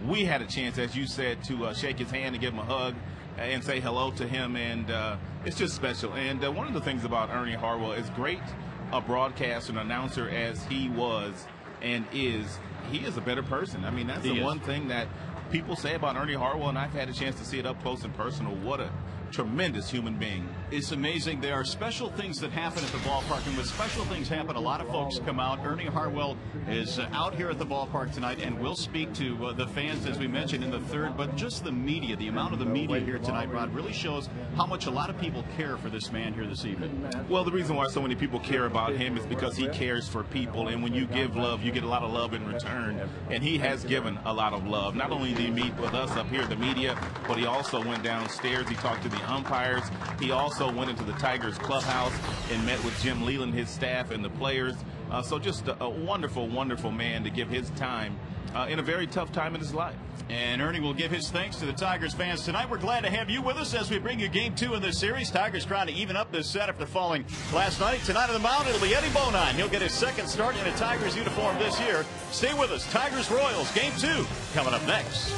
we had a chance, as you said, to shake his hand and give him a hug and say hello to him, and it's just special. And one of the things about Ernie Harwell, is great a broadcaster and announcer as he was and is, he is a better person. I mean, that's the one thing that people say about Ernie Harwell, and I've had a chance to see it up close and personal. What a tremendous human being. It's amazing. There are special things that happen at the ballpark, and when special things happen, a lot of folks come out. Ernie Harwell is out here at the ballpark tonight, and we'll speak to the fans, as we mentioned, in the third. But just the media, the amount of the media here tonight, Rod, really shows how much a lot of people care for this man here this evening. Well, the reason why so many people care about him is because he cares for people, and when you give love, you get a lot of love in return. And he has given a lot of love. Not only did he meet with us up here, the media, but he also went downstairs. He talked to the umpires. He also went into the Tigers clubhouse and met with Jim Leland, his staff, and the players. So just a wonderful, wonderful man to give his time in a very tough time in his life. And Ernie will give his thanks to the Tigers fans tonight. We're glad to have you with us as we bring you Game 2 in this series. Tigers trying to even up this set after falling last night. Tonight on the mound, it'll be Eddie Bonine. He'll get his second start in a Tigers uniform this year. Stay with us. Tigers-Royals, Game 2, coming up next.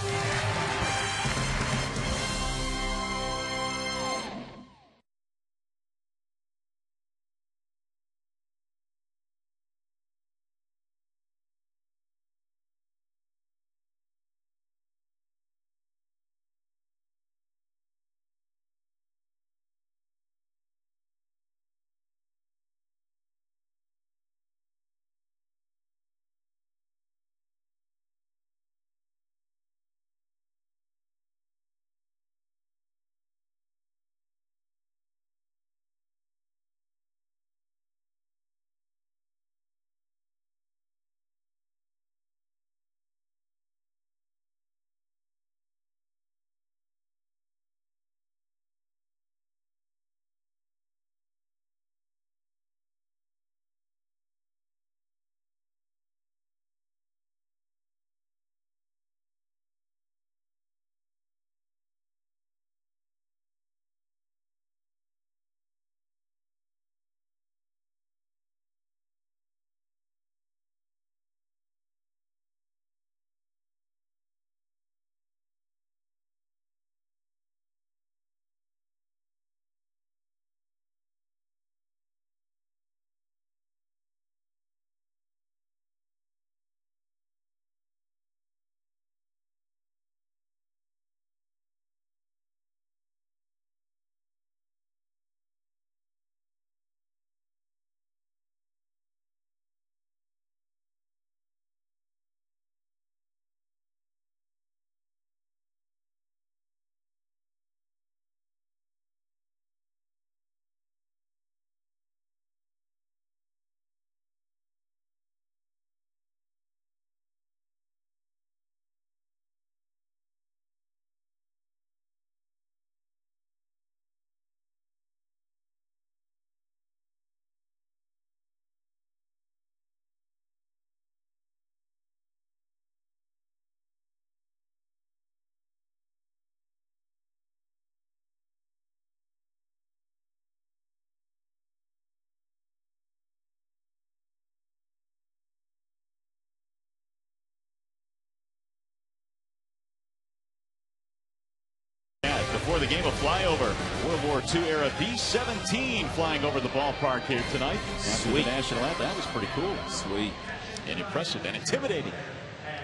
Before the game of flyover, World War II era B-17 flying over the ballpark here tonight. Sweet. The national anthem. That was pretty cool. Sweet. And impressive and intimidating.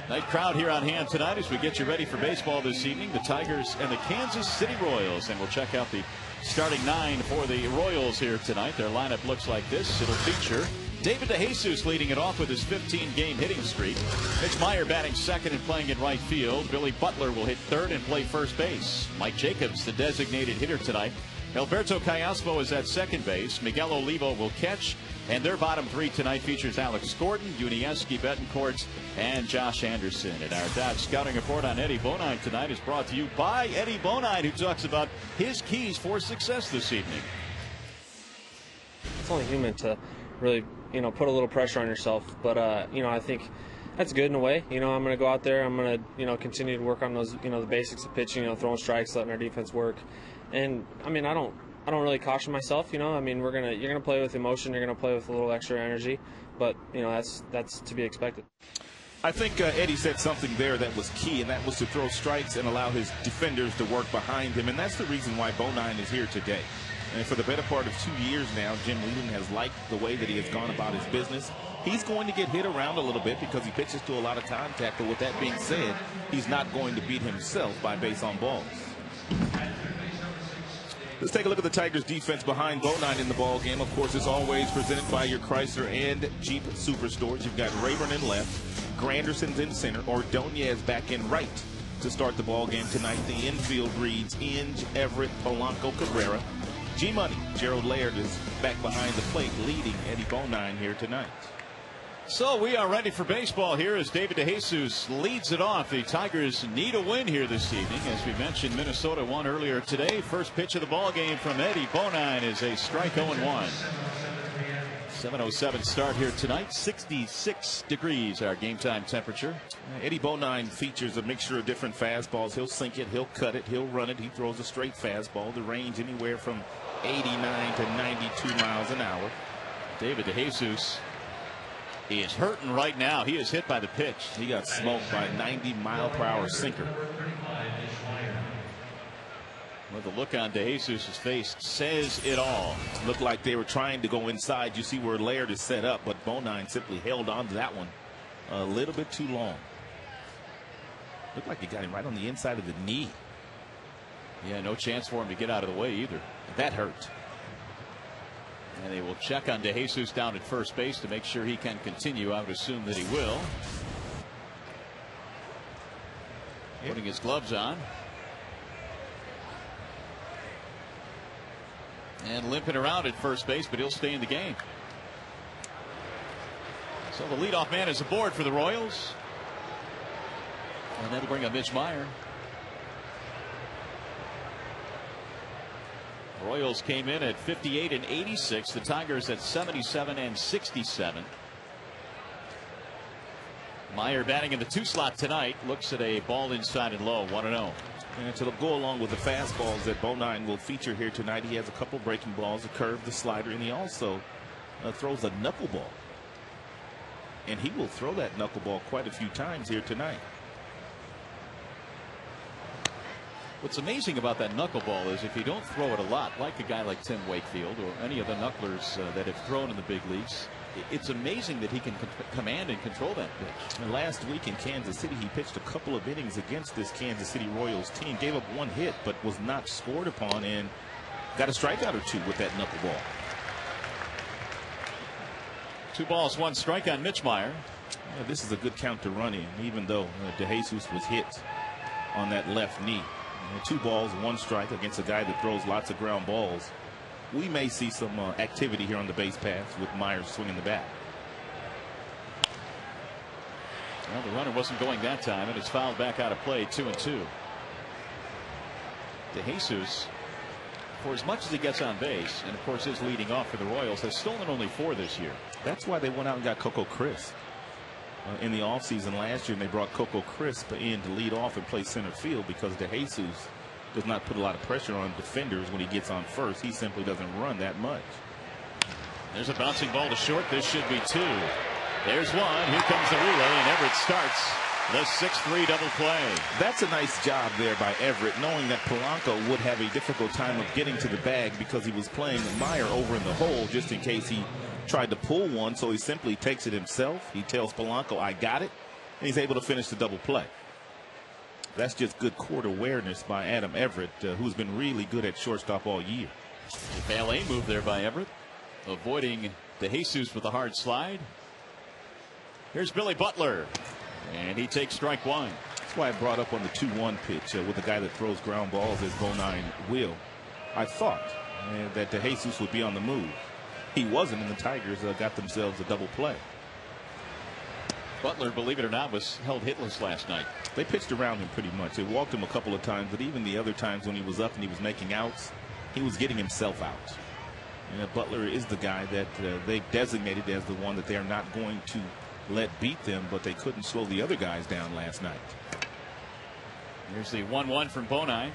Nice crowd here on hand tonight as we get you ready for baseball this evening. The Tigers and the Kansas City Royals. And we'll check out the starting 9 for the Royals here tonight. Their lineup looks like this. It'll feature David DeJesus leading it off with his 15-game hitting streak. Mitch Meyer batting second and playing in right field. Billy Butler will hit third and play first base. Mike Jacobs, the designated hitter tonight. Alberto Callasmo is at second base. Miguel Olivo will catch. And their bottom 3 tonight features Alex Gordon, Yuniesky Betancourt, and Josh Anderson. And our Dodge scouting report on Eddie Bonine tonight is brought to you by Eddie Bonine, who talks about his keys for success this evening. It's only human to really, put a little pressure on yourself. But, I think that's good in a way. I'm going to go out there. I'm going to, continue to work on those, the basics of pitching, throwing strikes, letting our defense work. And, I don't really caution myself. You're going to play with emotion. You're going to play with a little extra energy. But, that's to be expected. I think Eddie said something there that was key, and that was to throw strikes and allow his defenders to work behind him. And that's the reason why Bonine is here today. And for the better part of 2 years now, Jim Leland has liked the way that he has gone about his business. He's going to get hit around a little bit because he pitches to a lot of contact. But with that being said, he's not going to beat himself by base on balls. Let's take a look at the Tigers defense behind Bonine in the ball game. Of course, as always, presented by your Chrysler and Jeep Superstores. You've got Rayburn in left, Granderson's in center, Ordonez back in right to start the ball game tonight. The infield reads Inge, Everett, Polanco, Cabrera. G-Money, Gerald Laird is back behind the plate, leading Eddie Bonine here tonight. So we are ready for baseball here as David DeJesus leads it off. The Tigers need a win here this evening. As we mentioned, Minnesota won earlier today. First pitch of the ball game from Eddie Bonine is a strike 0-1. 7:07 start here tonight. 66 degrees our game time temperature. Eddie Bonine features a mixture of different fastballs. He'll sink it, he'll cut it, he'll run it. He throws a straight fastball. The range anywhere from 89 to 92 miles an hour. David DeJesus is hurting right now. He is hit by the pitch. He got smoked by a 90-mile-per-hour sinker. Well, the look on DeJesus' face says it all. Looked like they were trying to go inside. You see where Laird is set up, but Bonine simply held on to that one a little bit too long. Looked like he got him right on the inside of the knee. Yeah, no chance for him to get out of the way either. That hurt. And they will check on DeJesus down at first base to make sure he can continue. I would assume that he will. Putting his gloves on. And limping around at first base, but he'll stay in the game. So the leadoff man is aboard for the Royals. And that'll bring up Mitch Meyer. Royals came in at 58 and 86. The Tigers at 77 and 67. Meyer batting in the 2 slot tonight. Looks at a ball inside and low. 1-0. And to go along with the fastballs that Bonine will feature here tonight, he has a couple breaking balls, a curve, the slider, and he also throws a knuckleball. And he will throw that knuckleball quite a few times here tonight. What's amazing about that knuckleball is if you don't throw it a lot, like a guy like Tim Wakefield or any of the knucklers that have thrown in the big leagues, it's amazing that he can command and control that pitch. And last week in Kansas City, he pitched a couple of innings against this Kansas City Royals team, gave up 1 hit, but was not scored upon and got a strikeout or 2 with that knuckleball. 2 balls, 1 strike on Mitch Meyer. Yeah, this is a good count to run in, even though DeJesus was hit on that left knee. 2 balls, 1 strike against a guy that throws lots of ground balls. We may see some activity here on the base paths with Myers swinging the bat. Well, the runner wasn't going that time, and it's fouled back out of play. 2-2. DeJesus, for as much as he gets on base, and of course is leading off for the Royals, has stolen only 4 this year. That's why they went out and got Coco Crisp in the offseason last year, and they brought Coco Crisp in to lead off and play center field because DeJesus does not put a lot of pressure on defenders when he gets on first. He simply doesn't run that much. There's a bouncing ball to short. This should be 2. There's 1. Here comes the relay, and Everett starts the 6-3 double play. That's a nice job there by Everett, knowing that Polanco would have a difficult time of getting to the bag because he was playing Meyer over in the hole just in case he tried to pull one. So he simply takes it himself. He tells Polanco, I got it, and he's able to finish the double play. That's just good court awareness by Adam Everett, who's been really good at shortstop all year. A ballet move there by Everett, avoiding DeJesus with a hard slide. Here's Billy Butler, and he takes strike 1. That's why I brought up on the 2-1 pitch with a guy that throws ground balls as Bonine will. I thought that DeJesus would be on the move. He wasn't, and the Tigers got themselves a double play. Butler, believe it or not, was held hitless last night. They pitched around him pretty much. They walked him a couple of times, but even the other times when he was up and he was making outs, he was getting himself out. And Butler is the guy that they've designated as the one that they're not going to let beat them, but they couldn't slow the other guys down last night. Here's the 1-1 from Bonine.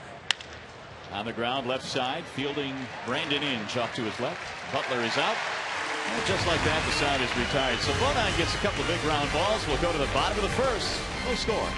On the ground, left side, fielding Brandon Inge off to his left. Butler is out. And just like that, the side is retired. So Bonan gets a couple of big round balls. We'll go to the bottom of the first. No score.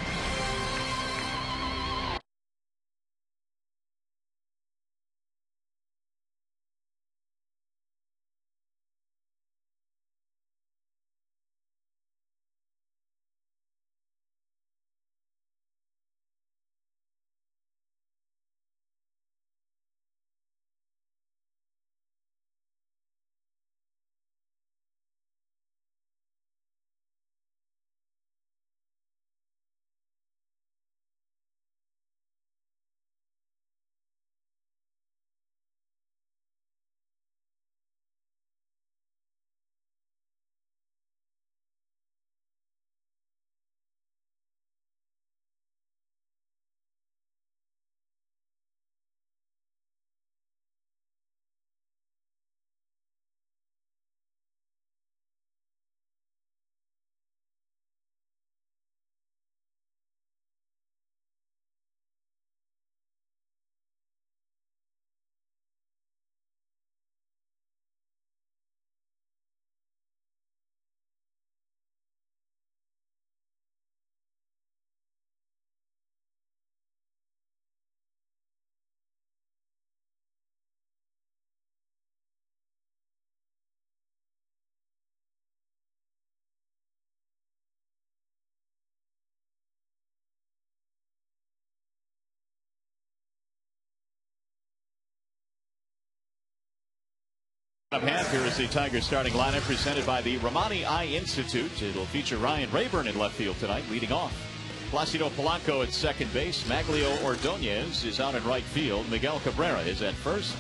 Up half, here is the Tigers starting lineup presented by the Romani Eye Institute. It'll feature Ryan Rayburn in left field tonight, leading off. Placido Polanco at second base. Maglio Ordonez is out in right field. Miguel Cabrera is at first.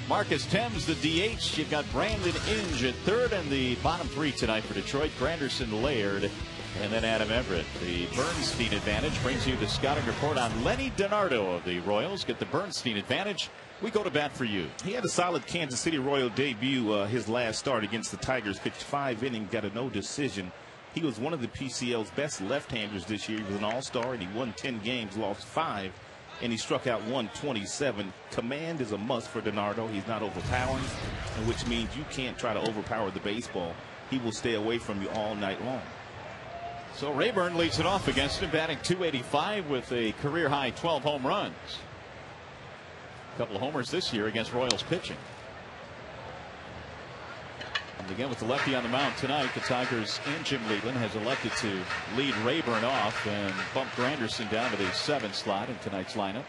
Marcus Thames, the DH. You've got Brandon Inge at third, and the bottom three tonight for Detroit: Granderson, Laird, and then Adam Everett. The Bernstein advantage brings you the scouting report on Lenny DiNardo of the Royals. Get the Bernstein advantage. We go to bat for you. He had a solid Kansas City Royal debut his last start against the Tigers. Pitched 5 innings, got a no decision. He was one of the PCL's best left-handers this year. He was an all-star, and he won 10 games, lost 5, and he struck out 127. Command is a must for DiNardo. He's not overpowering, which means you can't try to overpower the baseball. He will stay away from you all night long. So Rayburn leads it off against him, batting .285 with a career-high 12 home runs. A couple of homers this year against Royals pitching. And again with the lefty on the mound tonight, the Tigers and Jim Leland has elected to lead Rayburn off and bump Granderson down to the 7th slot in tonight's lineup.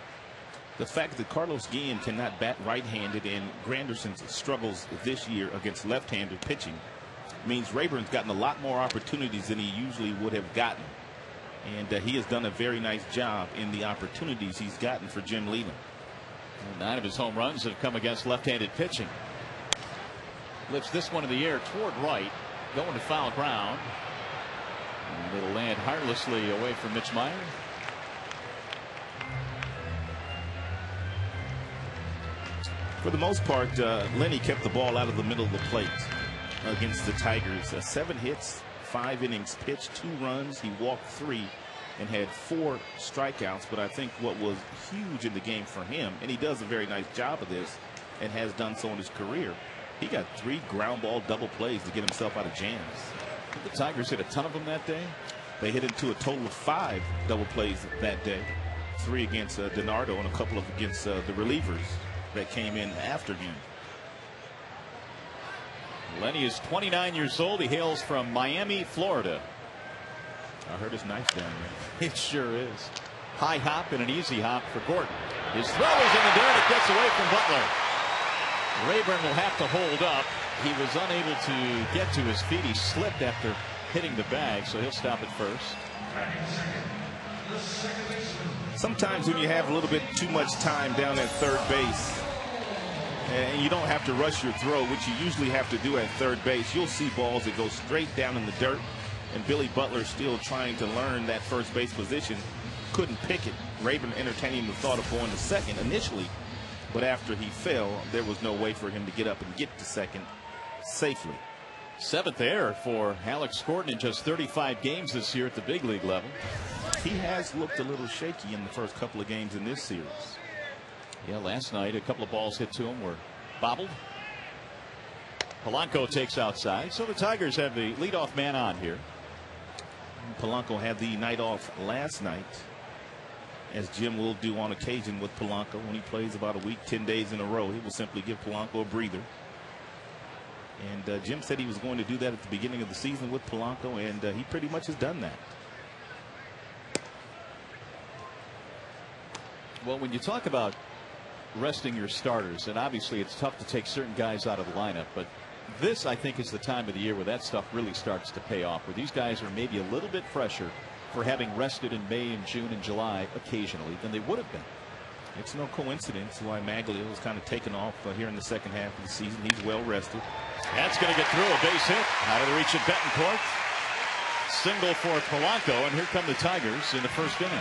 The fact that Carlos Guillen cannot bat right-handed and Granderson's struggles this year against left-handed pitching means Rayburn's gotten a lot more opportunities than he usually would have gotten. And he has done a very nice job in the opportunities he's gotten for Jim Leland. 9 of his home runs have come against left-handed pitching. Lifts this one in the air toward right, going to foul ground. And it'll land harmlessly away from Mitch Meyer. For the most part, Lenny kept the ball out of the middle of the plate against the Tigers. 7 hits, 5 innings pitched, 2 runs. He walked 3 and had 4 strikeouts. But I think what was huge in the game for him, and he does a very nice job of this and has done so in his career, he got 3 ground ball double plays to get himself out of jams. The Tigers hit a ton of them that day. They hit into a total of 5 double plays that day. 3 against DiNardo and a couple of against the relievers that came in after him. Lenny is 29 years old. He hails from Miami, Florida. I heard it's nice down there. It sure is. High hop and an easy hop for Gordon. His throw is in the dirt. It gets away from Butler. Rayburn will have to hold up. He was unable to get to his feet. He slipped after hitting the bag, so he'll stop at first. Sometimes when you have a little bit too much time down at third base and you don't have to rush your throw, which you usually have to do at third base, you'll see balls that go straight down in the dirt. And Billy Butler, still trying to learn that first base position, couldn't pick it. Rayburn entertaining the thought of going to second initially, but after he fell, there was no way for him to get up and get to second safely. 7th error for Alex Gordon in just 35 games this year at the big league level. He has looked a little shaky in the first couple of games in this series. Yeah, last night a couple of balls hit to him were bobbled. Polanco takes outside, so the Tigers have the leadoff man on here. Polanco had the night off last night, as Jim will do on occasion with Polanco when he plays about a week, 10 days in a row. He will simply give Polanco a breather. And Jim said he was going to do that at the beginning of the season with Polanco, and he pretty much has done that. Well, when you talk about resting your starters, and obviously it's tough to take certain guys out of the lineup, but this, I think, is the time of the year where that stuff really starts to pay off, where these guys are maybe a little bit fresher for having rested in May and June and July occasionally than they would have been. It's no coincidence why Maglio was kind of taken off here in the second half of the season. He's well rested. That's going to get through. A base hit out of the reach of Betancourt. Single for Polanco, and here come the Tigers in the first inning.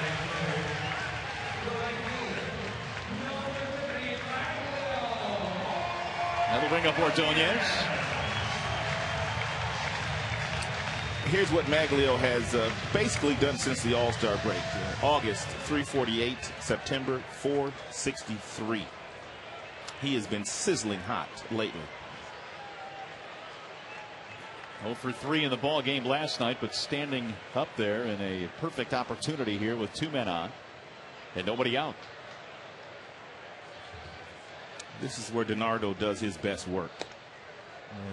That'll bring up Ordonez. Here's what Maglio has basically done since the All-Star break. August 348, September 463. He has been sizzling hot lately. 0 for 3 in the ball game last night, but standing up there in a perfect opportunity here with 2 men on and nobody out. This is where DiNardo does his best work.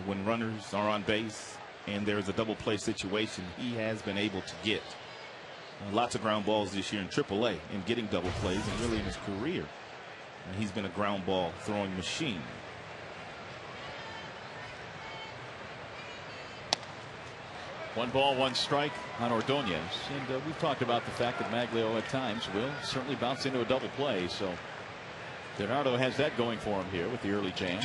When runners are on base and there's a double play situation, he has been able to get lots of ground balls this year in AAA and getting double plays, and really in his career he's been a ground ball throwing machine. One ball, one strike on Ordonez, and we've talked about the fact that Maglio at times will certainly bounce into a double play, so DiNardo has that going for him here with the early jam.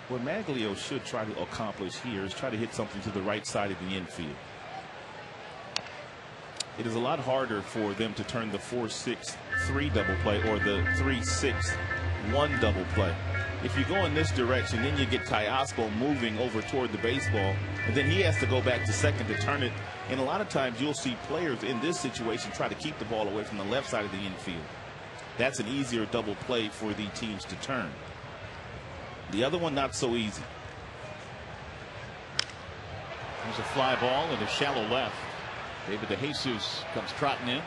What Maglio should try to accomplish here is try to hit something to the right side of the infield. It is a lot harder for them to turn the 4-6-3 double play or the 3-6-1 double play. If you go in this direction, then you get Teoscar moving over toward the baseball, and then he has to go back to second to turn it. And a lot of times you'll see players in this situation try to keep the ball away from the left side of the infield. That's an easier double play for the teams to turn. The other one, not so easy. There's a fly ball and a shallow left. David DeJesus comes trotting in.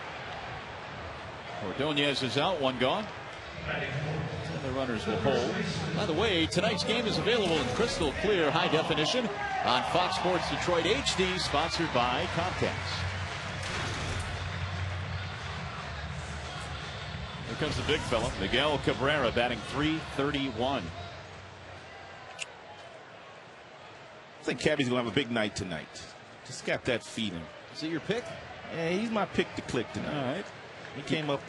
Ordonez is out, one gone. And the runners will hold. By the way, tonight's game is available in crystal clear high definition on Fox Sports Detroit HD, sponsored by Comcast. Here comes the big fella, Miguel Cabrera, batting .331. I think Cabby's going to have a big night tonight. Just got that feeling. Is it your pick? Yeah, he's my pick to click tonight. All right. He came up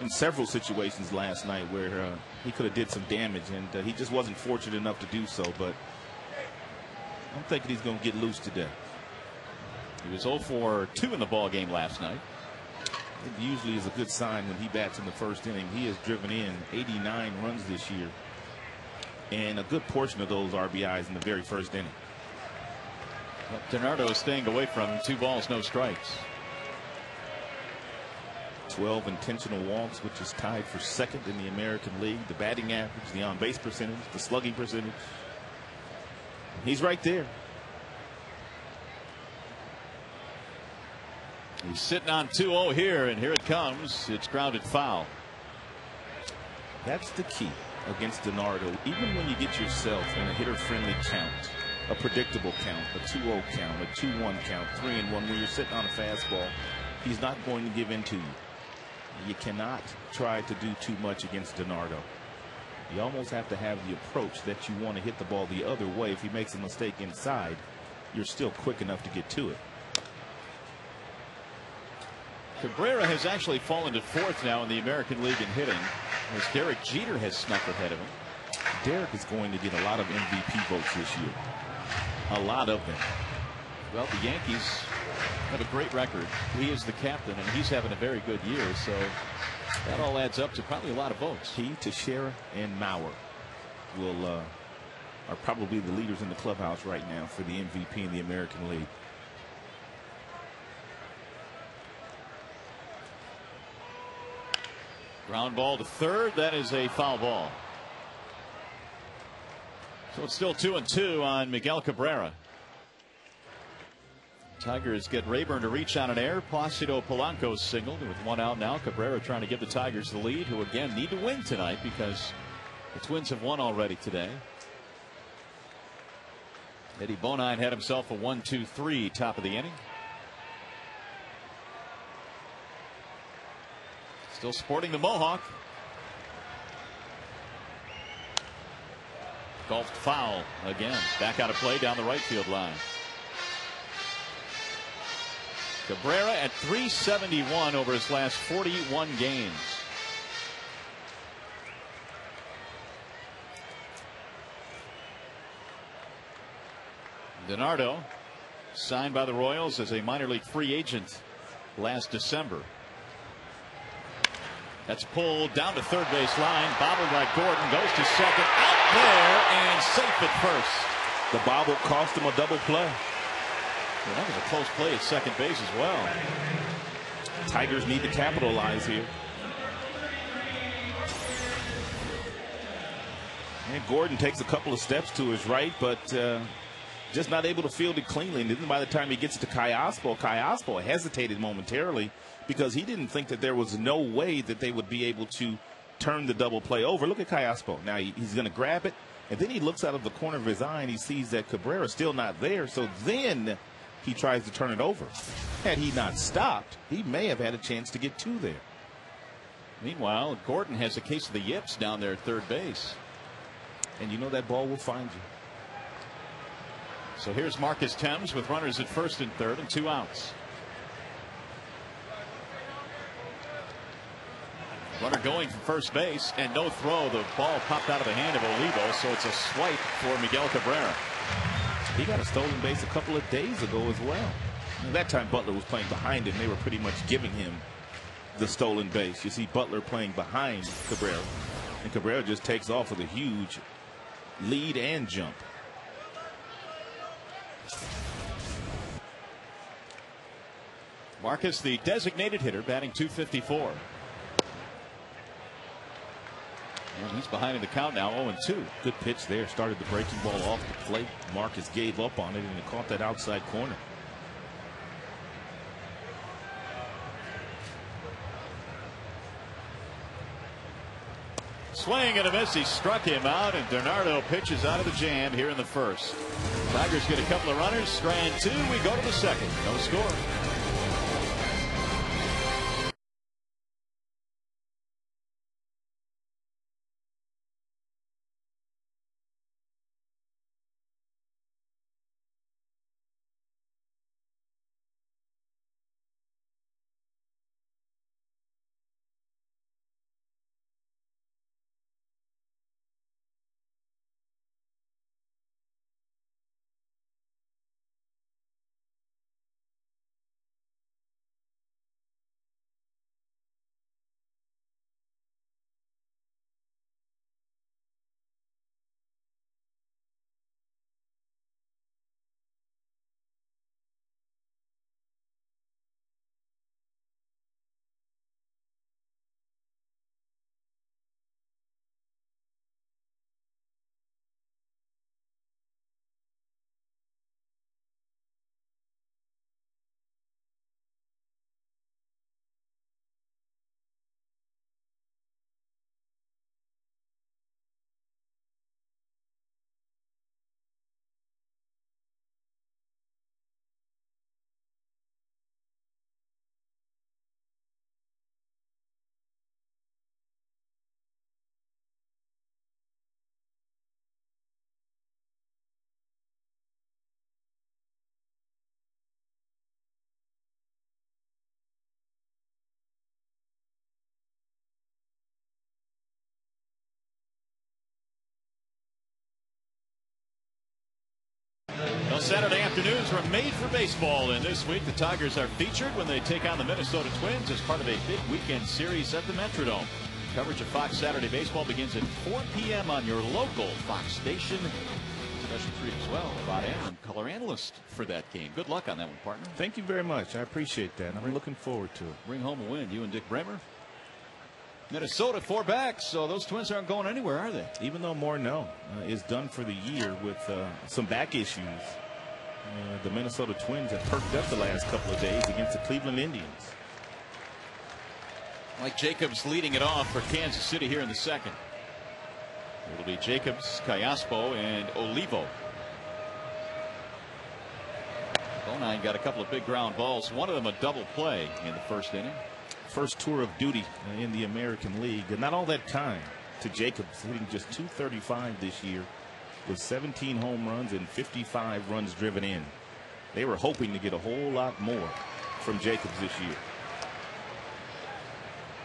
in several situations last night where he could have did some damage, and he just wasn't fortunate enough to do so. But I'm thinking he's going to get loose today. He was 0 for 2 in the ball game last night. It usually is a good sign when he bats in the first inning. He has driven in 89 runs this year, and a good portion of those RBIs in the very first inning. Well, DiNardo is staying away from 2 balls, no strikes. 12 intentional walks, which is tied for second in the American League. The batting average, the on-base percentage, the slugging percentage. He's right there. He's sitting on 2-0 here, and here it comes. It's grounded foul. That's the key against DiNardo. Even when you get yourself in a hitter-friendly count, a predictable count, a 2-0 count, a 2-1 count, 3-1, when you're sitting on a fastball, he's not going to give in to you. You cannot try to do too much against DiNardo. You almost have to have the approach that you want to hit the ball the other way. If he makes a mistake inside, you're still quick enough to get to it. Cabrera has actually fallen to 4th now in the American League in hitting, as Derek Jeter has snuck ahead of him. Derek is going to get a lot of MVP votes this year. A lot of them. Well, the Yankees have a great record. He is the captain, and he's having a very good year, so that all adds up to probably a lot of votes. He, Teixeira, and Mauer are probably the leaders in the clubhouse right now for the MVP in the American League. Ground ball to third. That is a foul ball. So it's still 2-2 on Miguel Cabrera. Tigers get Rayburn to reach on an air. Placido Polanco singled with 1 out now. Cabrera trying to give the Tigers the lead, who again need to win tonight because the Twins have won already today. Eddie Bonine had himself a 1-2-3 top of the inning. Still sporting the Mohawk. Golfed foul again. Back out of play down the right field line. Cabrera at .371 over his last 41 games. DiNardo signed by the Royals as a minor league free agent last December. That's pulled down to third base line. Bobbled by Gordon. Goes to second. Out there and safe at first. The bobble cost him a double play. Well, that was a close play at second base as well. Tigers need to capitalize here. And Gordon takes a couple of steps to his right, but just not able to field it cleanly. And then by the time he gets to Kayaspo hesitated momentarily because he didn't think that there was no way that they would be able to turn the double play over. Look at Kayaspo. Now he's going to grab it, and then he looks out of the corner of his eye and he sees that Cabrera's still not there. So then he tries to turn it over. Had he not stopped, he may have had a chance to get 2 there. Meanwhile, Gordon has a case of the yips down there at third base. And you know that ball will find you. So here's Marcus Thames with runners at first and third and 2 outs. Runner going from first base and no throw. The ball popped out of the hand of Olivo, so it's a swipe for Miguel Cabrera. He got a stolen base a couple of days ago as well. And that time Butler was playing behind him. They were pretty much giving him the stolen base. You see Butler playing behind Cabrera, and Cabrera just takes off with a huge lead and jump. Marcus, the designated hitter, batting .254. And he's behind in the count now, 0-2. Good pitch there. Started the breaking ball off the plate. Marcus gave up on it, and he caught that outside corner. Swing and a miss. He struck him out, and DiNardo pitches out of the jam here in the first. Tigers get a couple of runners. Strand 2. We go to the second. No score. Well, Saturday afternoons were made for baseball, and this week the Tigers are featured when they take on the Minnesota Twins as part of a big weekend series at the Metrodome. Coverage of Fox Saturday Baseball begins at 4 p.m. on your local Fox station. Special treat as well. Bob Amron, color analyst for that game. Good luck on that one, partner. Thank you very much. I appreciate that. I'm looking forward to it. Bring home a win. You and Dick Bremer. Minnesota 4 back, so those Twins aren't going anywhere, are they? Even though Morneau is done for the year with some back issues, the Minnesota Twins have perked up the last couple of days against the Cleveland Indians. Mike Jacobs leading it off for Kansas City here in the second. It'll be Jacobs, Callaspo, and Olivo. Bonine got a couple of big ground balls, one of them a double play in the first inning. First tour of duty in the American League, and not all that time to Jacobs, hitting just .235 this year with 17 home runs and 55 runs driven in. They were hoping to get a whole lot more from Jacobs this year.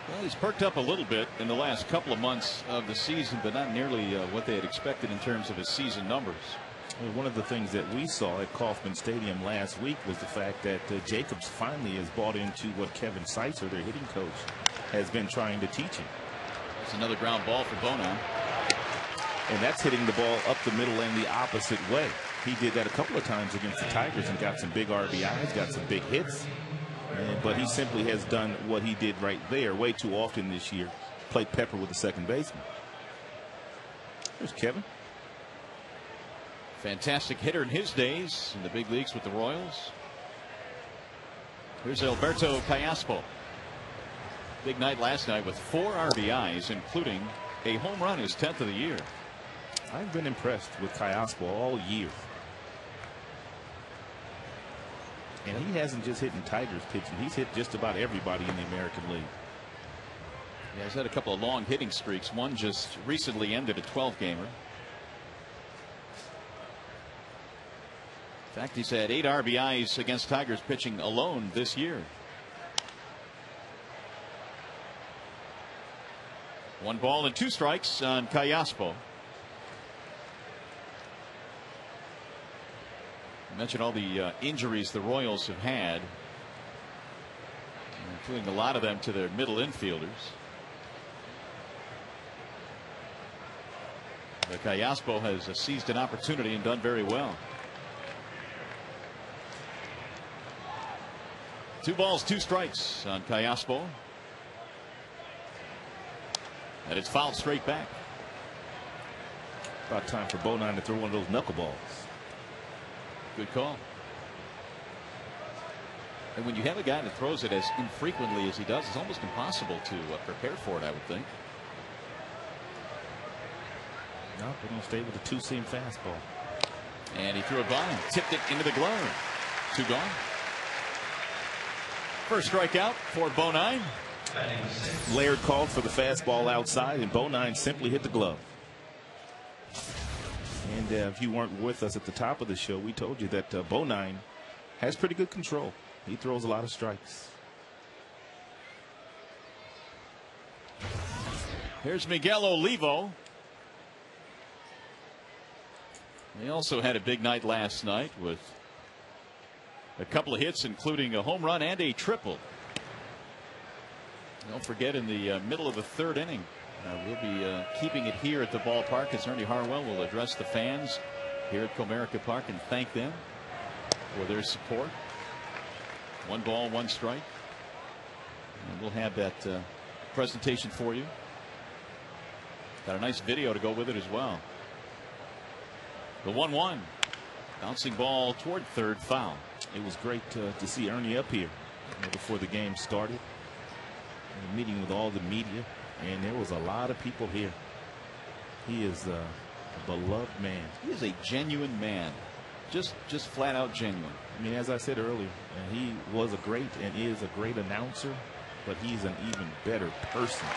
Well, he's perked up a little bit in the last couple of months of the season, but not nearly what they had expected in terms of his season numbers. Well, one of the things that we saw at Kauffman Stadium last week was the fact that Jacobs finally has bought into what Kevin Seitzer, their hitting coach, has been trying to teach him. That's another ground ball for Bonine. And that's hitting the ball up the middle and the opposite way. He did that a couple of times against the Tigers and got some big RBIs, got some big hits. But he simply has done what he did right there way too often this year. Played pepper with the second baseman. There's Kevin. Fantastic hitter in his days in the big leagues with the Royals. Here's Alberto Callaspo. Big night last night with 4 RBIs, including a home run, his 10th of the year. I've been impressed with Callaspo all year. And he hasn't just hit in Tigers pitching. He's hit just about everybody in the American League. Yeah, he's had a couple of long hitting streaks. One just recently ended a 12-gamer. In fact, he's had 8 RBIs against Tigers pitching alone this year. 1 ball and 2 strikes on Callaspo. I mentioned all the injuries the Royals have had, including a lot of them to their middle infielders. But Callaspo has seized an opportunity and done very well. 2 balls, 2 strikes on Callaspo. And it's fouled straight back. About time for Bonine to throw one of those knuckleballs. Good call. And when you have a guy that throws it as infrequently as he does, it's almost impossible to prepare for it, I would think. No, we're going to stay with the 2-seam fastball. And he threw it by and tipped it into the glove. 2 gone. First strikeout for Bonine. Laird called for the fastball outside, and Bonine simply hit the glove. And if you weren't with us at the top of the show, we told you that Bonine has pretty good control. He throws a lot of strikes. Here's Miguel Olivo. He also had a big night last night with a couple of hits, including a home run and a triple. Don't forget, in the middle of the 3rd inning, we'll be keeping it here at the ballpark as Ernie Harwell will address the fans here at Comerica Park and thank them for their support. 1 ball, 1 strike. And we'll have that presentation for you. Got a nice video to go with it as well. The 1-1. Bouncing ball toward third, foul. It was great to see Ernie up here before the game started. Meeting with all the media, and there was a lot of people here. He is a beloved man. He is a genuine man. Just flat out genuine. I mean, as I said earlier, he was a great and is a great announcer, but he's an even better person.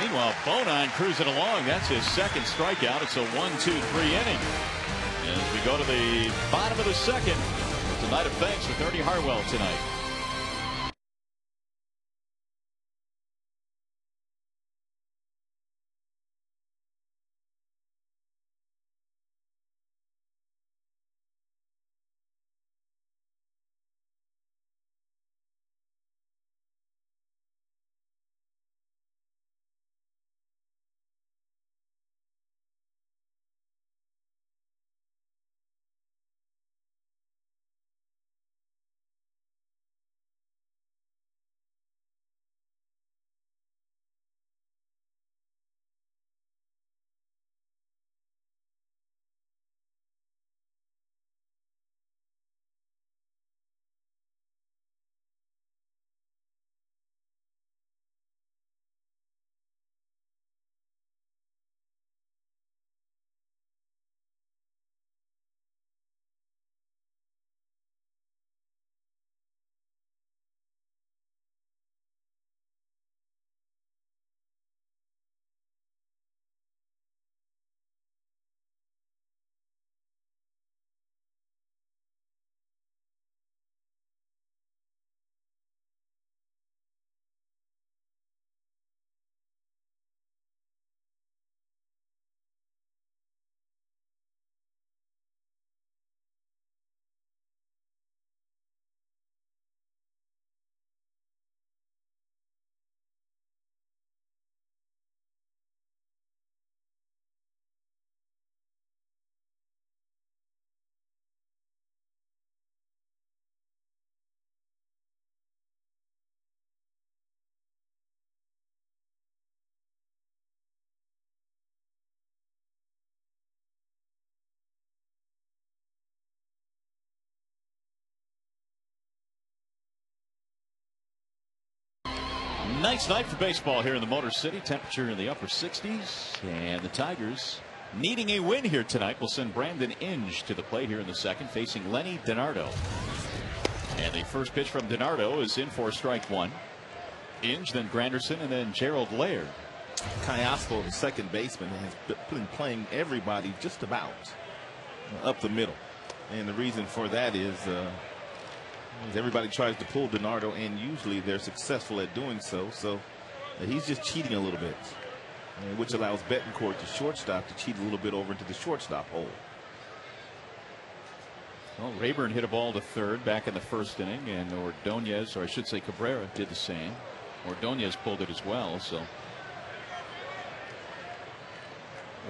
Meanwhile, Bonine cruising along. That's his 2nd strikeout. It's a 1-2-3 inning. As we go to the bottom of the 2nd, it's a night of thanks with Ernie Harwell tonight. nice night for baseball here in the Motor City. Temperature in the upper 60s. And the Tigers, needing a win here tonight, will send Brandon Inge to the plate here in the second, facing Lenny DiNardo. And the first pitch from DiNardo is in for strike one. Inge, then Granderson, and then Gerald Laird. Cayaspo, the second baseman, has been playing everybody just about up the middle. And the reason for that is everybody tries to pull DiNardo, and usually they're successful at doing so. So he's just cheating a little bit, which allows Betancourt, the shortstop, to cheat a little bit over into the shortstop hole. Well, Rayburn hit a ball to third back in the first inning, and Ordonez, or I should say Cabrera, did the same. Ordonez pulled it as well. So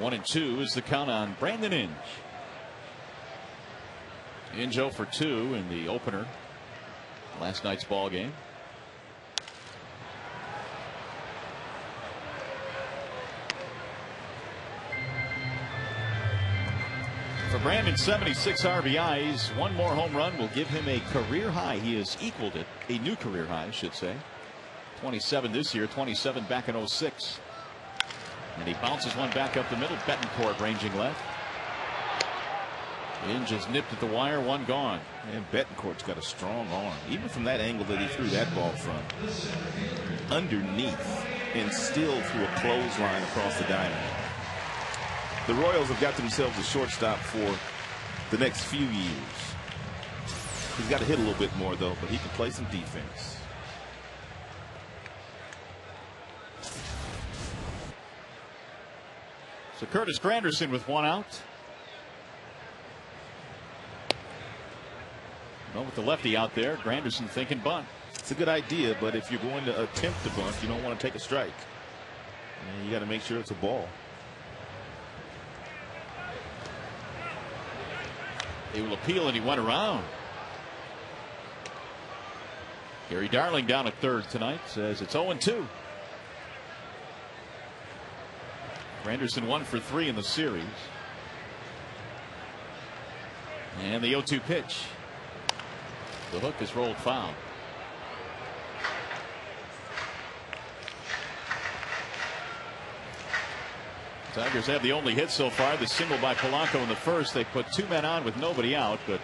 1-2 is the count on Brandon Inge. Inge 0 for 2 in the opener last night's ball game. For Brandon, 76 RBIs. One more home run will give him a career high. He has equaled it, a new career high, I should say. 27 this year, 27 back in 06. And he bounces one back up the middle. Betancourt ranging left. Inge just nipped at the wire, one gone. And Betancourt's got a strong arm. Even from that angle that he threw that ball from, underneath, and still threw a clothesline across the diamond. The Royals have got themselves a shortstop for the next few years. He's got to hit a little bit more, though, but he can play some defense. So Curtis Granderson with one out. Well, with the lefty out there, Granderson thinking bunt. It's a good idea, but if you're going to attempt the bunt, you don't want to take a strike. And you got to make sure it's a ball. He will appeal, and he went around. Gary Darling down at third tonight, says it's 0-2. Granderson 1 for 3 in the series. And the 0-2 pitch. The hook is rolled foul. Tigers have the only hit so far, the single by Polanco in the first. They put two men on with nobody out, but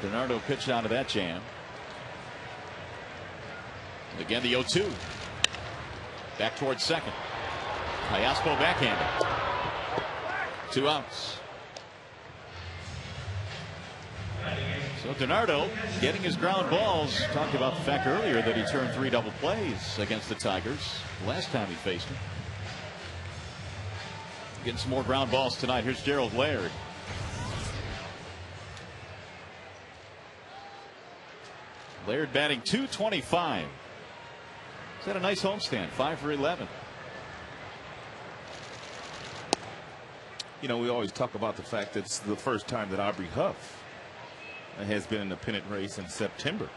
DiNardo pitched out of that jam. And again, the 0-2. Back towards second. Cayaspo backhanded. 2 outs. So DiNardo getting his ground balls. Talked about the fact earlier that he turned 3 double plays against the Tigers last time he faced them. Getting some more ground balls tonight. Here's Gerald Laird. Laird batting .225. He's had a nice homestand, 5 for 11. You know, we always talk about the fact that it's the first time that Aubrey Huff has been in the pennant race in September.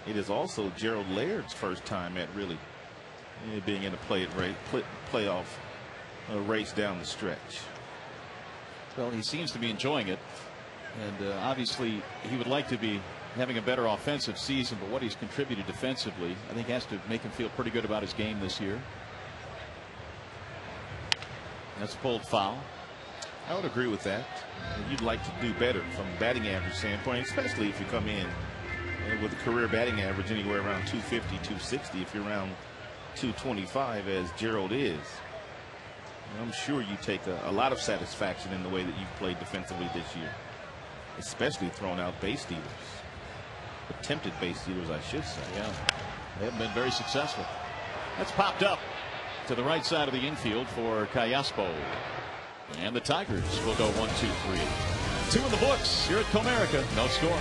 It is also Gerald Laird's first time at really being in a playoff race down the stretch. Well, he seems to be enjoying it, and obviously he would like to be having a better offensive season, but what he's contributed defensively, I think, has to make him feel pretty good about his game this year. That's pulled foul. I would agree with that. You'd like to do better from a batting average standpoint, especially if you come in with a career batting average anywhere around 250, 260. If you're around 225, as Gerald is, I'm sure you take a lot of satisfaction in the way that you've played defensively this year, especially throwing out base stealers. Attempted base stealers, I should say. Yeah, they haven't been very successful. That's popped up to the right side of the infield for Cayaspo. And the Tigers will go 1-2-3. 2 in the books here at Comerica. No score.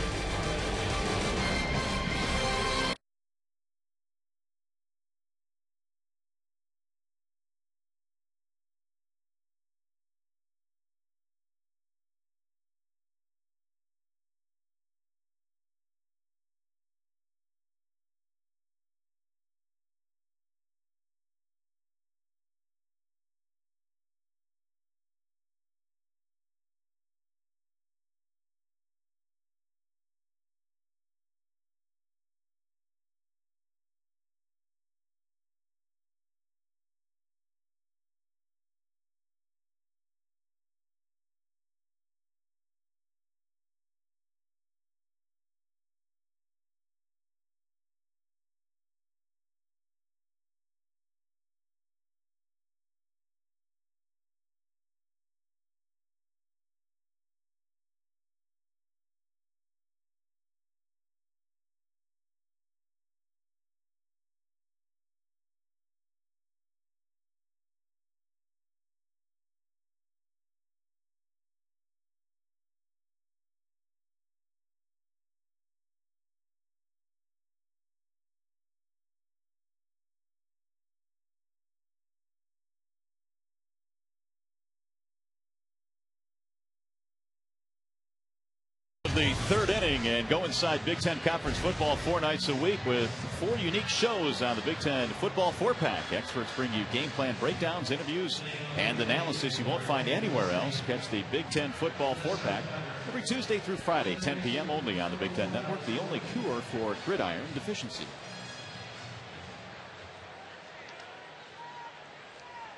of the third inning and go inside Big Ten Conference football 4 nights a week with 4 unique shows on the Big Ten Football 4-Pack. Experts bring you game plan breakdowns, interviews, and analysis you won't find anywhere else. Catch the Big Ten Football 4-Pack every Tuesday through Friday, 10 p.m. only on the Big Ten Network, the only cure for gridiron deficiency.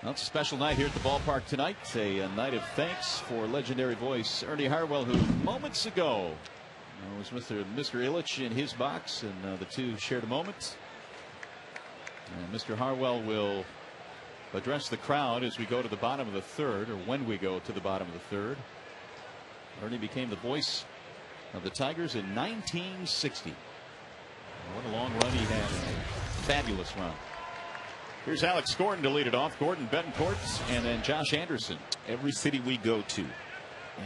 Well, it's a special night here at the ballpark tonight. A night of thanks for legendary voice Ernie Harwell, who moments ago was with Mr. Ilitch in his box, and the two shared a moment. And Mr. Harwell will address the crowd as we go to the bottom of the third, or when we go to the bottom of the third. Ernie became the voice of the Tigers in 1960. What a long run he had. Fabulous run. Here's Alex Gordon to lead it off. Gordon, Betancourt, and then Josh Anderson. Every city we go to,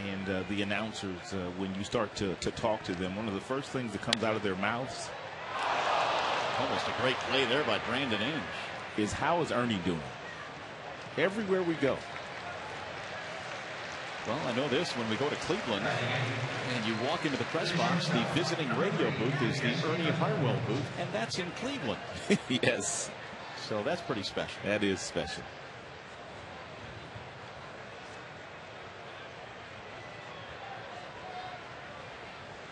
and the announcers, when you start to talk to them, one of the first things that comes out of their mouths, almost a great play there by Brandon Inge, is how is Ernie doing? Everywhere we go. Well, I know this, when we go to Cleveland and you walk into the press box, the visiting radio booth is the Ernie Harwell booth, and that's in Cleveland. Yes. So that's pretty special. That is special.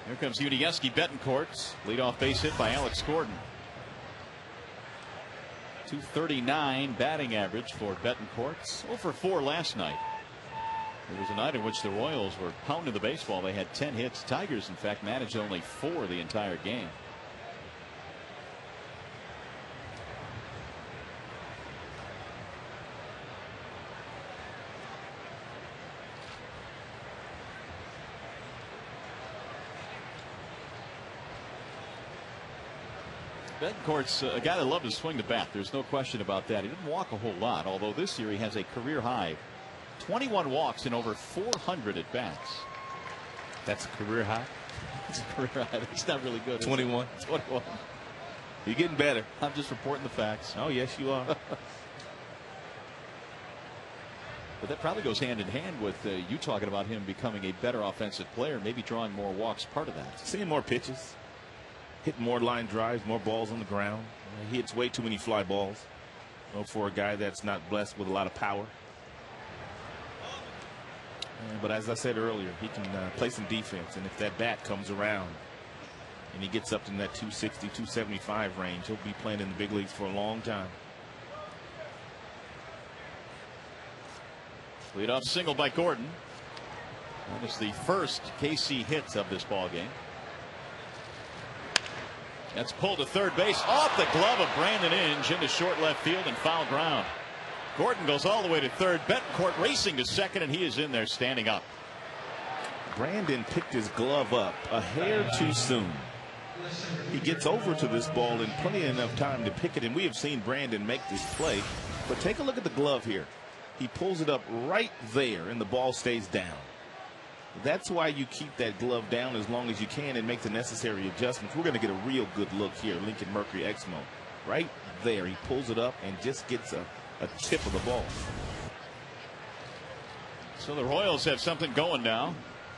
Here comes Unieski. Betancourt, leadoff base hit by Alex Gordon. .239 batting average for Betancourt. 0 for 4 last night. It was a night in which the Royals were pounding the baseball. They had 10 hits. Tigers, in fact, managed only 4 the entire game. Betancourt's a guy that loved to swing the bat. There's no question about that. He didn't walk a whole lot, although this year he has a career high 21 walks in over 400 at bats. That's a career high. It's a career high. It's not really good. 21. 21. You're getting better. I'm just reporting the facts. Oh, yes, you are. But that probably goes hand in hand with you talking about him becoming a better offensive player, maybe drawing more walks. Part of that. Seeing more pitches. Hitting more line drives, more balls on the ground. He hits way too many fly balls. For a guy that's not blessed with a lot of power. But as I said earlier, he can play some defense. And if that bat comes around and he gets up in that 260, 275 range, he'll be playing in the big leagues for a long time. Leadoff single by Gordon. That is the first KC hit of this ball game. That's pulled to third base off the glove of Brandon Inge into short left field and foul ground. Gordon goes all the way to third. Betancourt racing to second, and he is in there standing up. Brandon picked his glove up a hair too soon. He gets over to this ball in plenty enough time to pick it, and we have seen Brandon make this play. But take a look at the glove here. He pulls it up right there, and the ball stays down. That's why you keep that glove down as long as you can and make the necessary adjustments. We're going to get a real good look here. Lincoln Mercury Exmo. Right there. He pulls it up and just gets a tip of the ball. So the Royals have something going now.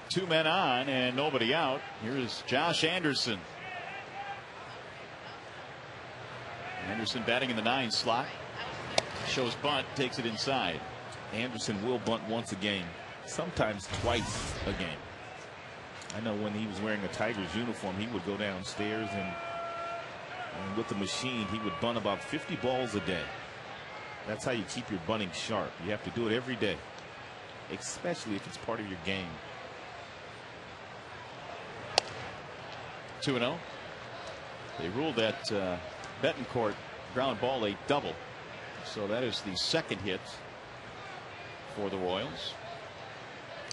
2 men on and nobody out. Here is Josh Anderson. Anderson batting in the 9 slot. Shows bunt, takes it inside. Anderson will bunt once a game. Sometimes twice a game. I know when he was wearing a Tigers uniform, he would go downstairs and with the machine, he would bunt about 50 balls a day. That's how you keep your bunting sharp. You have to do it every day, especially if it's part of your game. 2-0. They ruled that Betancourt ground ball a double. So that is the second hit for the Royals.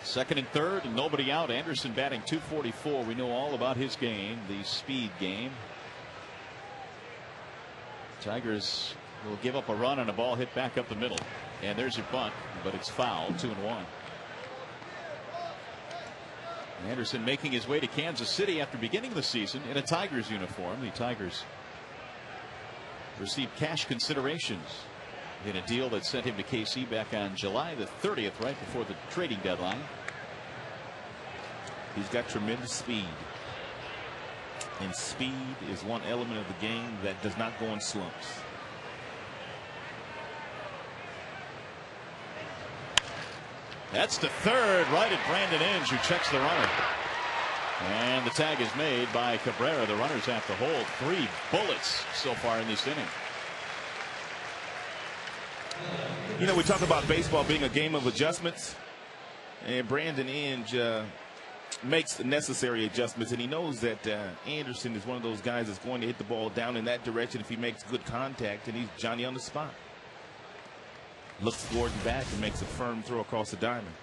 Second and third, and nobody out. Anderson batting .244. We know all about his game, the speed game. Tigers will give up a run on a ball hit back up the middle. And there's your bunt, but it's foul. 2-1. Anderson making his way to Kansas City after beginning the season in a Tigers uniform. The Tigers received cash considerations in a deal that sent him to KC back on July the 30th, right before the trading deadline. He's got tremendous speed. And speed is one element of the game that does not go in slumps. That's the third, right at Brandon Inge, who checks the runner. And the tag is made by Cabrera. The runners have to hold. 3 bullets so far in this inning. You know, we talk about baseball being a game of adjustments. And Brandon Inge makes the necessary adjustments, and he knows that Anderson is one of those guys that's going to hit the ball down in that direction if he makes good contact, and he's Johnny on the spot. Looks Gordon back and makes a firm throw across the diamond.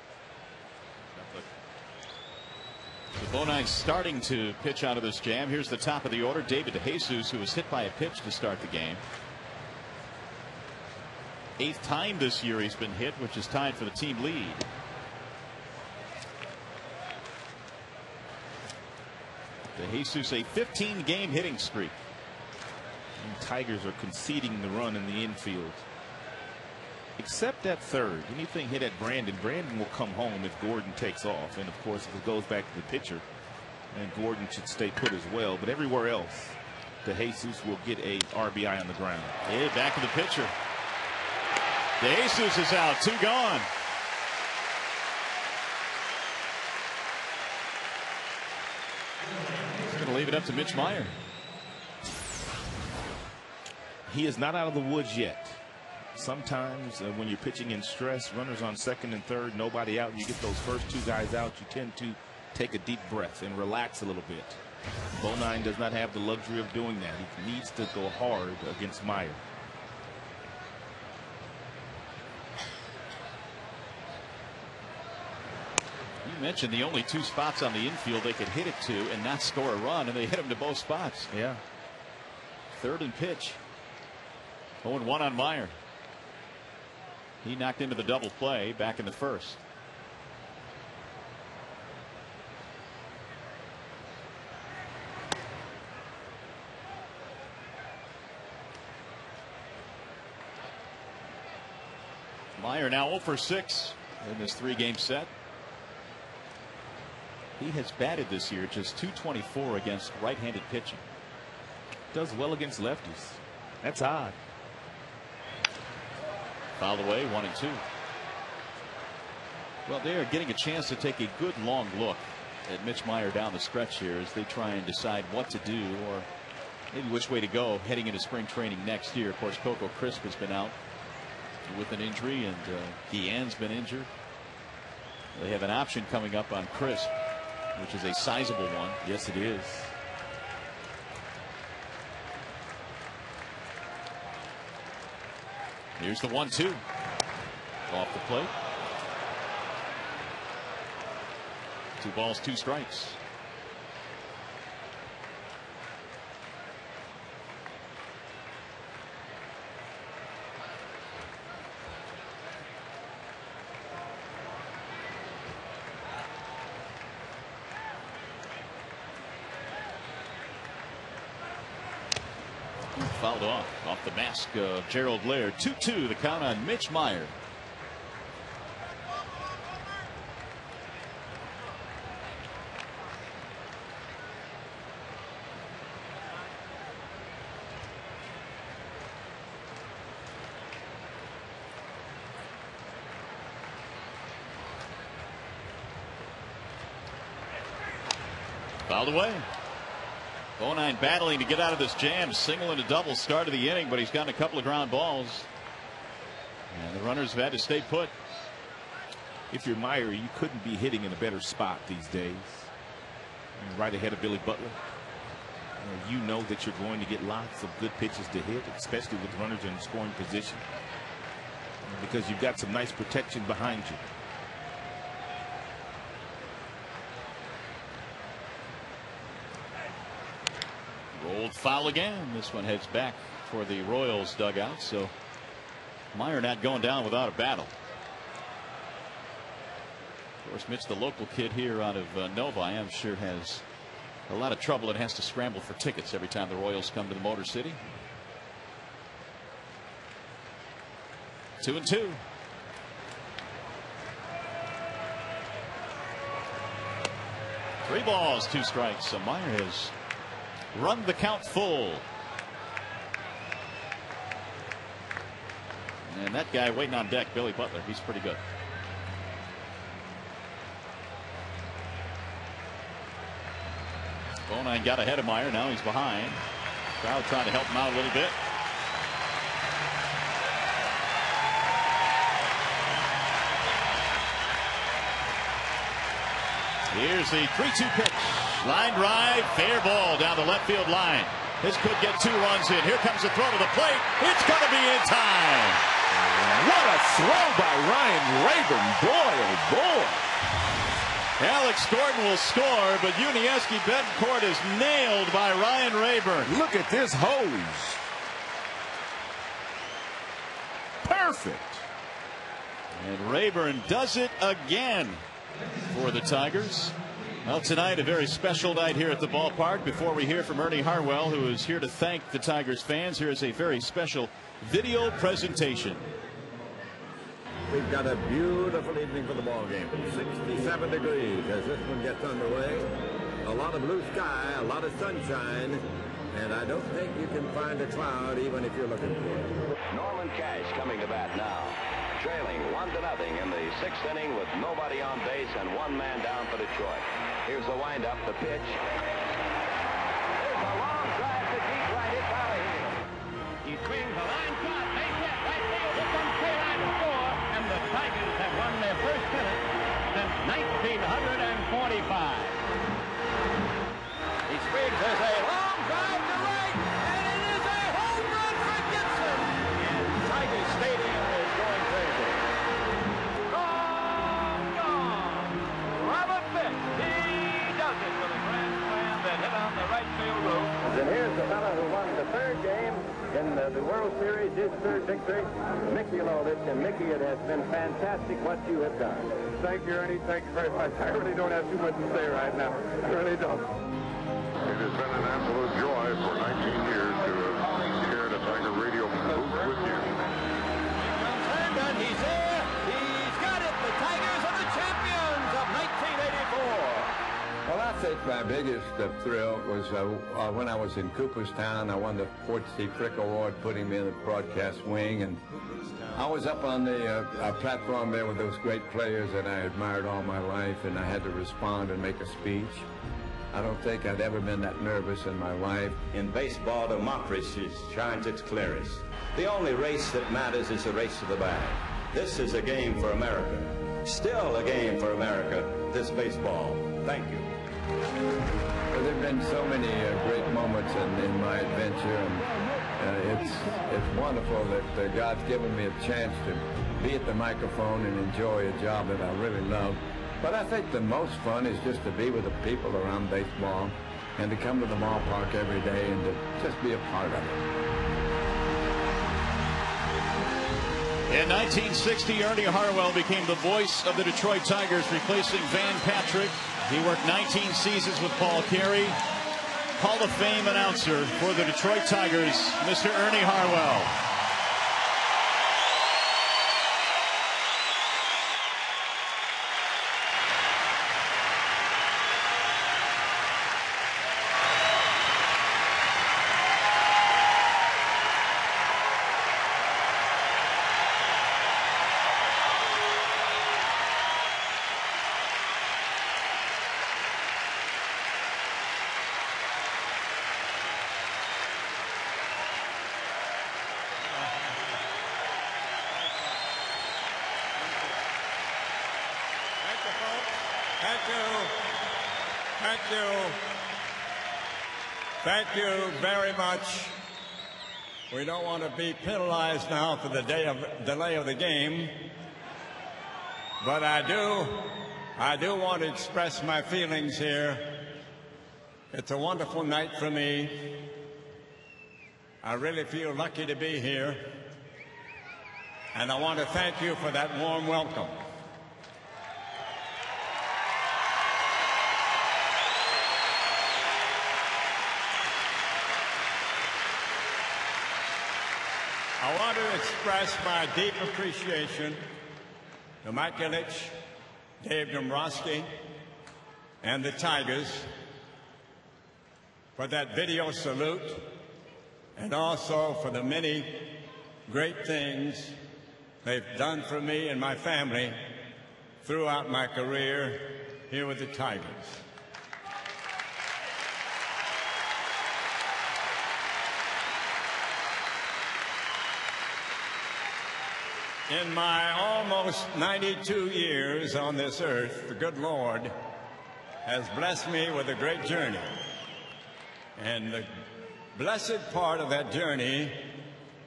The Bonine starting to pitch out of this jam. Here's the top of the order, David DeJesus, who was hit by a pitch to start the game. 8th time this year he's been hit, which is tied for the team lead. DeJesus, a 15-game hitting streak. And Tigers are conceding the run in the infield. Except at third. Anything hit at Brandon will come home if Gordon takes off. And, of course, if it goes back to the pitcher, and Gordon should stay put as well. But everywhere else, DeJesus will get a RBI on the ground. Hey, back to the pitcher. DeJesus is out. 2 gone. He's going to leave it up to Mitch Meyer. He is not out of the woods yet. Sometimes when you're pitching in stress, runners on second and third, nobody out, you get those first 2 guys out, you tend to take a deep breath and relax a little bit. Bonine does not have the luxury of doing that. He needs to go hard against Meyer. You mentioned the only 2 spots on the infield they could hit it to and not score a run, and they hit him to both spots. Yeah. 3rd and pitch. 0-1 on Meyer. He knocked into the double play back in the first. Meyer now 0 for 6 in this 3-game set. He has batted this year just .224 against right-handed pitching. Does well against lefties. That's odd. Fouled away, 1-2. Well, they are getting a chance to take a good long look at Mitch Meyer down the stretch here as they try and decide what to do or maybe which way to go heading into spring training next year. Of course, Coco Crisp has been out with an injury, and Guillen's been injured. They have an option coming up on Crisp, which is a sizable one. Yes, it is. Here's the 1-2 off the plate. 2 balls, 2 strikes. Fouled off the mask of Gerald Laird. 2-2 the count on Mitch Meyer. Fouled away. Bonine battling to get out of this jam. Single and a double start of the inning, but he's gotten a couple of ground balls. And the runners have had to stay put. If you're Meyer, you couldn't be hitting in a better spot these days. Right ahead of Billy Butler. You know that you're going to get lots of good pitches to hit, especially with runners in scoring position, because you've got some nice protection behind you. Rolled foul again. This one heads back for the Royals dugout. So Meyer not going down without a battle. Of course, Mitch, the local kid here out of Novi, I'm sure has a lot of trouble and has to scramble for tickets every time the Royals come to the Motor City. 2-2. 3 balls, 2 strikes. So Meyer has run the count full. And that guy waiting on deck, Billy Butler, he's pretty good. Bonine got ahead of Meyer. Now he's behind. Crowd trying to help him out a little bit. Here's the 3-2 pitch. Line drive, fair ball down the left field line. This could get 2 runs in. Here comes the throw to the plate. It's going to be in time. What a throw by Ryan Rayburn. Boy, oh boy. Alex Gordon will score, but Yuniesky Betancourt is nailed by Ryan Rayburn. Look at this hose. Perfect. And Rayburn does it again for the Tigers. Well, tonight a very special night here at the ballpark. Before we hear from Ernie Harwell, who is here to thank the Tigers fans, here is a very special video presentation. We've got a beautiful evening for the ball game. 67 degrees as this one gets underway. A lot of blue sky, a lot of sunshine, and I don't think you can find a cloud even if you're looking for it. Norman Cash coming to bat now, trailing 1-0 in the 6th inning with nobody on base and 1 man down for Detroit. Here's the windup, the pitch. There's a long drive to deep right. It's out of here. He swings a line shot, base hit, right field. This one's clear line to score, and the Tigers have won their first pennant since 1945. He swings. There's a long drive to right, and it is a home run for Gibson. And Tiger Stadium is going crazy. Gone. Robert Fish. He does it with a grand slam that hit on the right field rope. And here's the fellow who won the 3rd game in the World Series, his 3rd victory. Mickey Lovitz, and Mickey, it has been fantastic what you have done. Thank you, Ernie. Thank you very much. I really don't have too much to say right now. I really don't. It has been an absolute joy for 19 years to have shared a Tiger radio booth with you. Herndon, he's there. He's got it. The Tigers are the champions of 1984. Well, I think my biggest thrill was when I was in Cooperstown. I won the Fort C. Frick Award, putting me in the broadcast wing, and I was up on the platform there with those great players that I admired all my life, and I had to respond and make a speech. I don't think I'd ever been that nervous in my life. In baseball, democracy shines its clearest. The only race that matters is the race to the bag. This is a game for America. Still a game for America, this baseball. Thank you. Well, there have been so many great moments in my adventure, and it's wonderful that God's given me a chance to be at the microphone and enjoy a job that I really love. But I think the most fun is just to be with the people around baseball and to come to the ballpark every day and to just be a part of it. In 1960, Ernie Harwell became the voice of the Detroit Tigers, replacing Van Patrick. He worked 19 seasons with Paul Carey. Hall of Fame announcer for the Detroit Tigers, Mr. Ernie Harwell. Thank you very much. We don't want to be penalized now for the delay of the game, but I do want to express my feelings here. It's a wonderful night for me. I really feel lucky to be here, and I want to thank you for that warm welcome. I want to express my deep appreciation to Mike Ilitch, Dave Dombrowski, and the Tigers for that video salute, and also for the many great things they've done for me and my family throughout my career here with the Tigers. In my almost 92 years on this earth, the good Lord has blessed me with a great journey. And the blessed part of that journey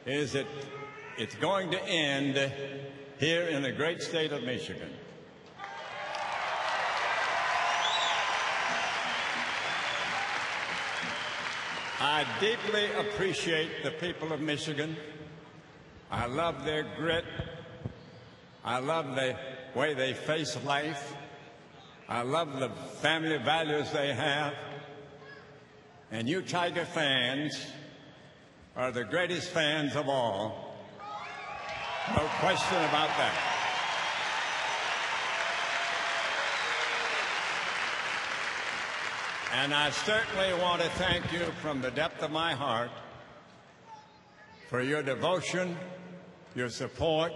is that it's going to end here in the great state of Michigan. I deeply appreciate the people of Michigan. I love their grit. I love the way they face life. I love the family values they have. And you Tiger fans are the greatest fans of all. No question about that. And I certainly want to thank you from the depth of my heart for your devotion, your support,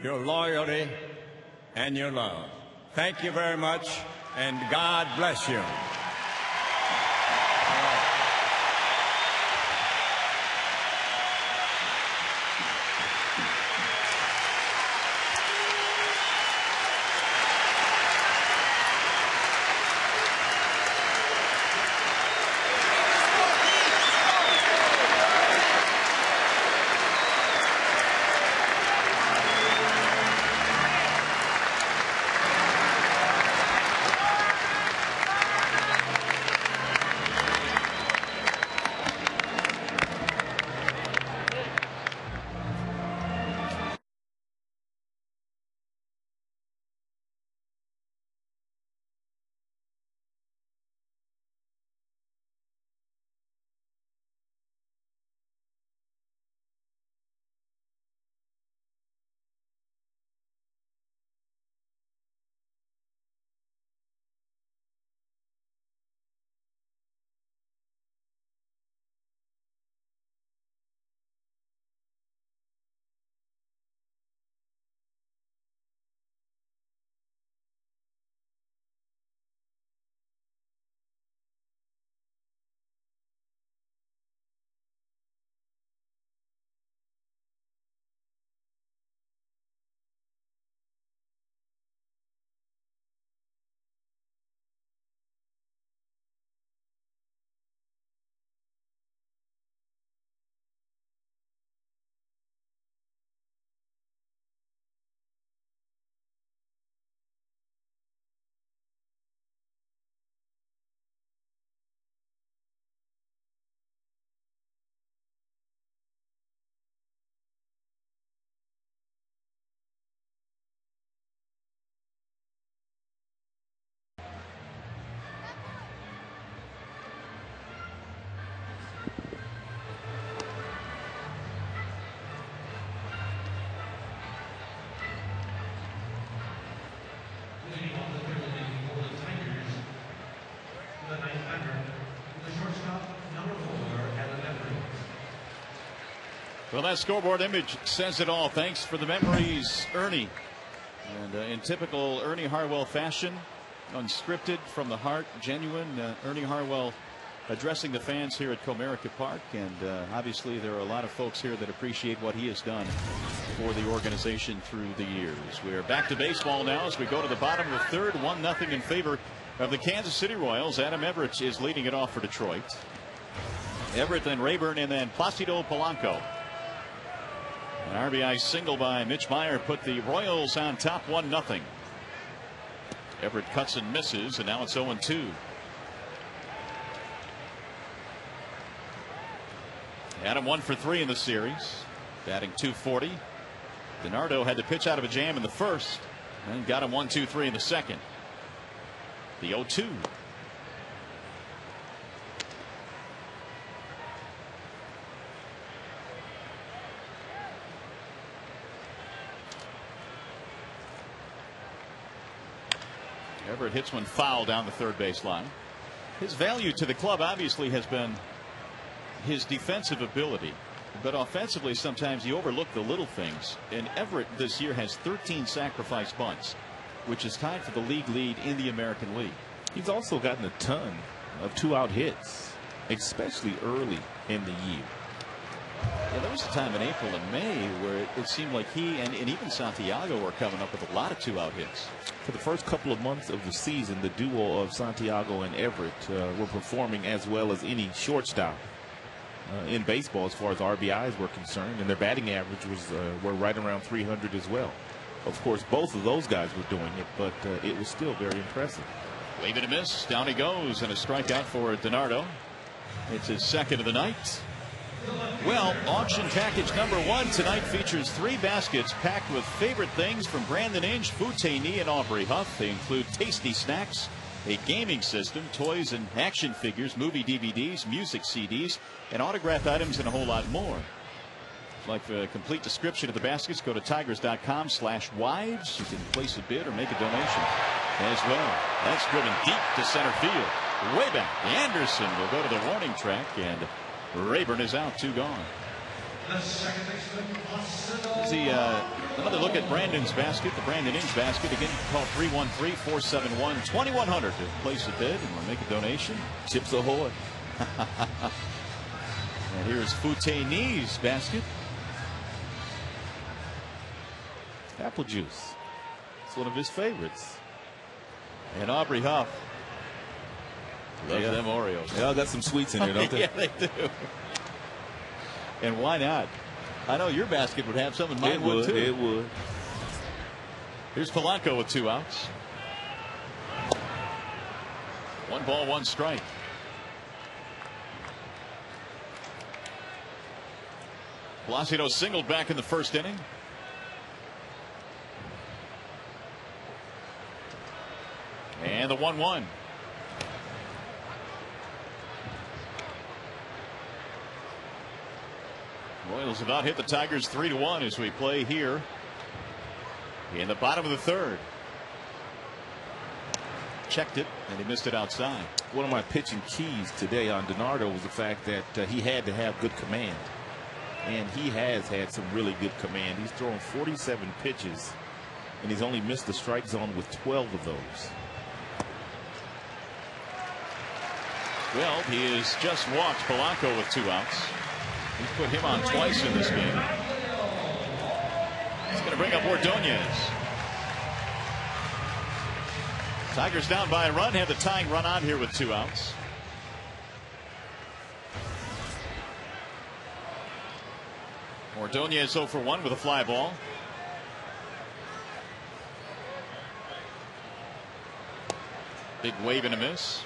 your loyalty, and your love. Thank you very much, and God bless you. Well, that scoreboard image says it all. Thanks for the memories, Ernie. And in typical Ernie Harwell fashion, unscripted, from the heart, genuine. Ernie Harwell addressing the fans here at Comerica Park. And obviously there are a lot of folks here that appreciate what he has done for the organization through the years. We're back to baseball now as we go to the bottom of the third. 1-0 in favor of the Kansas City Royals. Adam Everett is leading it off for Detroit. Everett, then Rayburn, and then Placido Polanco. An RBI single by Mitch Meyer put the Royals on top 1-0. Everett cuts and misses, and now it's 0-2. Adam 1 for 3 in the series, batting .240. DiNardo had to pitch out of a jam in the first and got him 1-2-3 in the second. The 0-2. Everett hits one foul down the third base line. His value to the club obviously has been his defensive ability, but offensively sometimes you overlook the little things. And Everett this year has 13 sacrifice bunts, which is tied for the league lead in the American League. He's also gotten a ton of 2-out hits, especially early in the year. Yeah, there was a time in April and May where it seemed like he and even Santiago were coming up with a lot of 2-out hits. For the first couple of months of the season, the duo of Santiago and Everett were performing as well as any shortstop in baseball as far as RBIs were concerned, and their batting average was were right around 300 as well. Of course, both of those guys were doing it, but it was still very impressive. Wave and a miss. Down he goes, and a strikeout for DiNardo. It's his second of the night. Well, auction package number 1 tonight features 3 baskets packed with favorite things from Brandon Inge, Foutain, and Aubrey Huff. They include tasty snacks, a gaming system, toys and action figures, movie DVDs, music CDs, and autographed items, and a whole lot more. Like the complete description of the baskets, go to tigers.com/wives. You can place a bid or make a donation as well. That's driven deep to center field. Way back. Anderson will go to the warning track, and Rayburn is out, 2 gone. See another look at Brandon's basket, the Brandon Inge basket. Again, call 313-471-2100 to place a bid and make a donation. Chips ahoy. And here's Foutain's basket. Apple juice. It's one of his favorites. And Aubrey Huff loves them Oreos. They all got some sweets in there, don't they? Yeah, they do. And why not? I know your basket would have some, and mine would too. It would. Here's Polanco with 2 outs. 1 ball, 1 strike. Placido singled back in the first inning. And the 1-1. Royals have out hit the Tigers 3-1 as we play here in the bottom of the third. Checked it, and he missed it outside. One of my pitching keys today on DiNardo was the fact that he had to have good command. And he has had some really good command. He's thrown 47 pitches, and he's only missed the strike zone with 12 of those. Well, he has just walked Polanco with 2 outs. He's put him on twice in this game. He's going to bring up Ordonez. Tigers down by a run, have the tying run on here with 2 outs. Ordonez 0 for 1 with a fly ball. Big wave and a miss.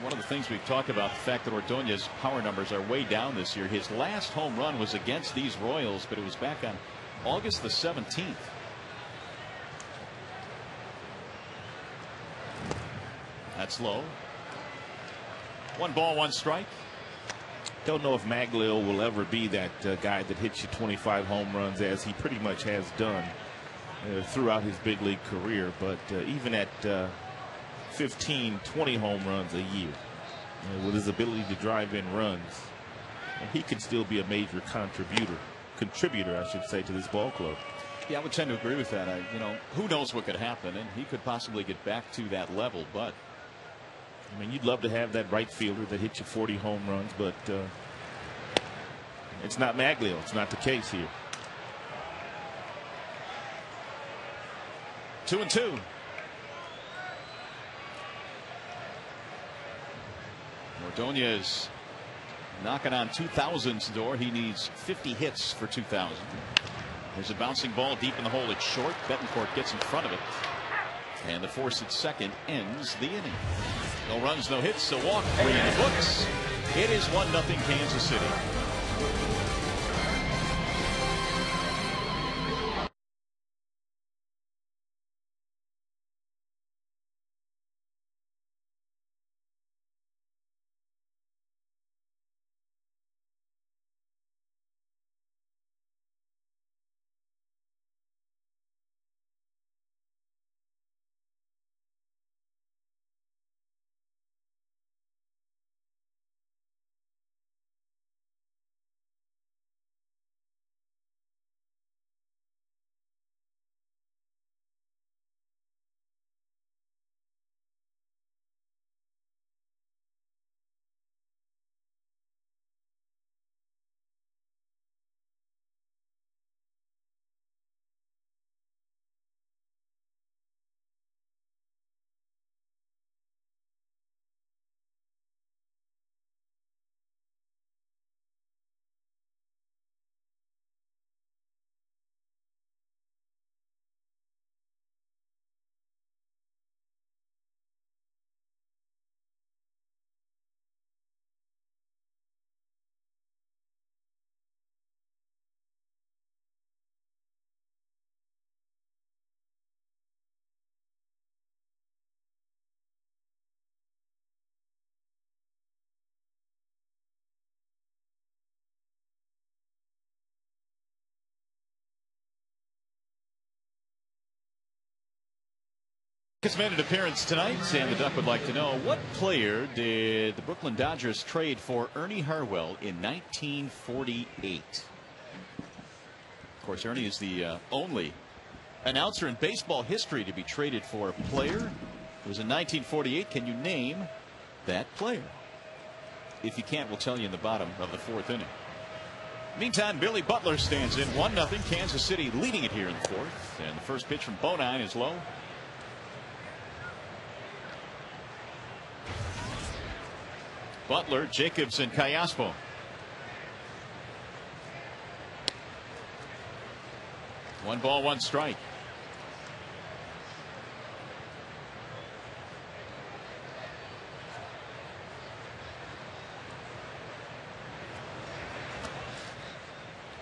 One of the things we've talked about, the fact that Ordonez's power numbers are way down this year. His last home run was against these Royals, but it was back on August the 17th. That's low. 1 ball, 1 strike. Don't know if Maglio will ever be that guy that hits you 25 home runs, as he pretty much has done throughout his big league career. But even at 15, 20 home runs a year, with his ability to drive in runs, he can still be a major contributor, I should say, to this ball club. Yeah, I would tend to agree with that. Who knows what could happen, and he could possibly get back to that level. But I mean, you'd love to have that right fielder that hits you 40 home runs, but it's not Maglio. It's not the case here. 2-2. Ordonez knocking on 2000's door. He needs 50 hits for 2000. There's a bouncing ball deep in the hole. It's short. Betancourt gets in front of it, and the force at second ends the inning. No runs, no hits, a walk, 3 in the books. It is 1-0 Kansas City. His made an appearance tonight, and the Duck would like to know, what player did the Brooklyn Dodgers trade for Ernie Harwell in 1948? Of course, Ernie is the only announcer in baseball history to be traded for a player. It was in 1948. Can you name that player? If you can't, we'll tell you in the bottom of the 4th inning. Meantime, Billy Butler stands in 1-0. Kansas City leading it here in the 4th. And the first pitch from Bonine is low. Butler, Jacobs, and Callaspo. One ball, one strike.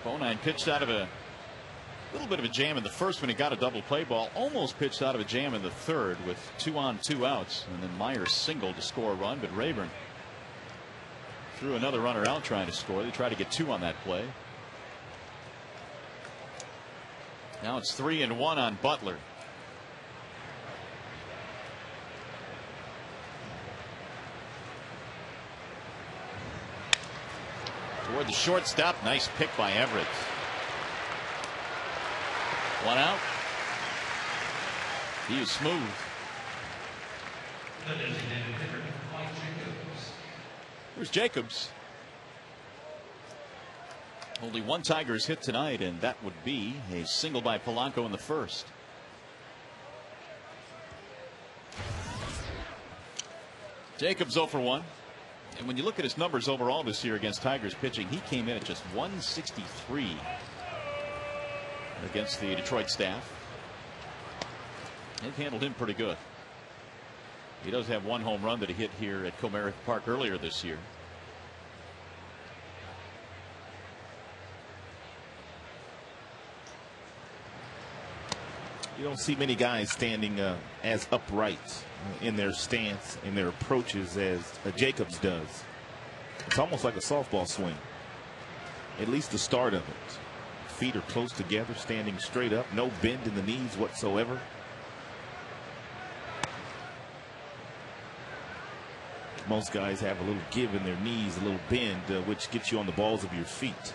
Bonine pitched out of a little bit of a jam in the first when he got a double play ball. Almost pitched out of a jam in the third with 2 on, 2 outs. And then Myers singled to score a run, but Rayburn threw another runner out trying to score. They tried to get 2 on that play. Now it's 3-1 on Butler. Toward the shortstop. Nice pick by Everett. 1 out. He is smooth. Here's Jacobs. Only one Tigers hit tonight, and that would be a single by Polanco in the first. Jacobs 0 for 1. And when you look at his numbers overall this year against Tigers pitching, he came in at just 163 against the Detroit staff. They've handled him pretty good. He does have 1 home run that he hit here at Comerica Park earlier this year. You don't see many guys standing as upright in their stance, in their approaches, as Jacobs does. It's almost like a softball swing, at least the start of it. Feet are close together, standing straight up, no bend in the knees whatsoever. Most guys have a little give in their knees, a little bend, which gets you on the balls of your feet,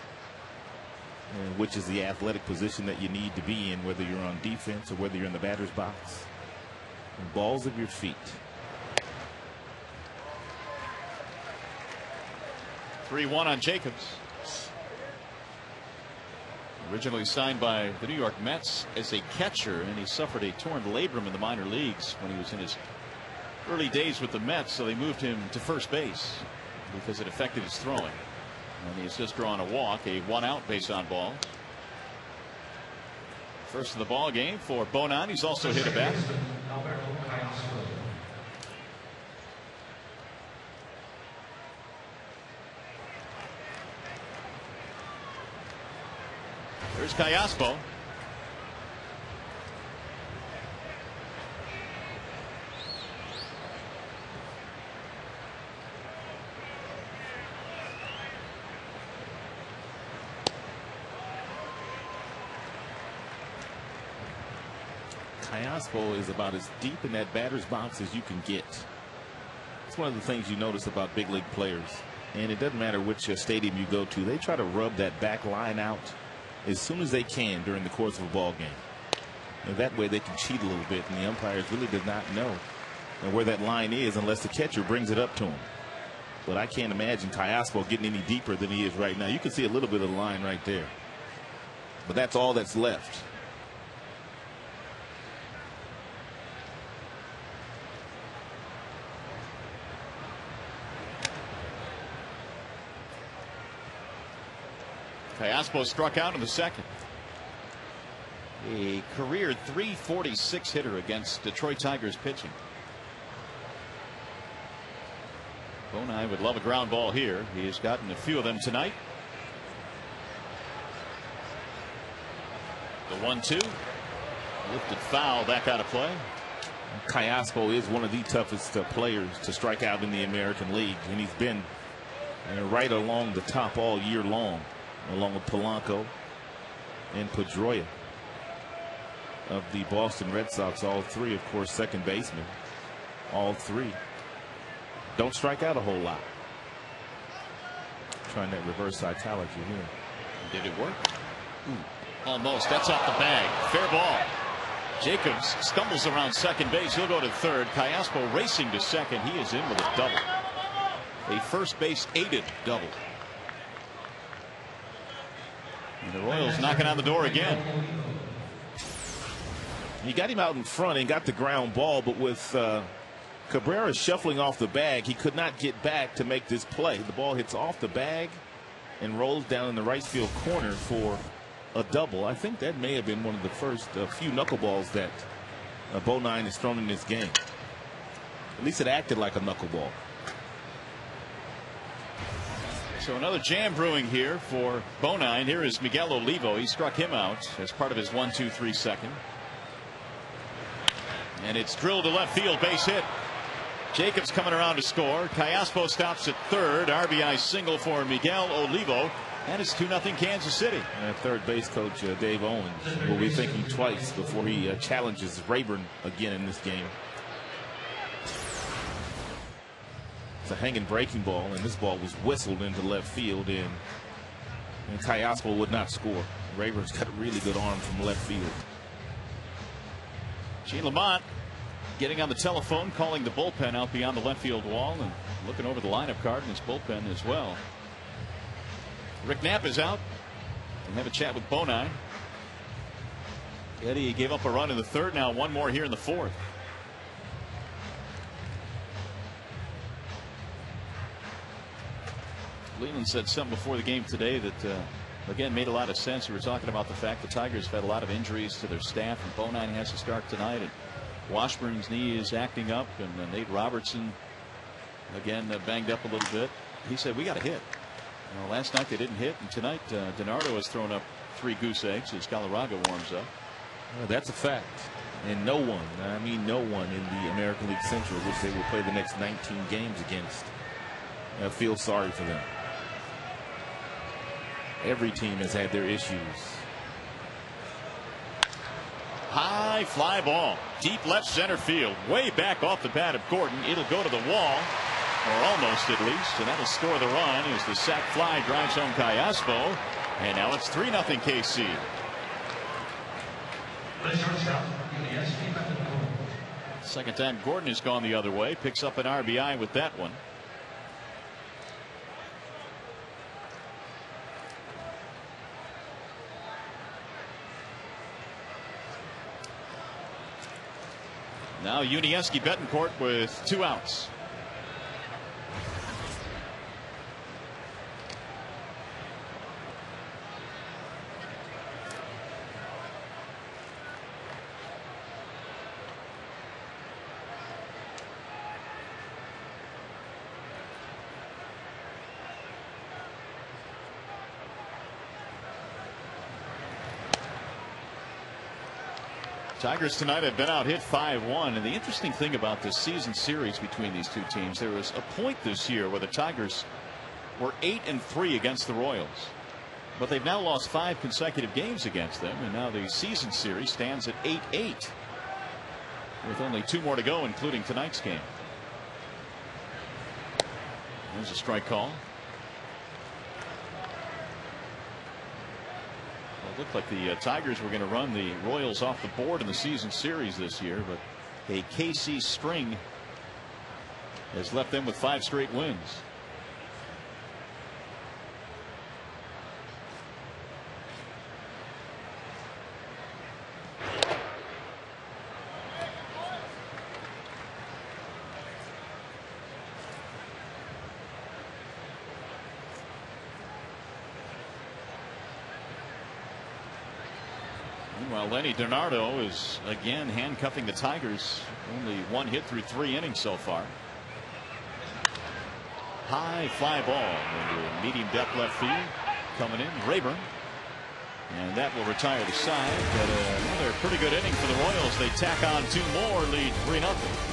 which is the athletic position that you need to be in, whether you're on defense or whether you're in the batter's box. The balls of your feet. 3-1 on Jacobs. Originally signed by the New York Mets as a catcher, and he suffered a torn labrum in the minor leagues when he was in his early days with the Mets, so they moved him to first base because it affected his throwing. And he's just drawn a walk, a 1-out base on ball. First of the ball game for Bonan. He's also hit a bat. There's Callaspo. Callaspo is about as deep in that batter's box as you can get. It's one of the things you notice about big league players, and it doesn't matter which stadium you go to, they try to rub that back line out as soon as they can during the course of a ball game. And that way they can cheat a little bit, and the umpires really did not know where that line is unless the catcher brings it up to him. But I can't imagine Callaspo getting any deeper than he is right now. You can see a little bit of the line right there, but that's all that's left. Callaspo struck out in the second. A career .346 hitter against Detroit Tigers pitching. Bonai would love a ground ball here. He has gotten a few of them tonight. The 1-2. Lifted foul back out of play. Callaspo is one of the toughest players to strike out in the American League, and he's been right along the top all year long, along with Polanco and Pedroia. of the Boston Red Sox, all three, of course, second basemen. All three don't strike out a whole lot. Trying that reverse italic here. Did it work? Almost. That's off the bag. Fair ball. Jacobs stumbles around second base. He'll go to third. Callaspo racing to second. He is in with a double. A first base aided double. And the Royals knocking on the door again. He got him out in front and got the ground ball, but with Cabrera shuffling off the bag, he could not get back to make this play. The ball hits off the bag and rolls down in the right field corner for a double. I think that may have been one of the first few knuckleballs that Bonine has thrown in this game. At least it acted like a knuckleball. So another jam brewing here for Bonine. Here is Miguel Olivo. He struck him out as part of his 1-2-3 second. And it's drilled to left field, base hit. Jacobs coming around to score. Callaspo stops at third. RBI single for Miguel Olivo. And it's 2-0 Kansas City. Third base coach Dave Owens will be thinking twice before he challenges Rayburn again in this game. It's a hanging breaking ball, and this ball was whistled into left field, and Callaspo would not score. Rayburn's got a really good arm from left field. Gene Lamont getting on the telephone, calling the bullpen out beyond the left field wall, and looking over the lineup card in his bullpen as well. Rick Knapp is out. And have a chat with Bonine. Eddie gave up a run in the third. Now one more here in the fourth. Leland said something before the game today that again made a lot of sense. We were talking about the fact the Tigers have had a lot of injuries to their staff, and Bonine has to start tonight, and Washburn's knee is acting up, and Nate Robertson again banged up a little bit. He said we got to hit. Last night they didn't hit, and tonight DiNardo has thrown up 3 goose eggs as Galarraga warms up. That's a fact. And no one, I mean no one in the American League Central, which they will play the next 19 games against, feels sorry for them. Every team has had their issues. High fly ball, deep left center field, way back off the bat of Gordon. It'll go to the wall, or almost at least, and that'll score the run as the sac fly drives home Callaspo. And now it's 3-0 KC. Second time Gordon has gone the other way, picks up an RBI with that one. Now Yuniesky Betancourt with 2 outs. Tigers tonight have been out hit 5-1, and the interesting thing about this season series between these two teams, there was a point this year where the Tigers were 8-3 against the Royals, but they've now lost 5 consecutive games against them, and now the season series stands at 8-8 with only 2 more to go, including tonight's game. There's a strike call. It looked like the Tigers were going to run the Royals off the board in the season series this year, but a KC string has left them with 5 straight wins. Meanwhile, Lenny DiNardo is again handcuffing the Tigers. Only 1 hit through 3 innings so far. High fly ball into medium depth left field. Coming in, Rayburn. And that will retire the side. But another pretty good inning for the Royals. They tack on 2 more, lead 3-0.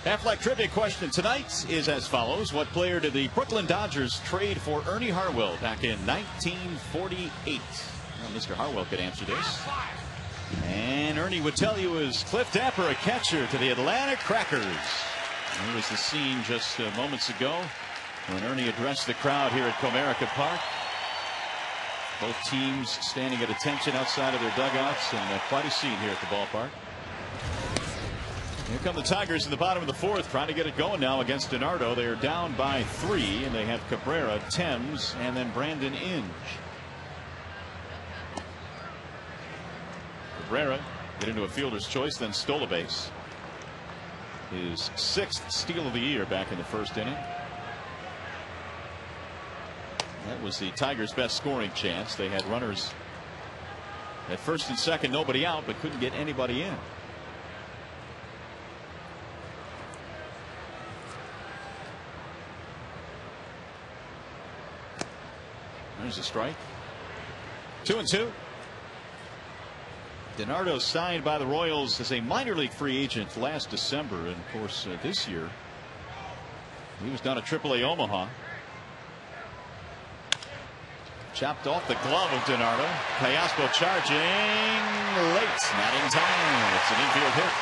Aflac trivia question tonight is as follows. What player did the Brooklyn Dodgers trade for Ernie Harwell back in 1948? Well, Mr. Harwell could answer this. And Ernie would tell you is Cliff Dapper, a catcher to the Atlanta Crackers. Here was the scene just moments ago when Ernie addressed the crowd here at Comerica Park. Both teams standing at attention outside of their dugouts, and quite a scene here at the ballpark. Here come the Tigers in the bottom of the fourth, trying to get it going now against DiNardo. They are down by 3, and they have Cabrera, Thames, and then Brandon Inge. Cabrera get into a fielder's choice, then stole a base. His 6th steal of the year back in the first inning. That was the Tigers' best scoring chance. They had runners at first and second, nobody out, but couldn't get anybody in. There's a strike. 2-2. DiNardo signed by the Royals as a minor league free agent last December, and of course this year he was down at AAA Omaha. Chopped off the glove of DiNardo. Callaspo charging late, not in time. It's an infield hit.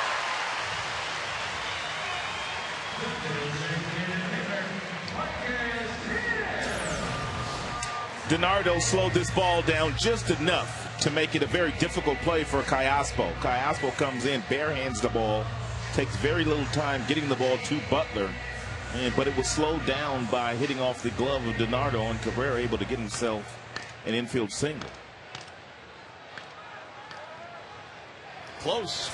DiNardo slowed this ball down just enough to make it a very difficult play for Callaspo. Callaspo comes in, bare hands the ball, takes very little time getting the ball to Butler, but it was slowed down by hitting off the glove of DiNardo, and Cabrera able to get himself an infield single. Close.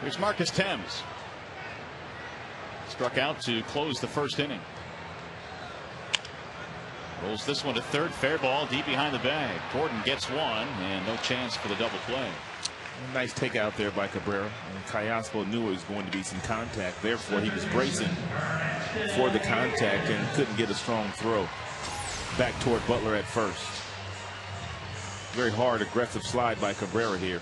Here's Marcus Thames. Struck out to close the first inning. Rolls this one to third. Fair ball deep behind the bag. Gordon gets one, and no chance for the double play. Nice takeout there by Cabrera. And Callaspo knew it was going to be some contact. Therefore, he was bracing for the contact and couldn't get a strong throw back toward Butler at first. Very hard, aggressive slide by Cabrera here.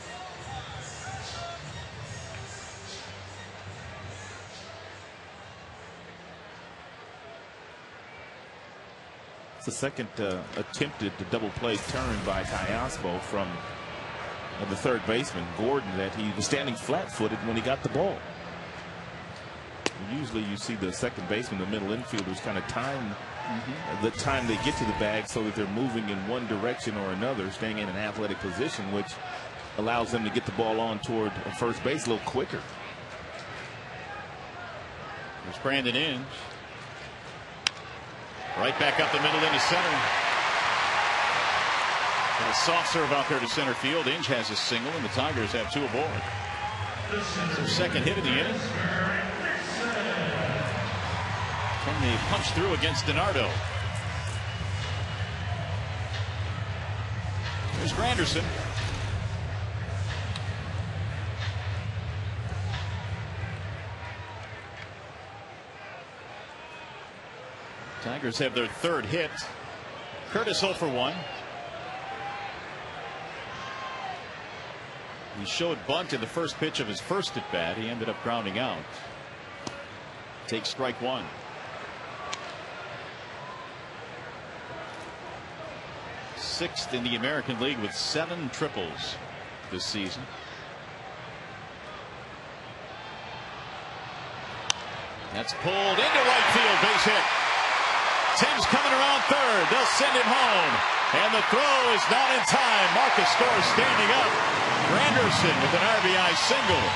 It's the second attempted double play turn by Callaspo from the third baseman, Gordon, that he was standing flat-footed when he got the ball. Usually you see the second baseman, the middle infielders, kind of time the time they get to the bag so that they're moving in one direction or another, staying in an athletic position, which allows them to get the ball on toward first base a little quicker. There's Brandon Inge. Right back up the middle into center. And a soft serve out there to center field. Inge has a single, and the Tigers have 2 aboard. It's their second hit of the inning. Can they punch through against DiNardo? There's Granderson. Tigers have their third hit. Curtis 0 for 1. He showed bunt in the first pitch of his first at bat. He ended up grounding out. Takes strike 1. Sixth in the American League with 7 triples this season. That's pulled into right field, base hit. Tim's coming around third. They'll send him home. And the throw is not in time. Marcus scores standing up. Granderson with an RBI single.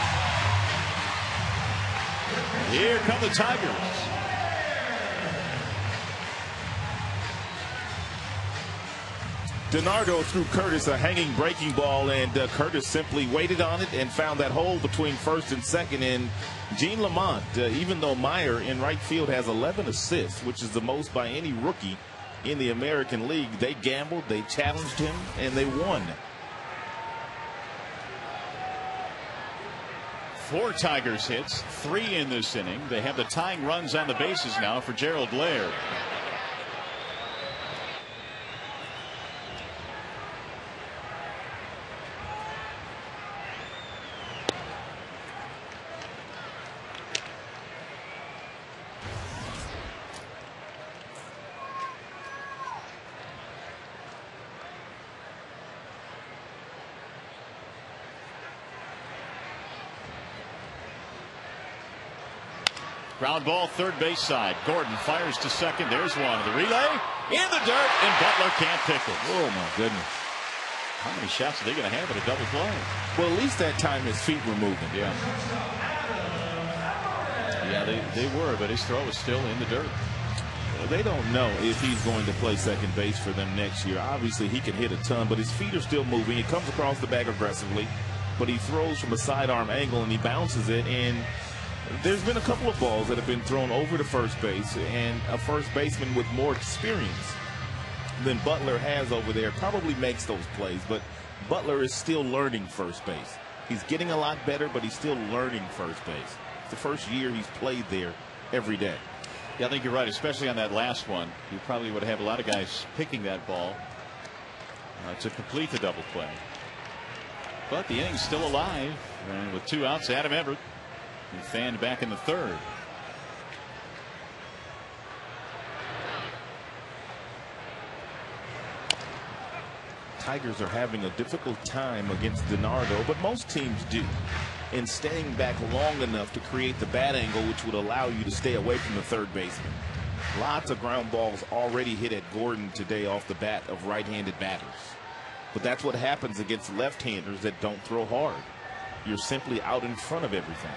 Here come the Tigers. DiNardo threw Curtis a hanging breaking ball, and Curtis simply waited on it and found that hole between first and second. And Gene Lamont, even though Meyer in right field has 11 assists, which is the most by any rookie in the American League, they gambled, they challenged him, and they won. 4 Tigers hits, 3 in this inning. They have the tying runs on the bases now for Gerald Laird. Ground ball, third base side. Gordon fires to second. There's one. The relay in the dirt, and Butler can't pick it. Oh, my goodness. How many shots are they going to have at a double play? Well, at least that time his feet were moving. Yeah. Yeah, they were, but his throw was still in the dirt. Well, they don't know if he's going to play second base for them next year. Obviously, he can hit a ton, but his feet are still moving. He comes across the bag aggressively, but he throws from a sidearm angle, and he bounces it, and there's been a couple of balls that have been thrown over to first base, and a first baseman with more experience than Butler has over there probably makes those plays, but Butler is still learning first base. He's getting a lot better, but he's still learning first base. It's the first year he's played there every day. Yeah, I think you're right, especially on that last one. You probably would have a lot of guys picking that ball to complete the double play. But the inning's still alive, and with 2 outs, Adam Everett fanned back in the third. Tigers are having a difficult time against DiNardo, but most teams do, in staying back long enough to create the bat angle which would allow you to stay away from the third baseman. Lots of ground balls already hit at Gordon today off the bat of right-handed batters. But that's what happens against left-handers that don't throw hard. You're simply out in front of everything.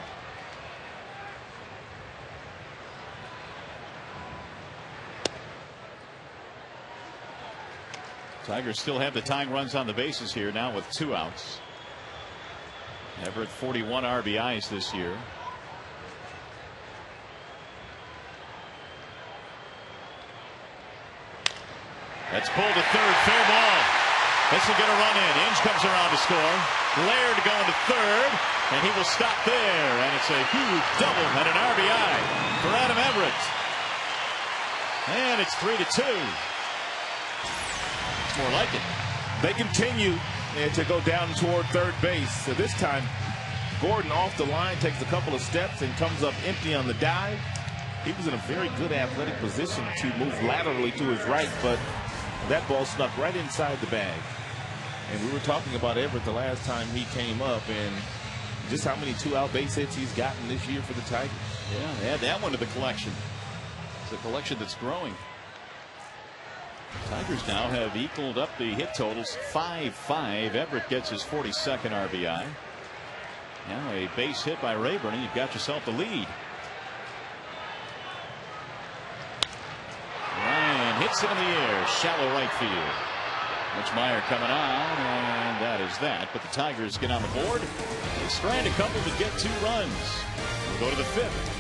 Tigers still have the tying runs on the bases here now with 2 outs. Everett 41 RBIs this year. That's pulled to third, fair ball. This will get a run in. Inge comes around to score. Laird going to third, and he will stop there. And it's a huge double and an RBI for Adam Everett. And it's 3-2. More like it. They continue to go down toward third base. So this time, Gordon off the line, takes a couple of steps and comes up empty on the dive. He was in a very good athletic position to move laterally to his right, but that ball snuck right inside the bag. And we were talking about Everett the last time he came up, and just how many 2-out base hits he's gotten this year for the Tigers. Yeah, add that one to the collection. It's a collection that's growing. Tigers now have equaled up the hit totals 5-5. Everett gets his 42nd RBI. Now a base hit by Rayburn, and you've got yourself the lead. Ryan hits it in the air, shallow right field. Mitch Meyer coming on, and that is that. But the Tigers get on the board. They strand a couple to get 2 runs. We'll go to the 5th.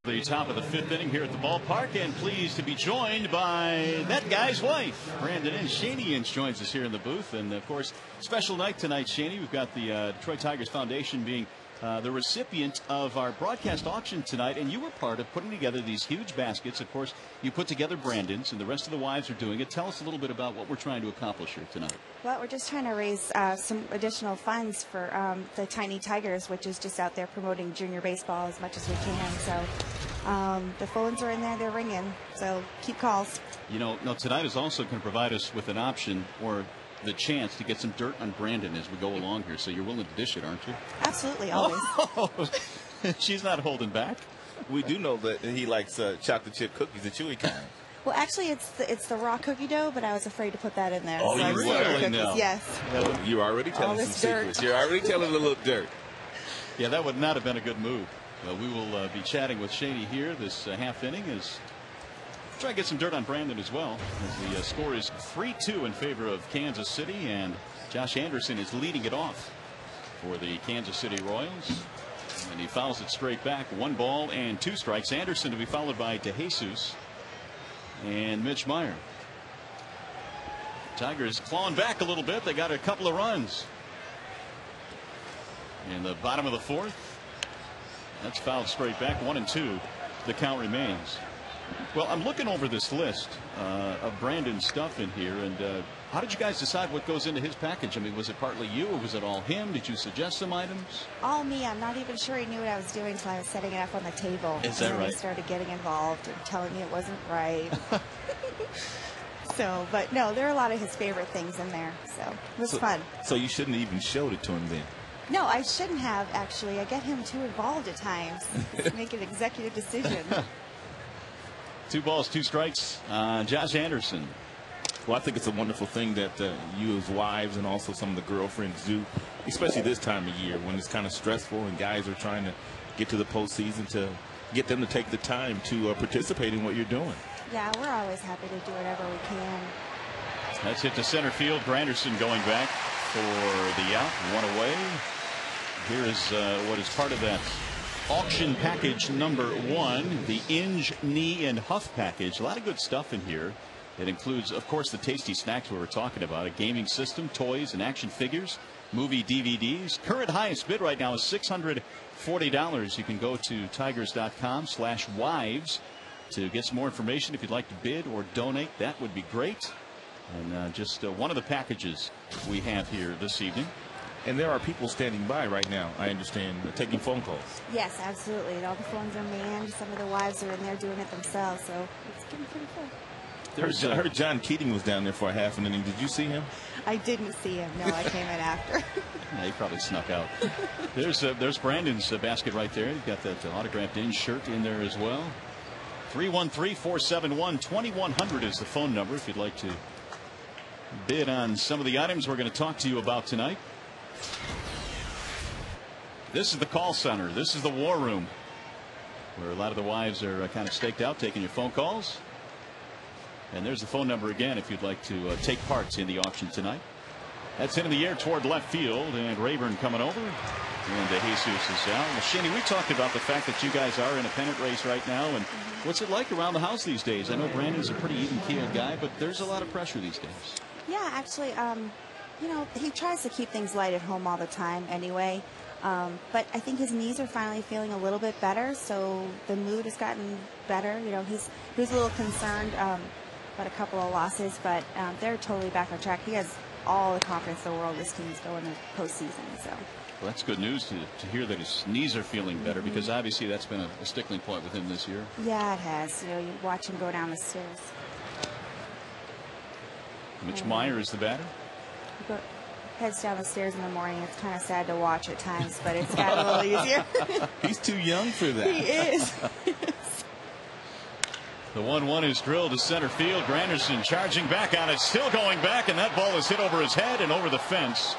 The top of the 5th inning here at the ballpark, and pleased to be joined by that guy's wife, Brandon Inge. Shaney Inge joins us here in the booth, and of course, special night tonight, Shaney. We've got the Detroit Tigers Foundation being the recipient of our broadcast auction tonight, and you were part of putting together these huge baskets. Of course, you put together Brandon's, and the rest of the wives are doing it. Tell us a little bit about what we're trying to accomplish here tonight. Well, we're just trying to raise some additional funds for the Tiny Tigers, which is just out there promoting junior baseball as much as we can. So the phones are in there, they're ringing. So keep calls. You know, tonight is also going to provide us with an option or the chance to get some dirt on Brandon as we go along here. So you're willing to dish it, aren't you? Absolutely, always. Oh, she's not holding back. We do know that he likes chocolate chip cookies, the chewy kind. Well, actually, it's the raw cookie dough, but I was afraid to put that in there. Oh, so you really? No. Yes. Well, you're already telling some secrets. You're already telling a little dirt. Yeah, that would not have been a good move. We will be chatting with Shaney here this half inning as try to get some dirt on Brandon as well. As the score is 3-2 in favor of Kansas City, and Josh Anderson is leading it off for the Kansas City Royals. And he fouls it straight back. 1 ball and 2 strikes. Anderson to be followed by DeJesus and Mitch Meyer. Tigers clawing back a little bit. They got a couple of runs in the bottom of the 4th. That's fouled straight back. 1-2. The count remains. Well, I'm looking over this list of Brandon's stuff in here, and how did you guys decide what goes into his package? I mean, was it partly you, or was it all him? Did you suggest some items? All me. I'm not even sure he knew what I was doing until I was setting it up on the table. Is that and then right? he started getting involved and telling me it wasn't right. So, but no, there are a lot of his favorite things in there, so it was fun. So you shouldn't have even showed it to him then? No, I shouldn't have, actually. I get him too involved at times. Just make an executive decision. 2 balls, 2 strikes. Josh Anderson. Well, I think it's a wonderful thing that you as wives and also some of the girlfriends do, especially this time of year when it's kind of stressful and guys are trying to get to the postseason, to get them to take the time to participate in what you're doing. Yeah, we're always happy to do whatever we can. That's hit to center field. Granderson going back for the out. 1 away. Here is what is part of that auction package number 1, the Inge, Knee, and Huff package. A lot of good stuff in here. It includes, of course, the tasty snacks we were talking about, a gaming system, toys, and action figures, movie DVDs. Current highest bid right now is $640. You can go to tigers.com/wives to get some more information. If you'd like to bid or donate, that would be great. And just one of the packages we have here this evening. And there are people standing by right now, I understand, taking phone calls. Yes, absolutely. All the phones are manned. Some of the wives are in there doing it themselves, so it's getting pretty full. I heard John Keating was down there for a half an inning. Did you see him? I didn't see him. No, I came in after. Yeah, he probably snuck out. There's Brandon's basket right there. You've got that autographed Inge shirt in there as well. 313-471-2100 is the phone number if you'd like to bid on some of the items we're going to talk to you about tonight. This is the call center. This is the war room where a lot of the wives are kind of staked out taking your phone calls. And there's the phone number again if you'd like to take part in the auction tonight. That's into the air toward left field, and Rayburn coming over. And Jesus is out. Well, Shaney, we talked about the fact that you guys are in a pennant race right now. And what's it like around the house these days? I know Brandon's a pretty even-keeled guy, but there's a lot of pressure these days. Yeah, actually, you know, he tries to keep things light at home all the time anyway. But I think his knees are finally feeling a little bit better, so the mood has gotten better. You know, he was a little concerned about a couple of losses, but they're totally back on track. He has all the confidence in the world this team's going to postseason. So. Well, that's good news to hear that his knees are feeling better, because obviously that's been a stickling point with him this year. Yeah, it has. You know, you watch him go down the stairs. Mitch Meyer is the batter. He heads down the stairs in the morning. It's kind of sad to watch at times, but it's got a little easier. He's too young for that. He is. The 1-1 is drilled to center field. Granderson charging back on it, still going back, and that ball is hit over his head and over the fence.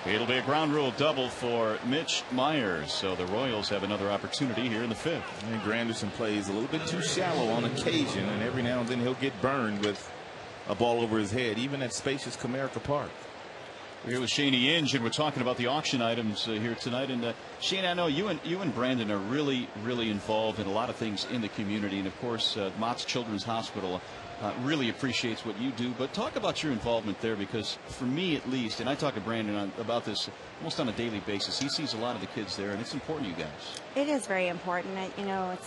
It'll be a ground rule double for Mitch Myers. So the Royals have another opportunity here in the 5th. And Granderson plays a little bit too shallow on occasion, and every now and then he'll get burned with a ball over his head, even at spacious Comerica Park. We're here with Shaney Inge, and we're talking about the auction items here tonight. And Shaney, I know you and Brandon are really involved in a lot of things in the community, and of course Mott's Children's Hospital. really appreciates what you do. But talk about your involvement there, because for me at least, and I talk to Brandon about this almost on a daily basis, he sees a lot of the kids there, and it's important to you guys. It is very important. You know,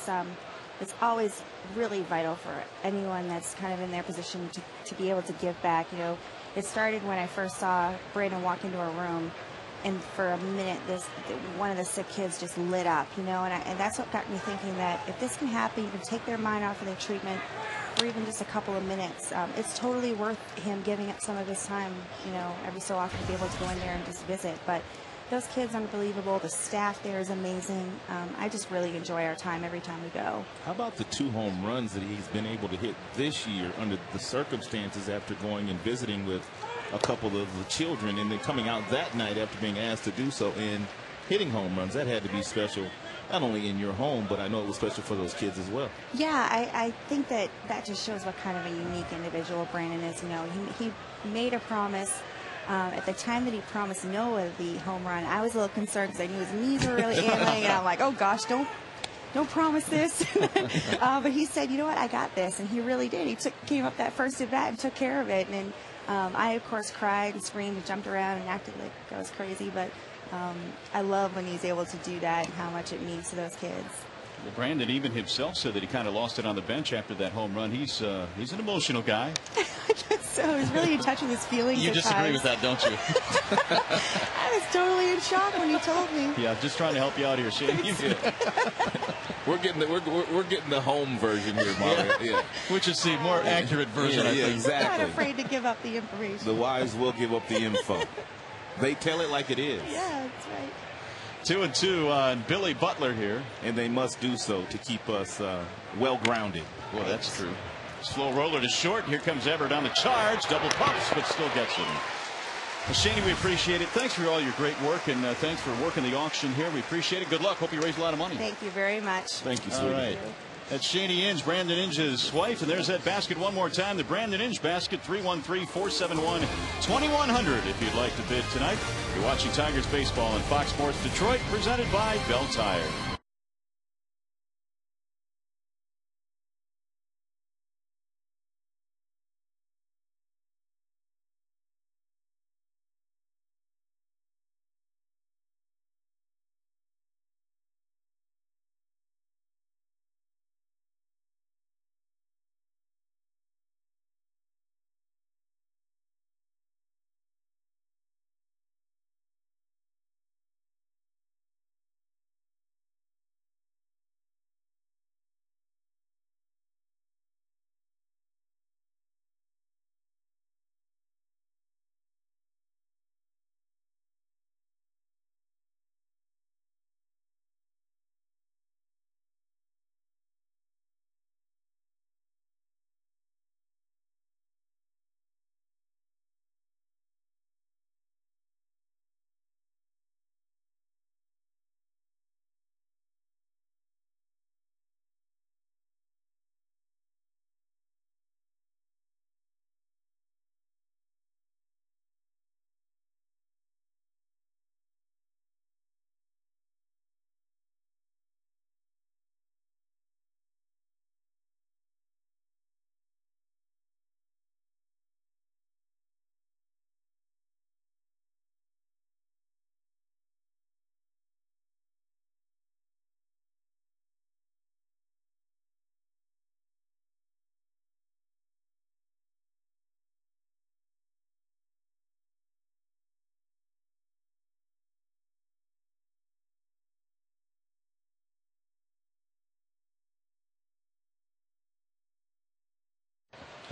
it's always really vital for anyone that's kind of in their position to be able to give back. You know, it started when I first saw Brandon walk into a room, and for a minute, one of the sick kids just lit up, you know, and that's what got me thinking that if this can happen, you can take their mind off of their treatment for even just a couple of minutes. It's totally worth him giving up some of his time, you know, every so often to be able to go in there and just visit. But those kids, unbelievable. The staff there is amazing. I just really enjoy our time every time we go. How about the 2 home runs that he's been able to hit this year under the circumstances after going and visiting with a couple of the children and then coming out that night after being asked to do so and hitting home runs? That had to be special, not only in your home, but I know it was special for those kids as well. Yeah, I think that just shows what kind of a unique individual Brandon is. You know, he made a promise. At the time that he promised Noah the home run, I was a little concerned because I knew his knees were really ailing, and I'm like, oh gosh, don't promise this. But he said, you know what, I got this, and he really did. He came up that first at bat and took care of it, and I of course cried and screamed and jumped around and acted like I was crazy, but I love when he's able to do that and how much it means to those kids. Well, Brandon even himself said that he kind of lost it on the bench after that home run. He's an emotional guy. I guess so. He's really in touch with his feelings. You disagree with that, don't you? I was totally in shock when he told me. Yeah, just trying to help you out here, Shane. We're getting the home version here, Mario. Yeah. Which is the more accurate version. Yeah, I think. exactly. I'm not afraid to give up the information. The wives will give up the info. They tell it like it is. Yeah, that's right. 2-2 on Billy Butler here. And they must do so to keep us well grounded. Well, that's true. Slow roller to short. Here comes Everett on the charge. Double pumps, but still gets it. Well, Shaney, we appreciate it. Thanks for all your great work, and thanks for working the auction here. We appreciate it. Good luck. Hope you raise a lot of money. Thank you very much. Thank you, sweetie. All right. That's Shaney Inge, Brandon Inge's wife, and there's that basket one more time. The Brandon Inge basket, 313-471-2100 if you'd like to bid tonight. You're watching Tigers baseball on Fox Sports Detroit, presented by Bell Tire.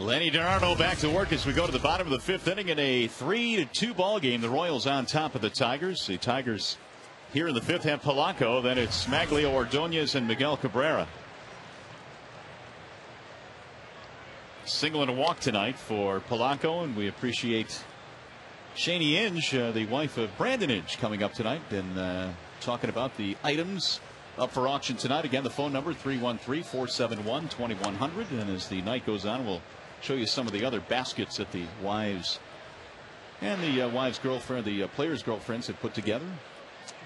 Lenny DiNardo back to work as we go to the bottom of the 5th inning in a 3-2 ball game. The Royals on top of the Tigers. The Tigers here in the 5th have Polanco. Then it's Maglio, Ordonez, and Miguel Cabrera. Single and a walk tonight for Polanco, and we appreciate Shaney Inge, the wife of Brandon Inge, coming up tonight and talking about the items up for auction tonight. Again, the phone number 313-471-2100, and as the night goes on, we'll show you some of the other baskets that the wives and the wives' girlfriend, the players' girlfriends have put together.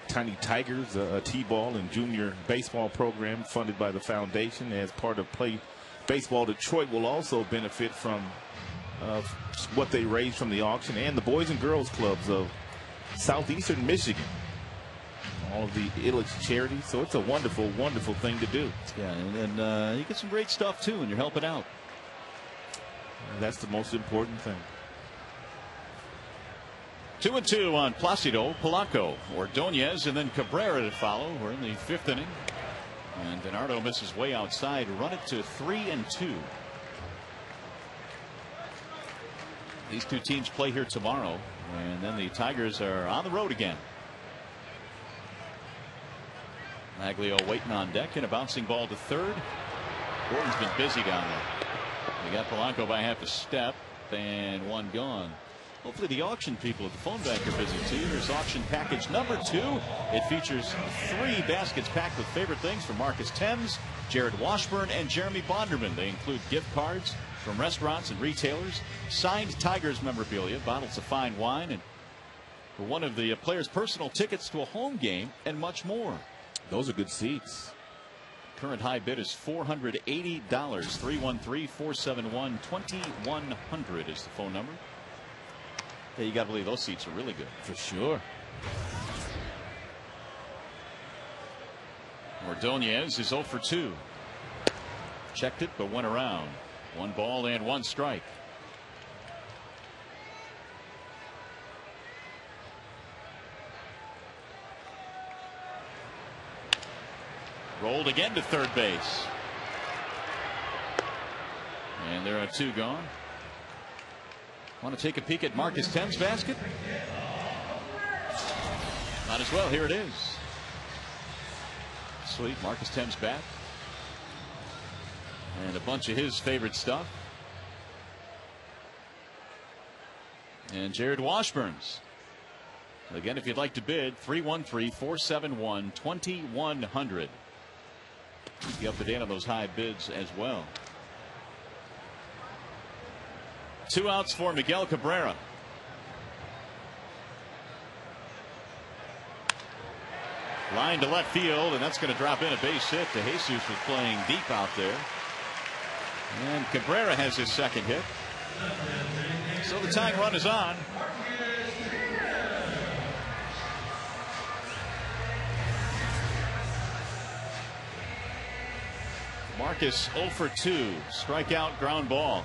Tiny Tigers, a T-ball and junior baseball program funded by the foundation as part of Play Baseball Detroit will also benefit from what they raised from the auction, and the Boys and Girls Clubs of Southeastern Michigan. All of the Illich charities. So it's a wonderful, wonderful thing to do. Yeah, and you get some great stuff too, and you're helping out. And that's the most important thing. 2-2 on Placido, Polanco, Ordonez, and then Cabrera to follow. We're in the 5th inning. And Bernardo misses way outside. Run it to 3-2. These two teams play here tomorrow. And then the Tigers are on the road again. Maglio waiting on deck, and a bouncing ball to third. Gordon's been busy down there. They got Polanco by half a step, and one gone. Hopefully the auction people at the phone bank are busy too. Here's auction package number 2. It features 3 baskets packed with favorite things from Marcus Thames, Jared Washburn, and Jeremy Bonderman. They include gift cards from restaurants and retailers, signed Tigers memorabilia, bottles of fine wine, and for one of the players' personal tickets to a home game, and much more. Those are good seats. Current high bid is $480. 313-471-2100 is the phone number. Hey, you got to believe those seats are really good. For sure. Ordonez is 0 for 2. Checked it, but went around. 1 ball and 1 strike. Rolled again to third base. And there are 2 gone. Want to take a peek at Marcus Thames' basket? Might as well. Here it is. Sweet. Marcus Thames' bat. And a bunch of his favorite stuff. And Jared Washburn's. Again, if you'd like to bid, 313-471-2100. Be up to date on those high bids as well. 2 outs for Miguel Cabrera. Line to left field, and that's going to drop in a base hit. De Jesus was playing deep out there. And Cabrera has his 2nd hit. So the tying run is on. Marcus 0 for 2. Strikeout, ground ball.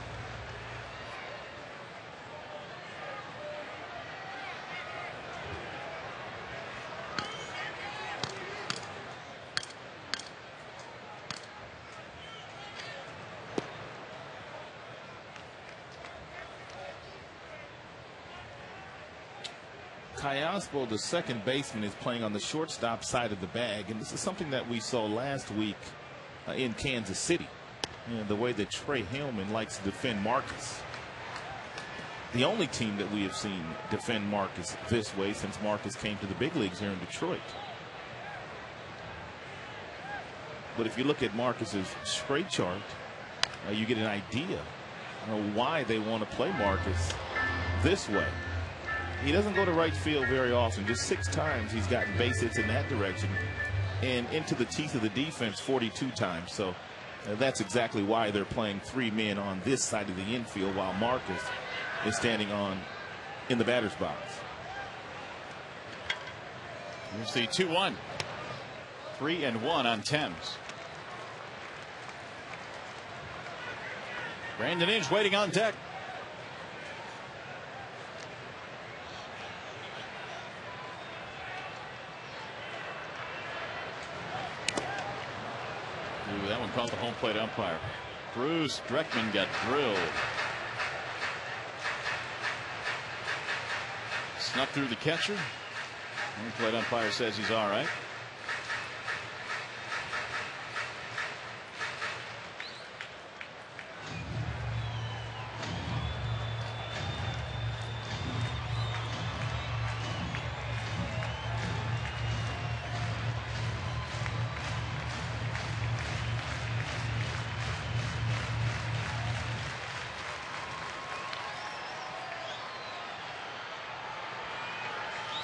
Cayaspo, the second baseman, is playing on the shortstop side of the bag, and this is something that we saw last week in Kansas City. And the way that Trey Hillman likes to defend Marcus. The only team that we have seen defend Marcus this way since Marcus came to the big leagues here in Detroit. But if you look at Marcus's straight chart, you get an idea why they want to play Marcus this way. He doesn't go to right field very often. Just 6 times he's gotten base hits in that direction, and into the teeth of the defense 42 times. So that's exactly why they're playing 3 men on this side of the infield while Marcus is standing in the batter's box. Here's the 2-1. 3-1 on Thames. Brandon Inge waiting on deck. That one called the home plate umpire. Bruce Dreckman got drilled. Snuck through the catcher. Home plate umpire says he's all right.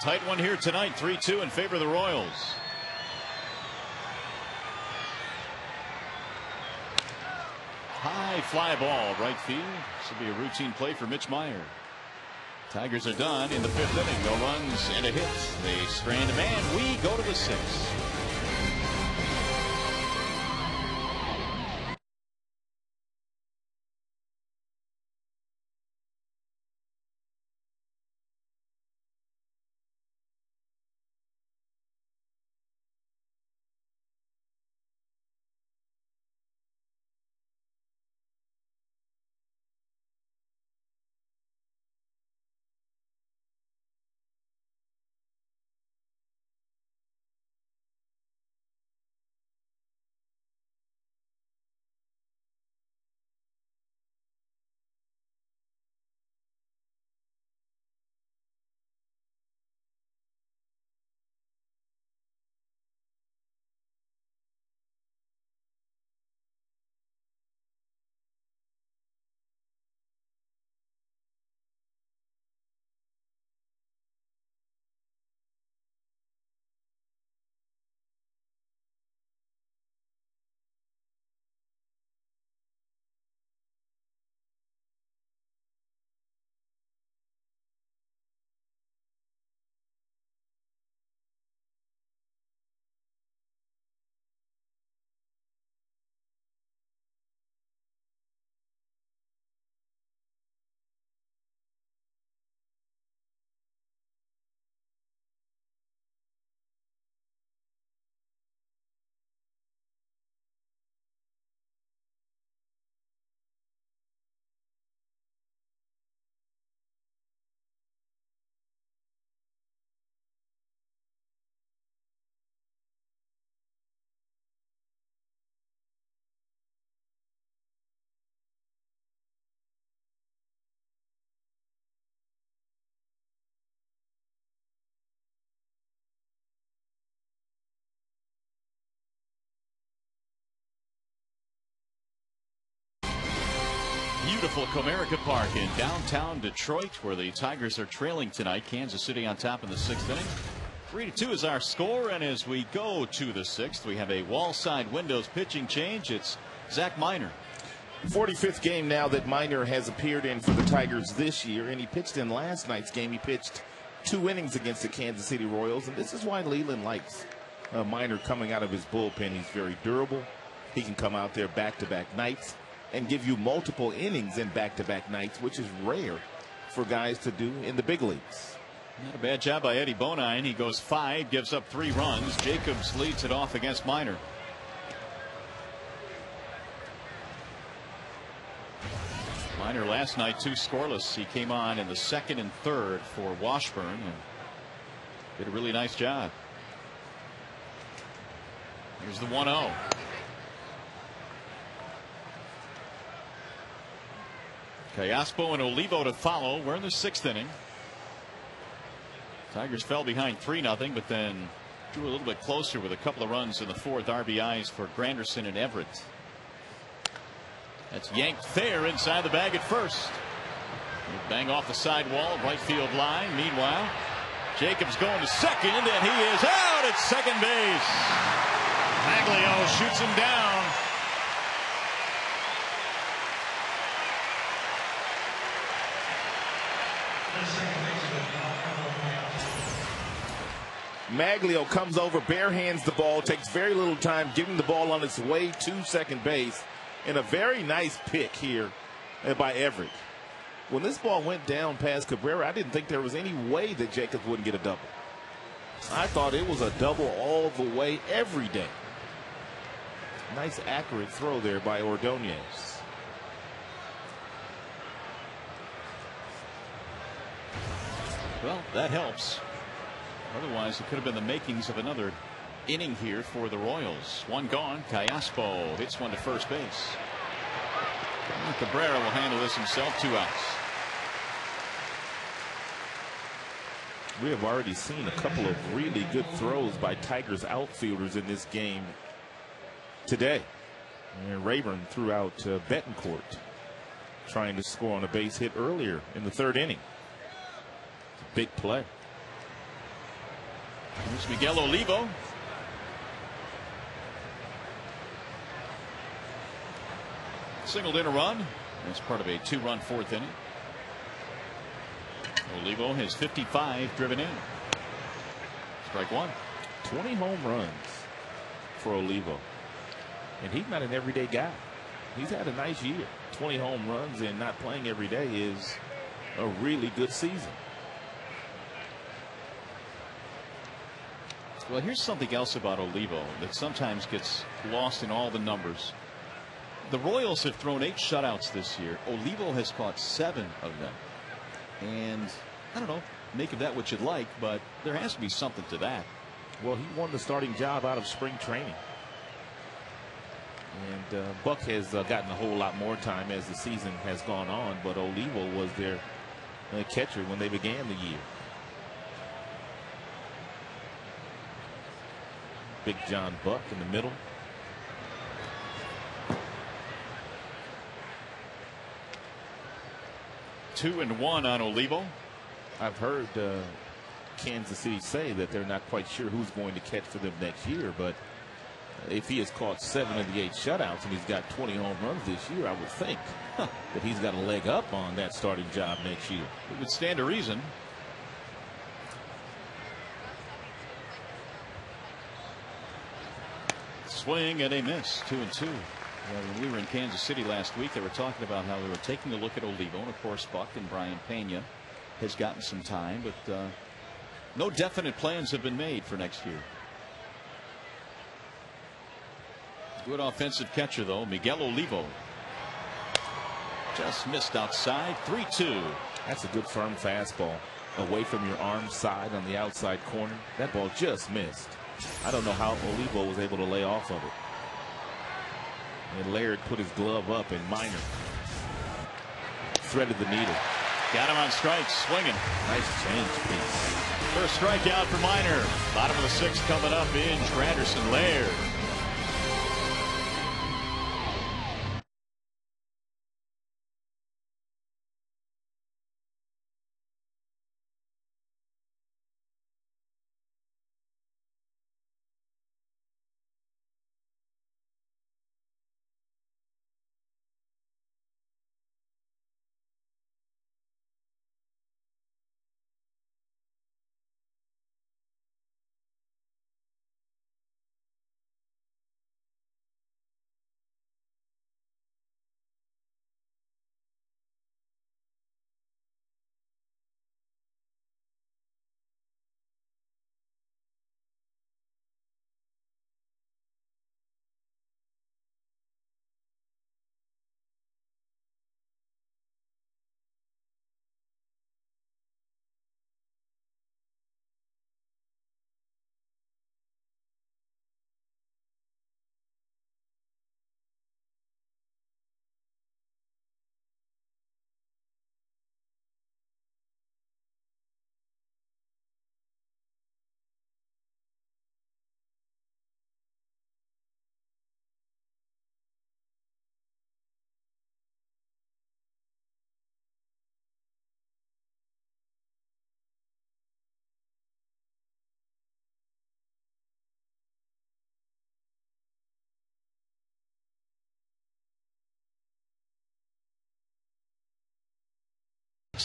Tight one here tonight, 3-2 in favor of the Royals. High fly ball right field. This will be a routine play for Mitch Meyer. Tigers are done in the 5th inning. No runs and a hit. They strand a man. We go to the 6th. Beautiful Comerica Park in downtown Detroit, where the Tigers are trailing tonight. Kansas City on top in the 6th inning. 3-2 is our score, and as we go to the 6th, we have a wall-side windows pitching change. It's Zach Minor. 45th game now that Minor has appeared in for the Tigers this year, and he pitched in last night's game. He pitched 2 innings against the Kansas City Royals, and this is why Leland likes Minor coming out of his bullpen. He's very durable. He can come out there back-to-back nights and give you multiple innings in back-to-back nights, which is rare for guys to do in the big leagues. Not a bad job by Eddie Bonine. He goes 5, gives up 3 runs. Jacobs leads it off against Minor. Minor last night 2 scoreless. He came on in the 2nd and 3rd for Washburn and did a really nice job. Here's the 1-0. Callaspo and Olivo to follow. We're in the 6th inning. Tigers fell behind 3-0, but then drew a little bit closer with a couple of runs in the 4th. RBIs for Granderson and Everett. That's yanked fair inside the bag at first. Bang off the sidewall, right field line. Meanwhile, Jacobs going to second, and he is out at second base. Maglio shoots him down. Maglio comes over, bare hands the ball, takes very little time getting the ball on its way to second base, and a very nice pick here by Everett. When this ball went down past Cabrera, I didn't think there was any way that Jacobs wouldn't get a double. I thought it was a double all the way every day. Nice accurate throw there by Ordonez. Well, that helps. Otherwise, it could have been the makings of another inning here for the Royals. 1 gone. Callaspo hits one to first base. Cabrera will handle this himself. 2 outs. We have already seen a couple of really good throws by Tigers outfielders in this game today. And Rayburn threw out Betancourt, trying to score on a base hit earlier in the 3rd inning. Big play. Here's Miguel Olivo. Singled in a run as part of a 2-run 4th inning. Olivo has 55 driven in. Strike one. 20 home runs for Olivo. And he's not an everyday guy. He's had a nice year. 20 home runs and not playing every day is a really good season. Well, here's something else about Olivo that sometimes gets lost in all the numbers. The Royals have thrown 8 shutouts this year. Olivo has caught 7 of them. And I don't know, make of that what you'd like, but there has to be something to that. Well, he won the starting job out of spring training. And Buck has gotten a whole lot more time as the season has gone on, but Olivo was their catcher when they began the year. Big John Buck in the middle. Two and one on Olivo. I've heard Kansas City say that they're not quite sure who's going to catch for them next year, but if he has caught 7 of the 8 shutouts and he's got 20 home runs this year, I would think that he's got a leg up on that starting job next year. It would stand to reason. Swing and a miss. 2-2. When we were in Kansas City last week, they were talking about how they were taking a look at Olivo, and of course Buck and Brian Pena has gotten some time, but no definite plans have been made for next year. Good offensive catcher though, Miguel Olivo. Just missed outside. 3-2. That's a good firm fastball away from your arm side on the outside corner. That ball just missed. I don't know how Olivo was able to lay off of it. And Laird put his glove up, and Minor threaded the needle. Got him on strikes, swinging. Nice change piece. First strikeout for Minor. Bottom of the 6th coming up. Inge, Granderson, Laird.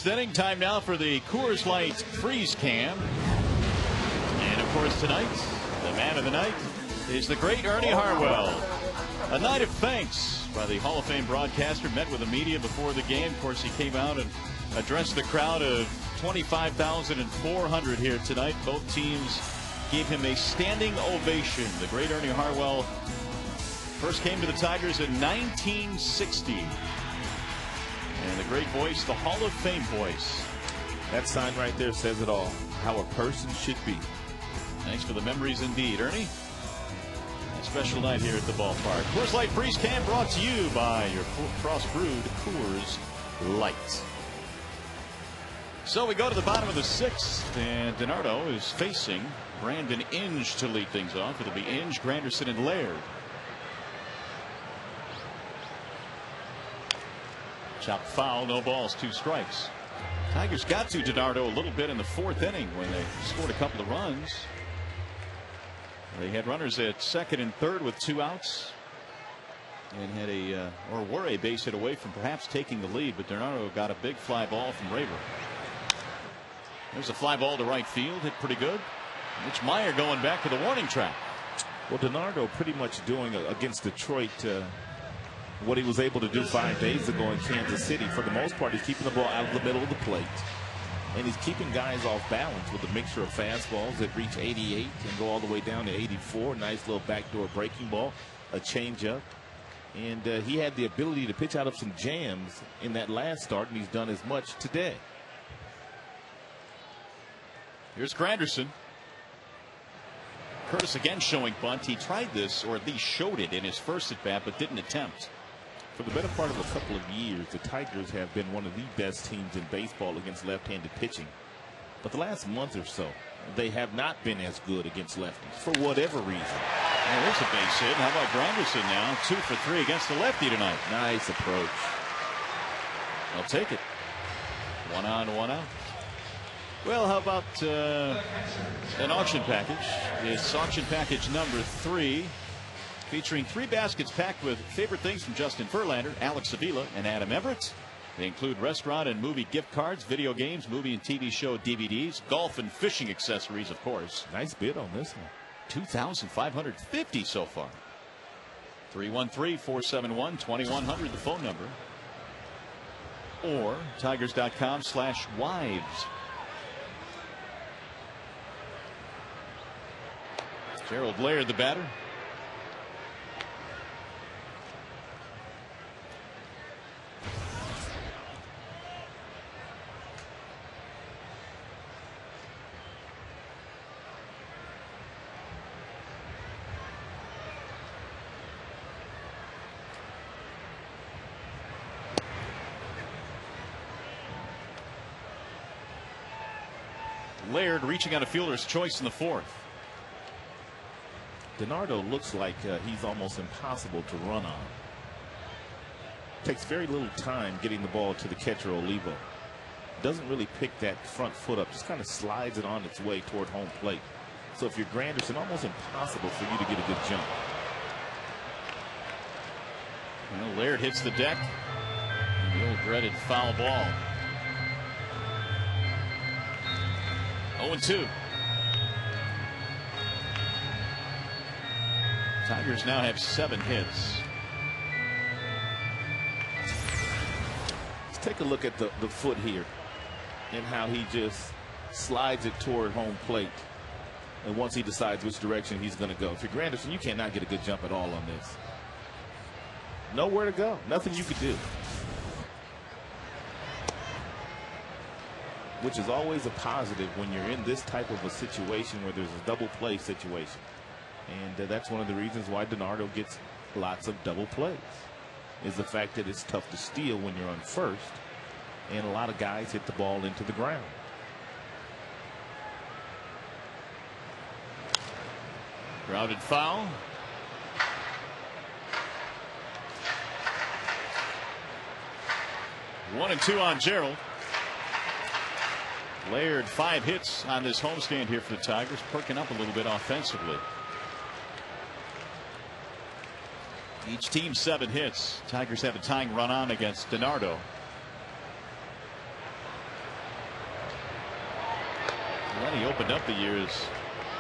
Inning time now for the Coors Light Freeze Cam. And of course tonight, the man of the night is the great Ernie Harwell. A night of thanks by the Hall of Fame broadcaster. Met with the media before the game. Of course, he came out and addressed the crowd of 25,400 here tonight. Both teams gave him a standing ovation. The great Ernie Harwell first came to the Tigers in 1960. And the great voice, the Hall of Fame voice. That sign right there says it all. How a person should be. Thanks for the memories indeed, Ernie. A special night here at the ballpark. Coors Light Freeze Cam brought to you by your cross-brewed Coors Light. So we go to the bottom of the 6th, and DiNardo is facing Brandon Inge to lead things off. It'll be Inge, Granderson, and Laird. Chopped foul, no balls, 2 strikes. Tigers got to DiNardo a little bit in the 4th inning when they scored a couple of runs. They had runners at 2nd and 3rd with 2 outs. and had or were a base hit away from perhaps taking the lead, but DiNardo got a big fly ball from Raber. There's a fly ball to right field, hit pretty good. Mitch Meyer going back to the warning track. Well, DiNardo pretty much doing against Detroit what he was able to do 5 days ago in Kansas City. For the most part, he's keeping the ball out of the middle of the plate, and he's keeping guys off balance with a mixture of fastballs that reach 88 and go all the way down to 84. Nice little backdoor breaking ball, a changeup. And he had the ability to pitch out of some jams in that last start, and he's done as much today. Here's Granderson. Curtis again showing bunt. He tried this, or at least showed it in his first at bat, but didn't attempt. For the better part of a couple of years, the Tigers have been one of the best teams in baseball against left-handed pitching. But the last month or so, they have not been as good against lefties for whatever reason. Well, there's a base hit. How about Granderson now? 2 for 3 against the lefty tonight. Nice approach. I'll take it. 1 on, 1 out. Well, how about an auction package? It's auction package number 3, featuring 3 baskets packed with favorite things from Justin Verlander, Alex Avila, and Adam Everett. They include restaurant and movie gift cards, video games, movie and TV show DVDs, golf and fishing accessories, of course. Nice bid on this one. $2,550 so far. 313-471-2100, the phone number. Or Tigers.com/wives. Gerald Laird, the batter. Laird reaching on a fielder's choice in the 4th. DiNardo looks like he's almost impossible to run on. Takes very little time getting the ball to the catcher Olivo. Doesn't really pick that front foot up, just kind of slides it on its way toward home plate. So if you're Granderson, almost impossible for you to get a good jump. Well, Laird hits the deck. The old dreaded foul ball. 0-2. Tigers now have 7 hits. Let's take a look at the foot here and how he just slides it toward home plate. And once he decides which direction he's going to go. If you're Granderson, you cannot get a good jump at all on this. Nowhere to go. Nothing you could do. Which is always a positive when you're in this type of a situation where there's a double play situation. And that's one of the reasons why DiNardo gets lots of double plays, is the fact that it's tough to steal when you're on first, and a lot of guys hit the ball into the ground. Grounded foul. One and 2 on Gerald. Laird 5 hits on this homestand here for the Tigers, perking up a little bit offensively. Each team 7 hits. Tigers have a tying run on against DiNardo. Well, he opened up the year as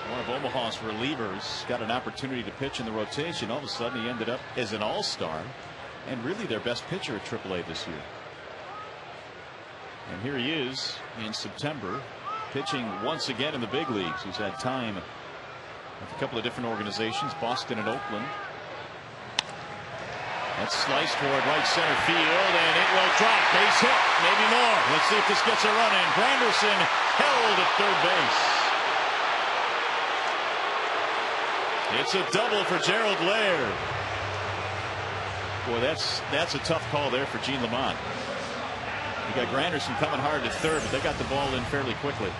one of Omaha's relievers, got an opportunity to pitch in the rotation. All of a sudden he ended up as an all-star and really their best pitcher at AAA this year. And here he is in September, pitching once again in the big leagues. He's had time with a couple of different organizations, Boston and Oakland. That's sliced toward right center field, and it will drop. Base hit, maybe more. Let's see if this gets a run in. Granderson held at third base. It's a double for Gerald Laird. Boy, that's a tough call there for Gene Lamont. You got Granderson coming hard to third, but they got the ball in fairly quickly.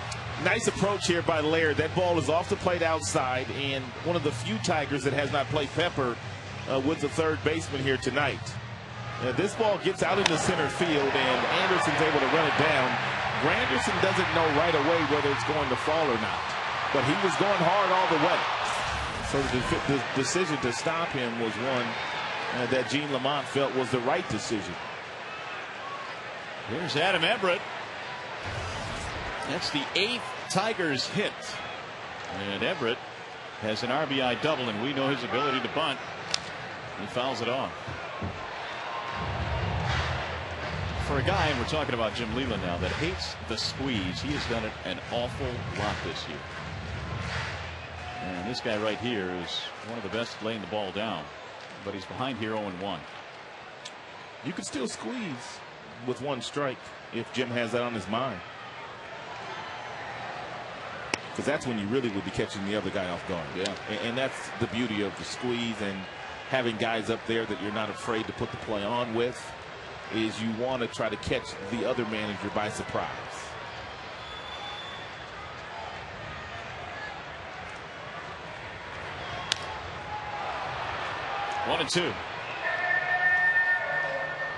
Nice approach here by Laird. That ball is off the plate outside, and one of the few Tigers that has not played Pepper with the third baseman here tonight. This ball gets out into center field, and Anderson's able to run it down. Granderson doesn't know right away whether it's going to fall or not, but he was going hard all the way. So the decision to stop him was one that Gene Lamont felt was the right decision. Here's Adam Everett. That's the 8th Tigers hit. And Everett has an RBI double, and we know his ability to bunt. He fouls it off. For a guy, and we're talking about Jim Leyland now, that hates the squeeze, he has done it an awful lot this year. And this guy right here is one of the best at laying the ball down. But he's behind here 0-1. You can still squeeze with 1 strike if Jim has that on his mind. Because that's when you really would be catching the other guy off guard. Yeah. And that's the beauty of the squeeze and having guys up there that you're not afraid to put the play on with, is you want to try to catch the other manager by surprise. One and two.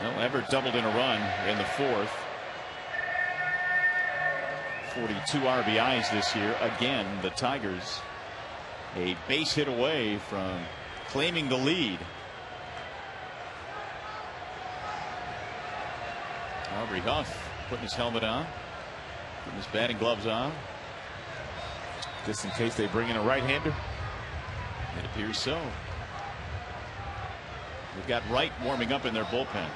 Well, Everett doubled in a run in the 4th. 42 RBIs this year. Again, the Tigers a base hit away from claiming the lead. Aubrey Huff putting his helmet on, putting his batting gloves on. Just in case they bring in a right-hander? It appears so. We've got Wright warming up in their bullpen.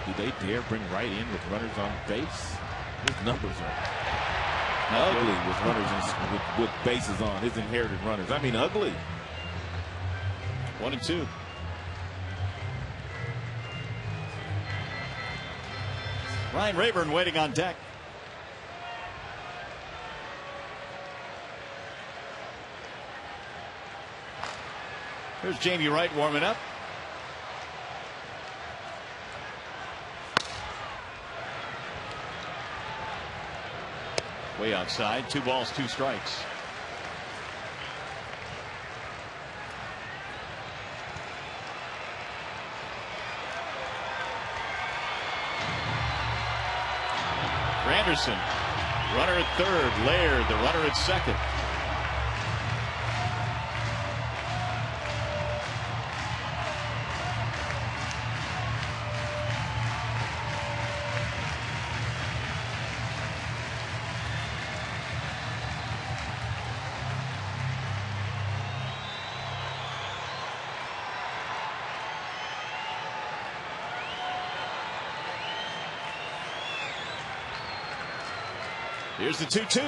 Do they dare bring Wright in with runners on base? His numbers are ugly with runners with bases on, his inherited runners. I mean, ugly. 1 and 2. Ryan Rayburn waiting on deck. Here's Jamie Wright warming up. Way outside. 2 balls, 2 strikes. Granderson, runner at third. Laird, the runner at second. Here's the 2-2.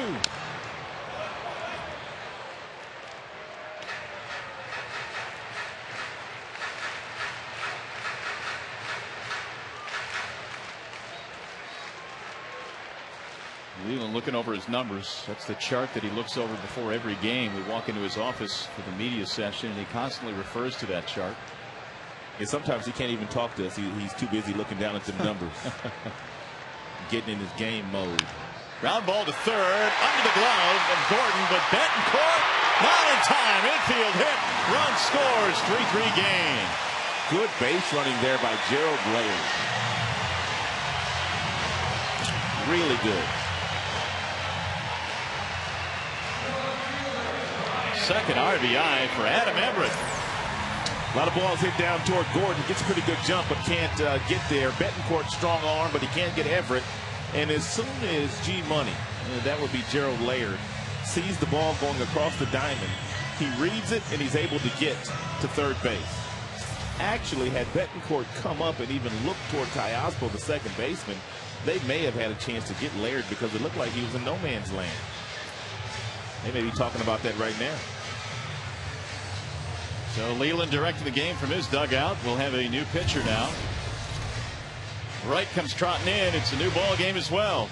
Leland looking over his numbers. That's the chart that he looks over before every game. We walk into his office for the media session, and he constantly refers to that chart. And sometimes he can't even talk to us. He's too busy looking down at the numbers. Getting in his game mode. Ground ball to third, under the glove of Gordon, but Betancourt not in time. Infield hit, run scores, 3-3 game. Good base running there by Gerald Laird. Really good. Second RBI for Adam Everett. A lot of balls hit down toward Gordon. Gets a pretty good jump, but can't get there. Betancourt strong arm, but he can't get Everett. And as soon as G-Money, that would be Gerald Laird, sees the ball going across the diamond, he reads it and he's able to get to third base. Actually, had Betancourt come up and even looked toward Teospo, the second baseman, they may have had a chance to get Laird because it looked like he was in no man's land. They may be talking about that right now. So Leland directing the game from his dugout. We'll have a new pitcher now. Wright comes trotting in. It's a new ball game as well.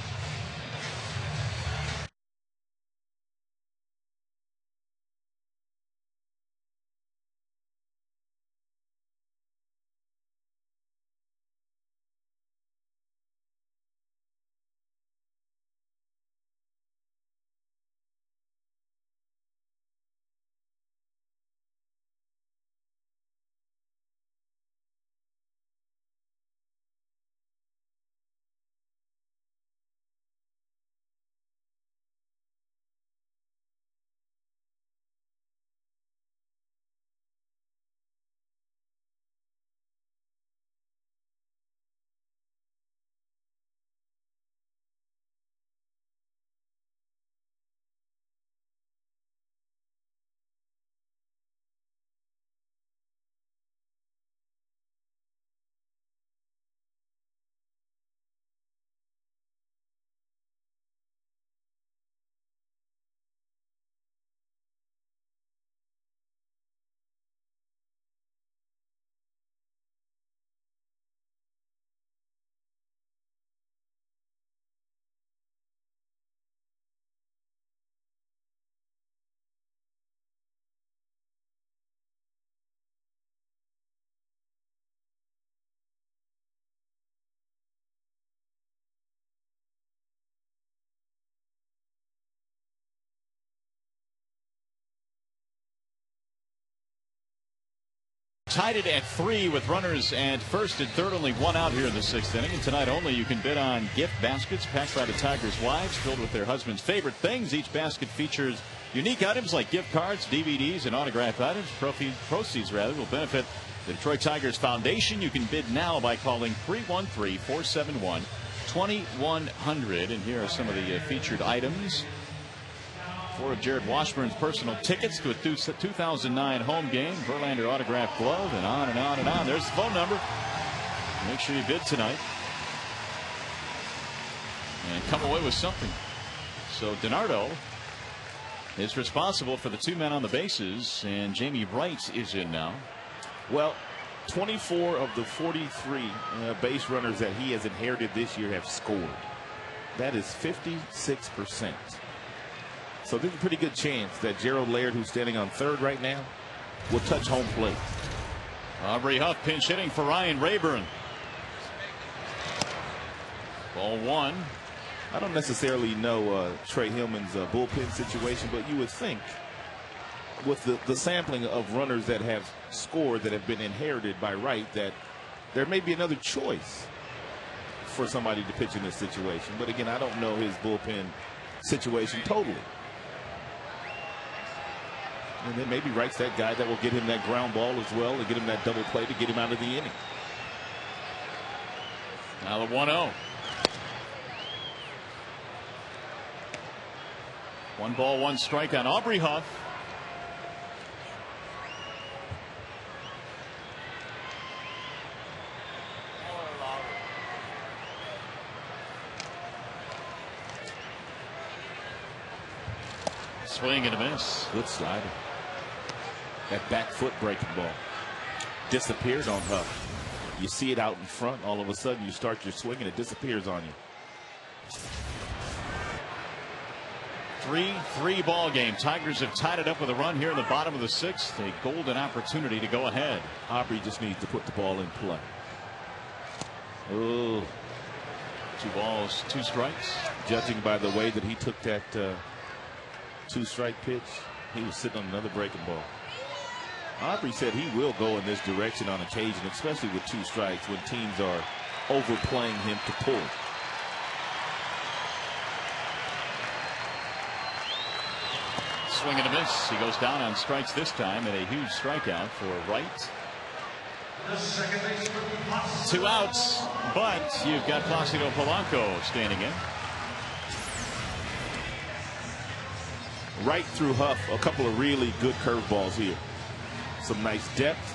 Tied it at 3 with runners at first and third, only one out here in the 6th inning. And tonight only you can bid on gift baskets packed by the Tigers' wives, filled with their husband's favorite things. Each basket features unique items like gift cards, DVDs, and autographed items. Proceeds will benefit the Detroit Tigers Foundation. You can bid now by calling 313-471-2100. And here are some of the featured items. 4 of Jared Washburn's personal tickets to a 2009 home game, Verlander autographed glove, and on and on and on. There's the phone number. Make sure you bid tonight and come away with something. So DiNardo is responsible for the 2 men on the bases, and Jamie Wright is in now. Well, 24 of the 43 base runners that he has inherited this year have scored. That is 56%. So there's a pretty good chance that Gerald Laird, who's standing on third right now, will touch home plate. Aubrey Huff pinch hitting for Ryan Rayburn. Ball 1. I don't necessarily know Trey Hillman's bullpen situation, but you would think with the sampling of runners that have scored that have been inherited by Wright that there may be another choice for somebody to pitch in this situation. But again, I don't know his bullpen situation totally. And then maybe Wright's that guy that will get him that ground ball as well, to get him that double play to get him out of the inning. Now the 1-0. 1 ball, 1 strike on Aubrey Huff. Swing and a miss. Good slider. That back foot breaking ball disappears on Huff. You see it out in front, all of a sudden you start your swing and it disappears on you. 3-3 ball game. Tigers have tied it up with a run here in the bottom of the 6th. A golden opportunity to go ahead. Aubrey just needs to put the ball in play. Oh, 2 balls, 2 strikes. Judging by the way that he took that 2-strike pitch, he was sitting on another breaking ball. Aubrey said he will go in this direction on occasion, especially with 2 strikes when teams are overplaying him to pull. Swing and a miss. He goes down on strikes this time, and a huge strikeout for Wright. 2 outs, but you've got Placido Polanco standing in. Right through Huff, a couple of really good curveballs here. Some nice depth,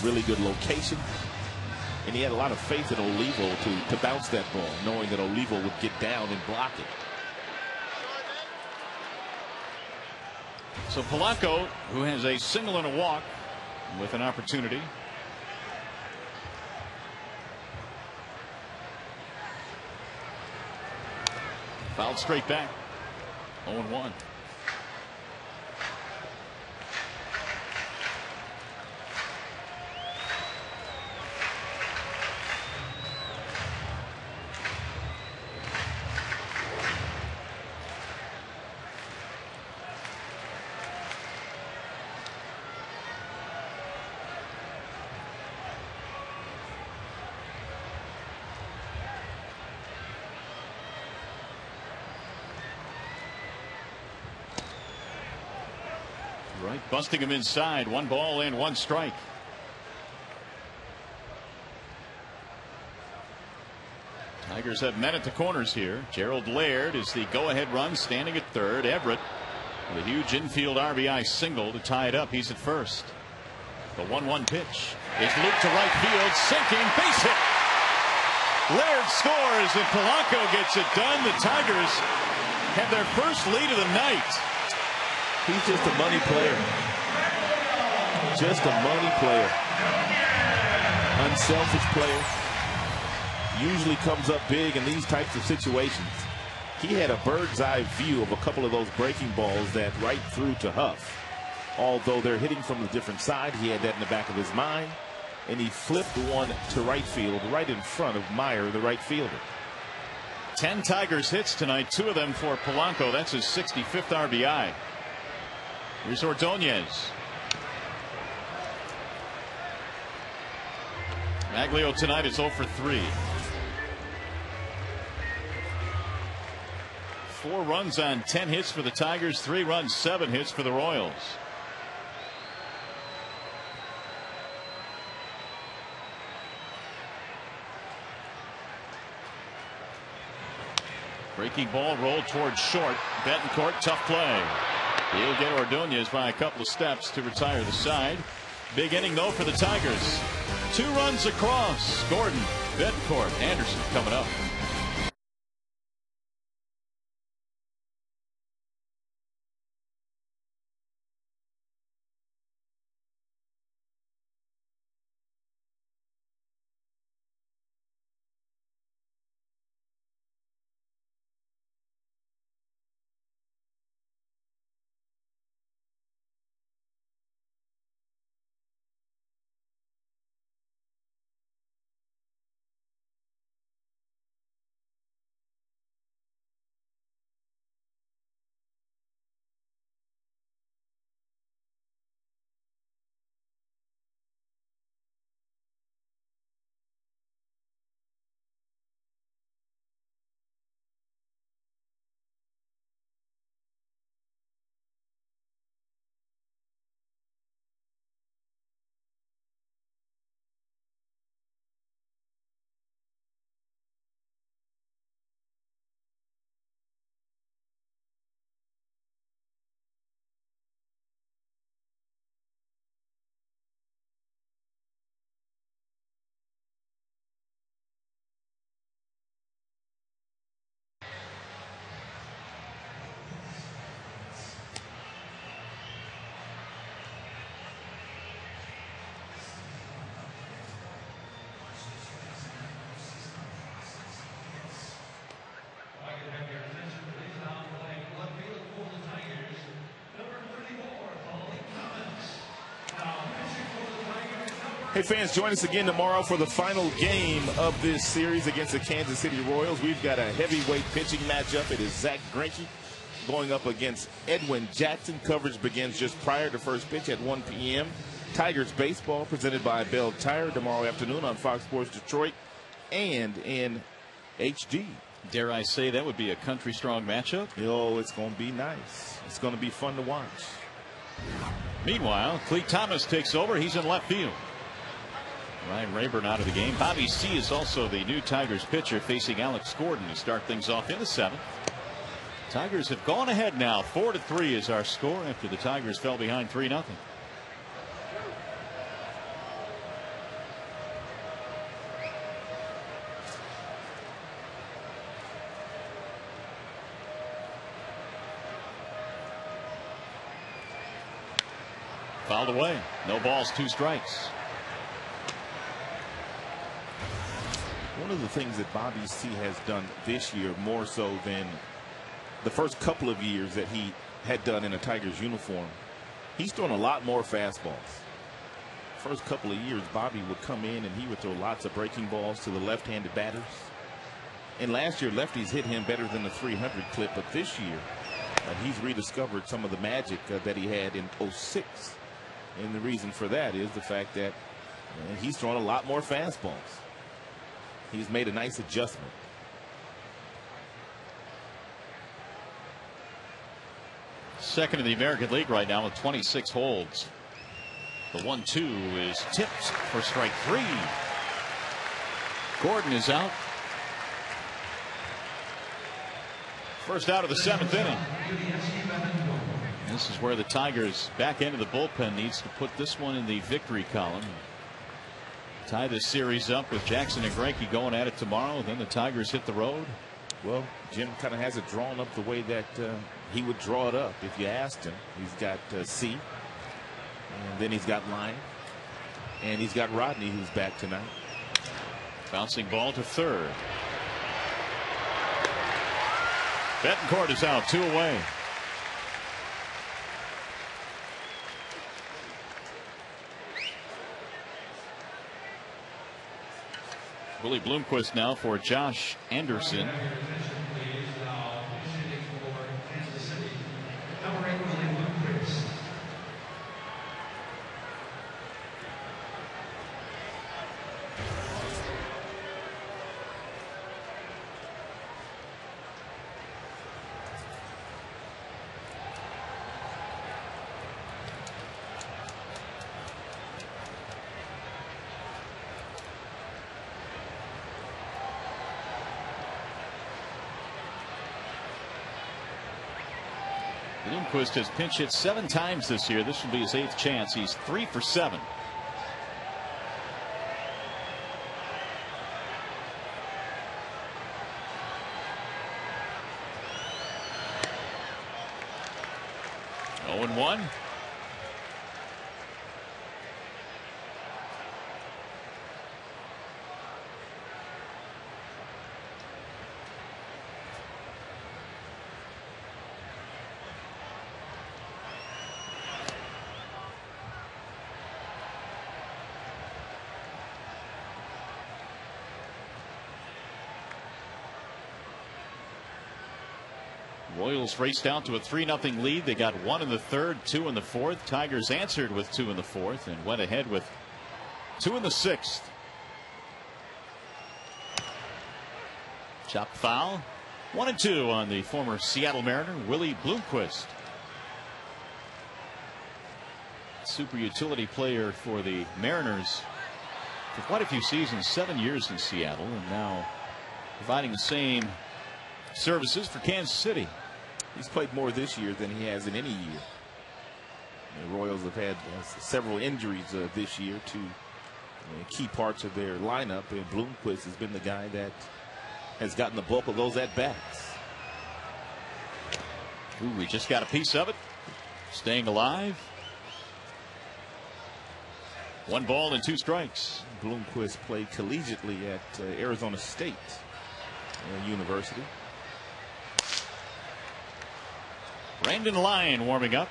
really good location. And he had a lot of faith in Olivo to bounce that ball, knowing that Olivo would get down and block it. So Polanco, who has a single and a walk, with an opportunity. Fouled straight back. 0-1. Right, busting him inside. 1 ball and 1 strike. Tigers have men at the corners here. Gerald Laird is the go-ahead run, standing at third. Everett with a huge infield RBI single to tie it up. He's at first. The 1-1 pitch is looped to right field, sinking, base hit. Laird scores and Polanco gets it done. The Tigers have their first lead of the night. He's just a money player. Just a money player. Unselfish player. Usually comes up big in these types of situations. He had a bird's eye view of a couple of those breaking balls that right through to Huff. Although they're hitting from a different side, he had that in the back of his mind. And he flipped one to right field, right in front of Meyer, the right fielder. 10 Tigers hits tonight, 2 of them for Polanco. That's his 65th RBI. Here's Ordonez. Maglio tonight is 0 for 3. 4 runs on 10 hits for the Tigers, 3 runs, 7 hits for the Royals. Breaking ball rolled towards short. Betancourt, tough play. He'll get Ordonez by a couple of steps to retire the side. Big inning though for the Tigers. 2 runs across. Gordon, Betancourt, Anderson coming up. Hey fans, join us again tomorrow for the final game of this series against the Kansas City Royals. We've got a heavyweight pitching matchup. It is Zach Greinke going up against Edwin Jackson. Coverage begins just prior to first pitch at 1 p.m. Tigers baseball presented by Bell Tire tomorrow afternoon on Fox Sports Detroit and in HD. Dare I say that would be a country strong matchup? Oh, it's going to be nice. It's going to be fun to watch. Meanwhile, Cleet Thomas takes over. He's in left field. Ryan Rayburn out of the game. Bobby C is also the new Tigers pitcher facing Alex Gordon to start things off in the 7th. Tigers have gone ahead now. 4-3 is our score after the Tigers fell behind 3-0. Fouled away. No balls, 2 strikes. One of the things that Bobby C has done this year more so than the first couple of years that he had done in a Tigers uniform, he's thrown a lot more fastballs. First couple of years, Bobby would come in and he would throw lots of breaking balls to the left-handed batters. And last year, lefties hit him better than the 300 clip, but this year, he's rediscovered some of the magic that he had in '06. And the reason for that is the fact that he's thrown a lot more fastballs. He's made a nice adjustment. Second in the American League right now with 26 holds. The 1-2 is tipped for strike 3. Gordon is out. First out of the 7th inning. This is where the Tigers back end of the bullpen needs to put this one in the victory column. Tie this series up with Jackson and Greinke going at it tomorrow. Then the Tigers hit the road. Well, Jim kind of has it drawn up the way that he would draw it up if you asked him. He's got C, and then he's got Lyon, and he's got Rodney, who's back tonight. Bouncing ball to third. Betancourt is out, 2 away. Willie Bloomquist now for Josh Anderson. Bloomquist has pinch hit 7 times this year. This will be his 8th chance. He's 3 for 7. Oh and 1. Royals raced out to a 3-0 lead. They got 1 in the 3rd, 2 in the 4th. Tigers answered with 2 in the 4th and went ahead with 2 in the 6th. Chopped foul. 1 and 2 on the former Seattle Mariner, Willie Bloomquist. Super utility player for the Mariners for quite a few seasons, 7 years in Seattle, and now providing the same services for Kansas City. He's played more this year than he has in any year. The Royals have had several injuries this year to key parts of their lineup, and Bloomquist has been the guy that has gotten the bulk of those at-bats. Ooh, we just got a piece of it. Staying alive. 1 ball and 2 strikes. Bloomquist played collegiately at Arizona State University. Brandon Lyon warming up.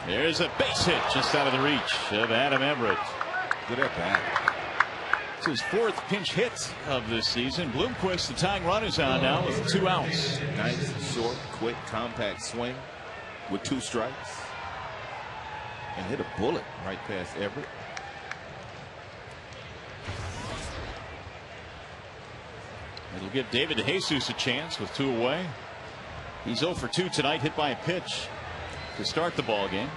There's a base hit just out of the reach of Adam Everett. Good at bat. It's his 4th pinch hit of this season. Bloomquist, the tying run, is on now with 2 outs. Nice, short, quick, compact swing with 2 strikes. And hit a bullet right past Everett. It'll give David DeJesus a chance with 2 away. He's 0 for 2 tonight, hit by a pitch to start the ball game.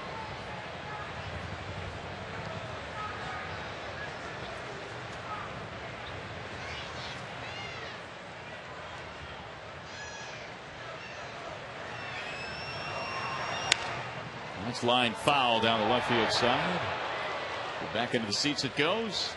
That's line foul down the left field side. Back into the seats it goes.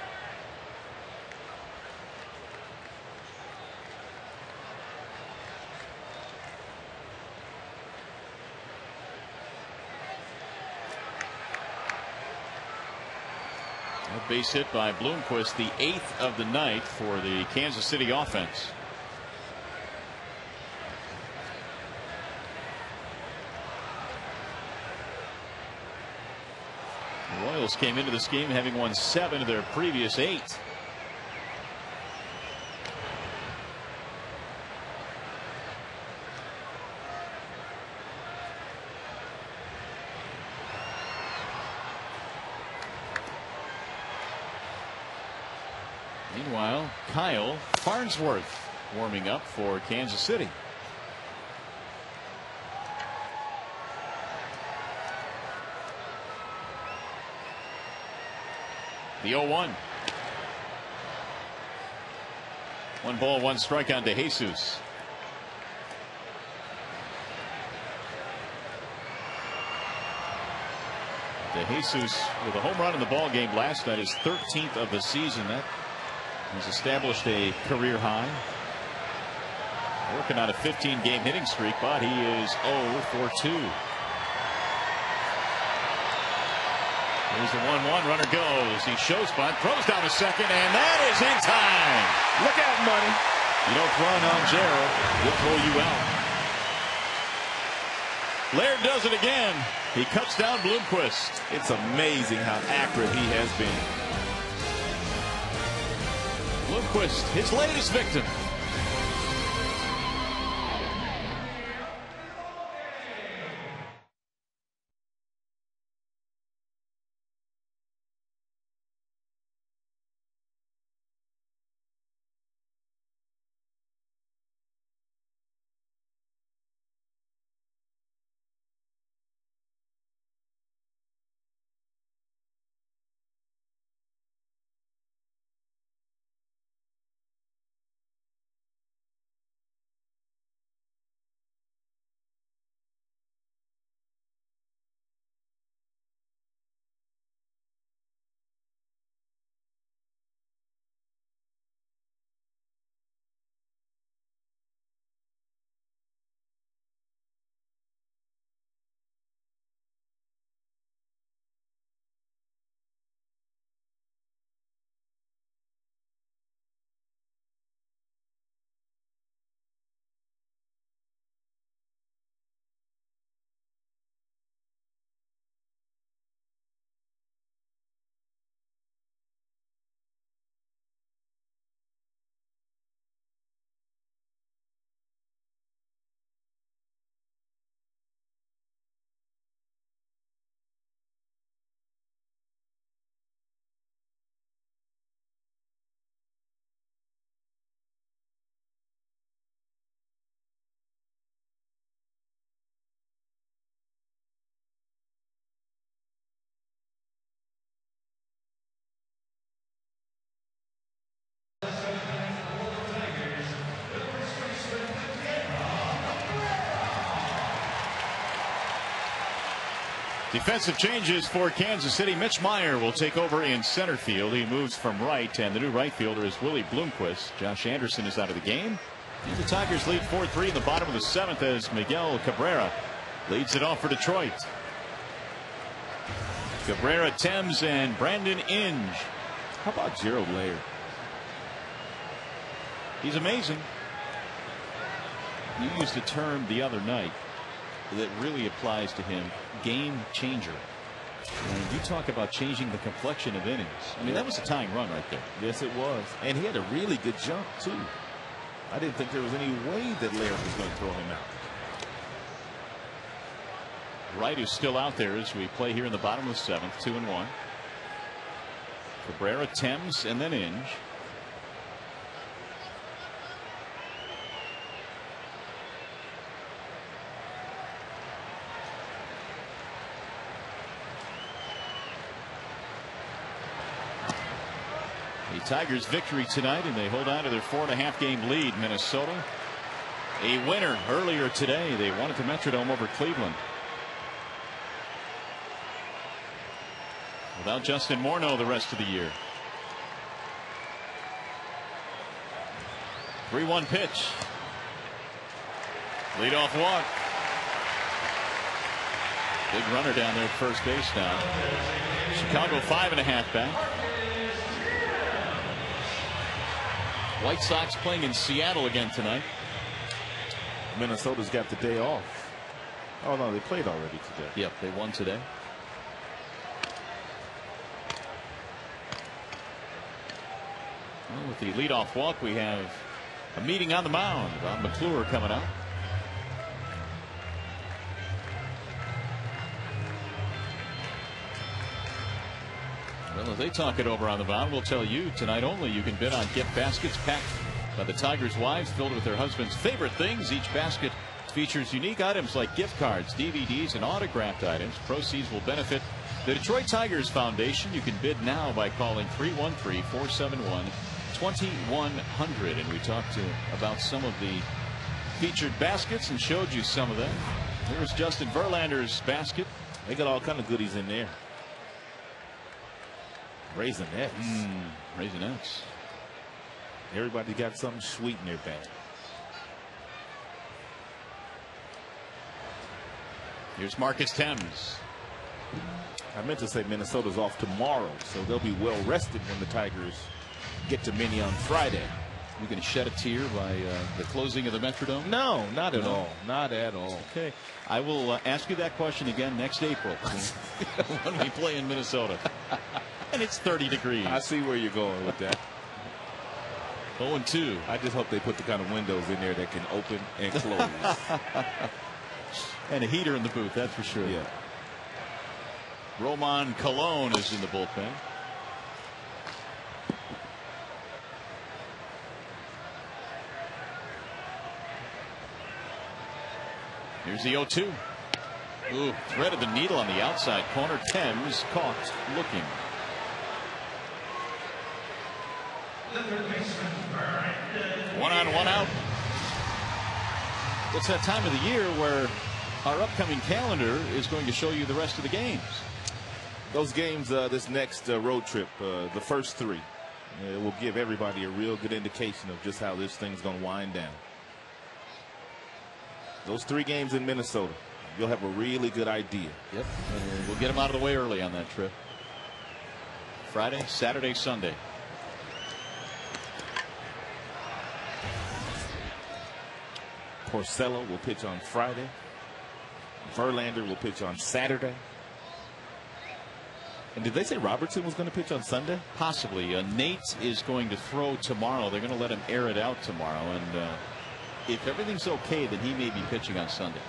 A base hit by Bloomquist, the 8th of the night for the Kansas City offense. The Royals came into this game having won 7 of their previous 8. Meanwhile, Kyle Farnsworth warming up for Kansas City. The 0-1. 1 ball, 1 strike on DeJesus. DeJesus with a home run in the ball game last night, his 13th of the season. That has established a career high. Working on a 15-game hitting streak, but he is 0 for 2. Here's the 1-1. Runner goes. He shows bunt, throws down to second, and that is in time. Look out, Money. You don't run on Gerald, he'll throw you out. Laird does it again. He cuts down Bloomquist. It's amazing how accurate he has been. Bloomquist, his latest victim. Defensive changes for Kansas City. Mitch Meyer will take over in center field. He moves from right, and the new right fielder is Willie Bloomquist. Josh Anderson is out of the game. And the Tigers lead 4-3 in the bottom of the 7th as Miguel Cabrera leads it off for Detroit. Cabrera, Thames, and Brandon Inge. How about Gerald Laird? He's amazing. You used a term the other night that really applies to him, game changer. And you talk about changing the complexion of innings. I mean, that was a tying run right there. Yes, it was. And he had a really good jump, too. I didn't think there was any way that Laird was going to throw him out. Wright is still out there as we play here in the bottom of the 7th, 2-1. Cabrera, Thames, and then Inge. The Tigers victory tonight, and they hold on to their 4.5 game lead. Minnesota a winner earlier today. They won at the Metrodome over Cleveland. Without Justin Morneau the rest of the year. 3-1 pitch. Leadoff walk. Big runner down there at first base now. Chicago 5.5 back. White Sox playing in Seattle again tonight. Minnesota's got the day off. Oh, no, they played already today. Yep, they won today. Well, with the leadoff walk, we have a meeting on the mound. Bob McClure coming out. Well, as they talk it over on the mound, we'll tell you tonight only you can bid on gift baskets packed by the Tigers' wives, filled with their husbands' favorite things. Each basket features unique items like gift cards, DVDs, and autographed items. Proceeds will benefit the Detroit Tigers Foundation. You can bid now by calling 313-471-2100. And we talked about some of the featured baskets and showed you some of them. Here's Justin Verlander's basket. They got all kind of goodies in there. Raisinets. Raisinets. Everybody got something sweet in their bag. Here's Marcus Thames. I meant to say Minnesota's off tomorrow, so they'll be well rested when the Tigers get to Minnie on Friday. You going to shed a tear by the closing of the Metrodome? No, not at all. Not at all. Okay. I will ask you that question again next April when we play in Minnesota. And it's 30 degrees. I see where you're going with that. 0-2. I just hope they put the kind of windows in there that can open and close. And a heater in the booth, that's for sure. Yeah. Roman Colon is in the bullpen. Here's the 0-2. Ooh, threaded the needle on the outside corner. Thames caught looking. One on, one out. It's that time of the year where our upcoming calendar is going to show you the rest of the games. Those games, this next road trip, the first 3, it will give everybody a real good indication of just how this thing's going to wind down. Those 3 games in Minnesota, you'll have a really good idea. Yep. And we'll get them out of the way early on that trip. Friday, Saturday, Sunday. Porcello will pitch on Friday. Verlander will pitch on Saturday. And did they say Robertson was going to pitch on Sunday? Possibly. Nate is going to throw tomorrow. They're going to let him air it out tomorrow. And if everything's okay, then he may be pitching on Sunday.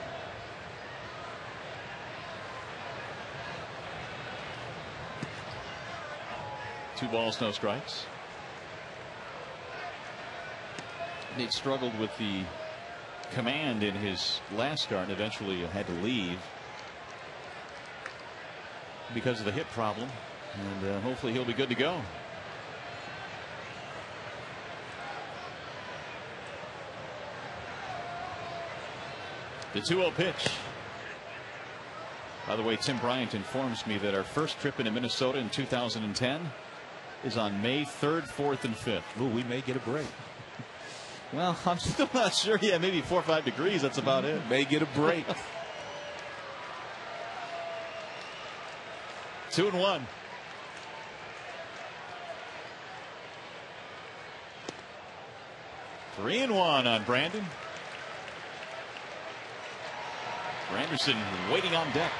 Two balls, no strikes. Nate struggled with the command in his last start and eventually had to leave because of the hip problem, and hopefully he'll be good to go. The 2-0 pitch. By the way, Tim Bryant informs me that our first trip into Minnesota in 2010 is on May 3rd, 4th, and 5th. Ooh, we may get a break. Well, I'm still not sure. Yeah, maybe 4 or 5 degrees. That's about it. May get a break. 2-1. Three and one on Brandon. Granderson waiting on deck.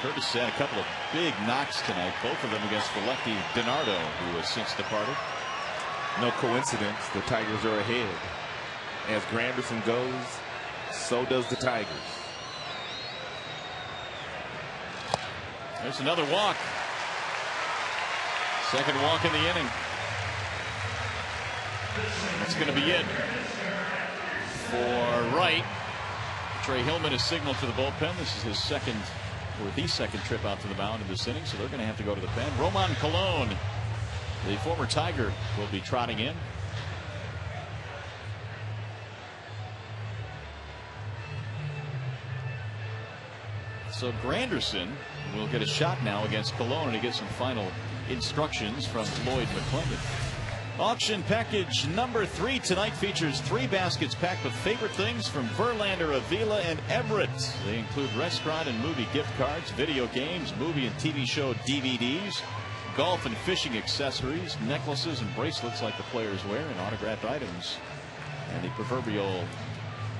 Curtis had a couple of big knocks tonight, both of them against the lefty DiNardo, who has since departed. No coincidence, the Tigers are ahead. As Granderson goes, so does the Tigers. There's another walk. Second walk in the inning. That's going to be it for Wright. Trey Hillman is signaled to the bullpen. This is his second, or the second trip out to the mound in this inning, so they're going to have to go to the pen. Roman Colon, the former Tiger, will be trotting in. So Granderson will get a shot now against Colon, and he gets some final instructions from Lloyd McClendon. Auction package number 3 tonight features 3 baskets packed with favorite things from Verlander, Avila, and Everett. They include restaurant and movie gift cards, video games, movie and TV show DVDs, golf and fishing accessories, necklaces and bracelets like the players wear, and autographed items, and the proverbial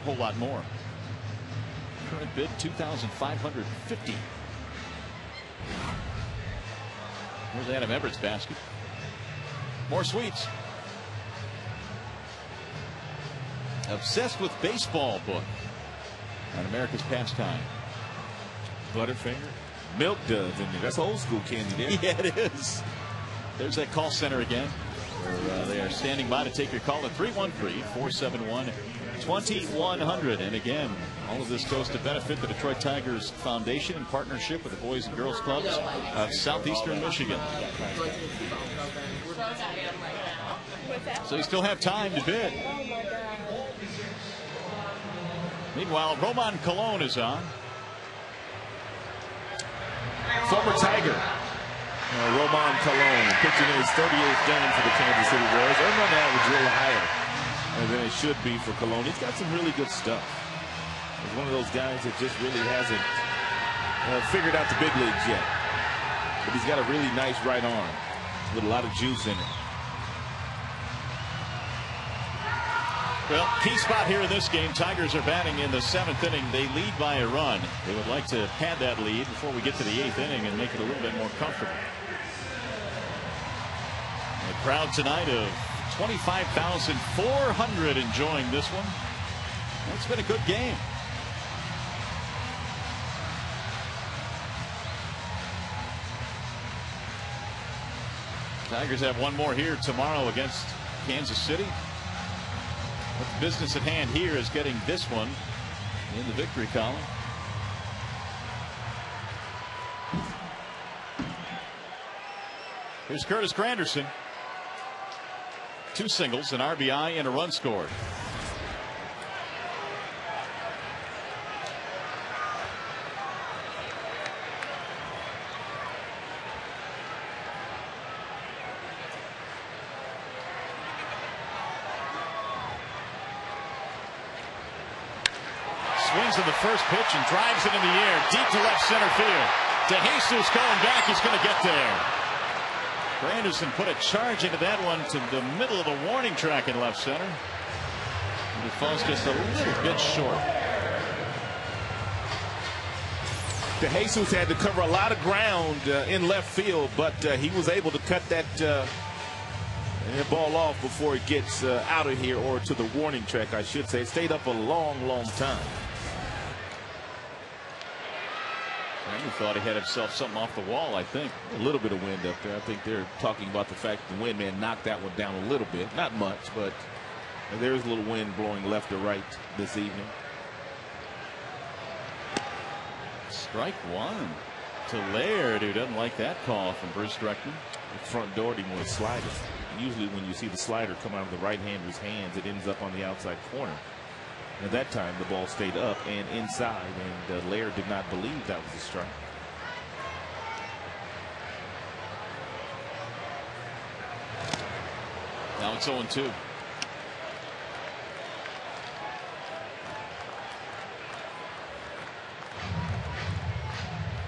whole lot more. Current bid $2,550. Here's Adam Everett's basket. More sweets. Obsessed with Baseball book on America's Pastime. Butterfinger. Milk Duds in there. That's old school candy there. Yeah, it is. There's that call center again, where they are standing by to take your call at 313-471-2100. And again, all of this goes to benefit the Detroit Tigers Foundation in partnership with the Boys and Girls Clubs of Southeastern Michigan. So you still have time to bid. Meanwhile, Roman Colon is on. Former Tiger. Roman Colon pitching in his 38th game for the Kansas City Royals. Earned run average a little higher than it should be for Colon. He's got some really good stuff. He's one of those guys that just really hasn't figured out the big leagues yet. But he's got a really nice right arm with a lot of juice in it. Well, key spot here in this game. Tigers are batting in the 7th inning. They lead by a run. They would like to pad that lead before we get to the 8th inning and make it a little bit more comfortable. A crowd tonight of 25,400 enjoying this one. It's been a good game. Tigers have one more here tomorrow against Kansas City. But the business at hand here is getting this one in the victory column. Here's Curtis Granderson. 2 singles, an RBI, and a run scored. Swings in the first pitch and drives it in the air deep to left center field. DeJesus going back. He's going to get there. Granderson put a charge into that one to the middle of the warning track in left center. And it falls just a little bit short. DeJesus had to cover a lot of ground in left field, but he was able to cut that ball off before it gets out of here, or to the warning track, I should say. It stayed up a long, long time. He thought he had himself something off the wall, I think. A little bit of wind up there. I think they're talking about the fact the wind man knocked that one down a little bit. Not much, but there's a little wind blowing left or right this evening. Strike one to Laird, who doesn't like that call from Bruce Dreckman. The front door didn't want to slide it. Usually when you see the slider come out of the right-hander's hands, it ends up on the outside corner. At that time, the ball stayed up and inside, and Laird did not believe that was a strike. Now it's 0-2.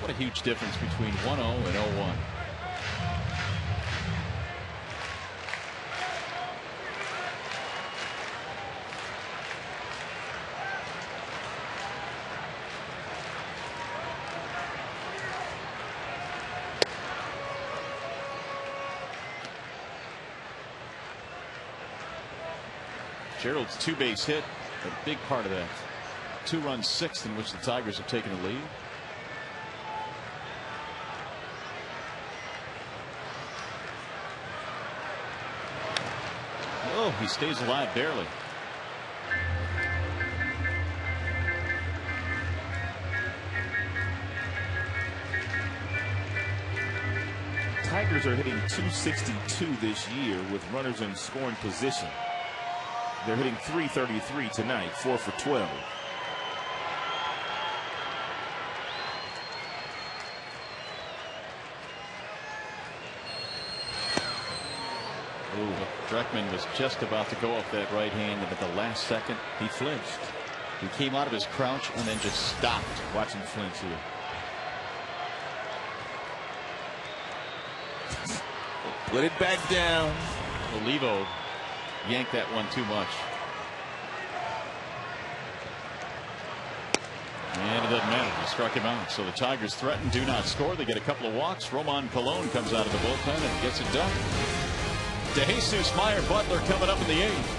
What a huge difference between 1-0 and 0-1. Gerald's two-base hit, a big part of that 2-run sixth in which the Tigers have taken the lead. Oh, he stays alive barely. Tigers are hitting .262 this year with runners in scoring position. They're hitting .333 tonight, 4 for 12. Ooh, Dreckman was just about to go up that right hand, and at the last second, he flinched. He came out of his crouch and then just stopped. Watch him flinch here. Put it back down. Olivo yanked that one too much. And it doesn't matter. He struck him out. So the Tigers threaten, do not score. They get a couple of walks. Roman Colon comes out of the bullpen and gets it done. DeJesus, Meyer, Butler coming up in the 8th.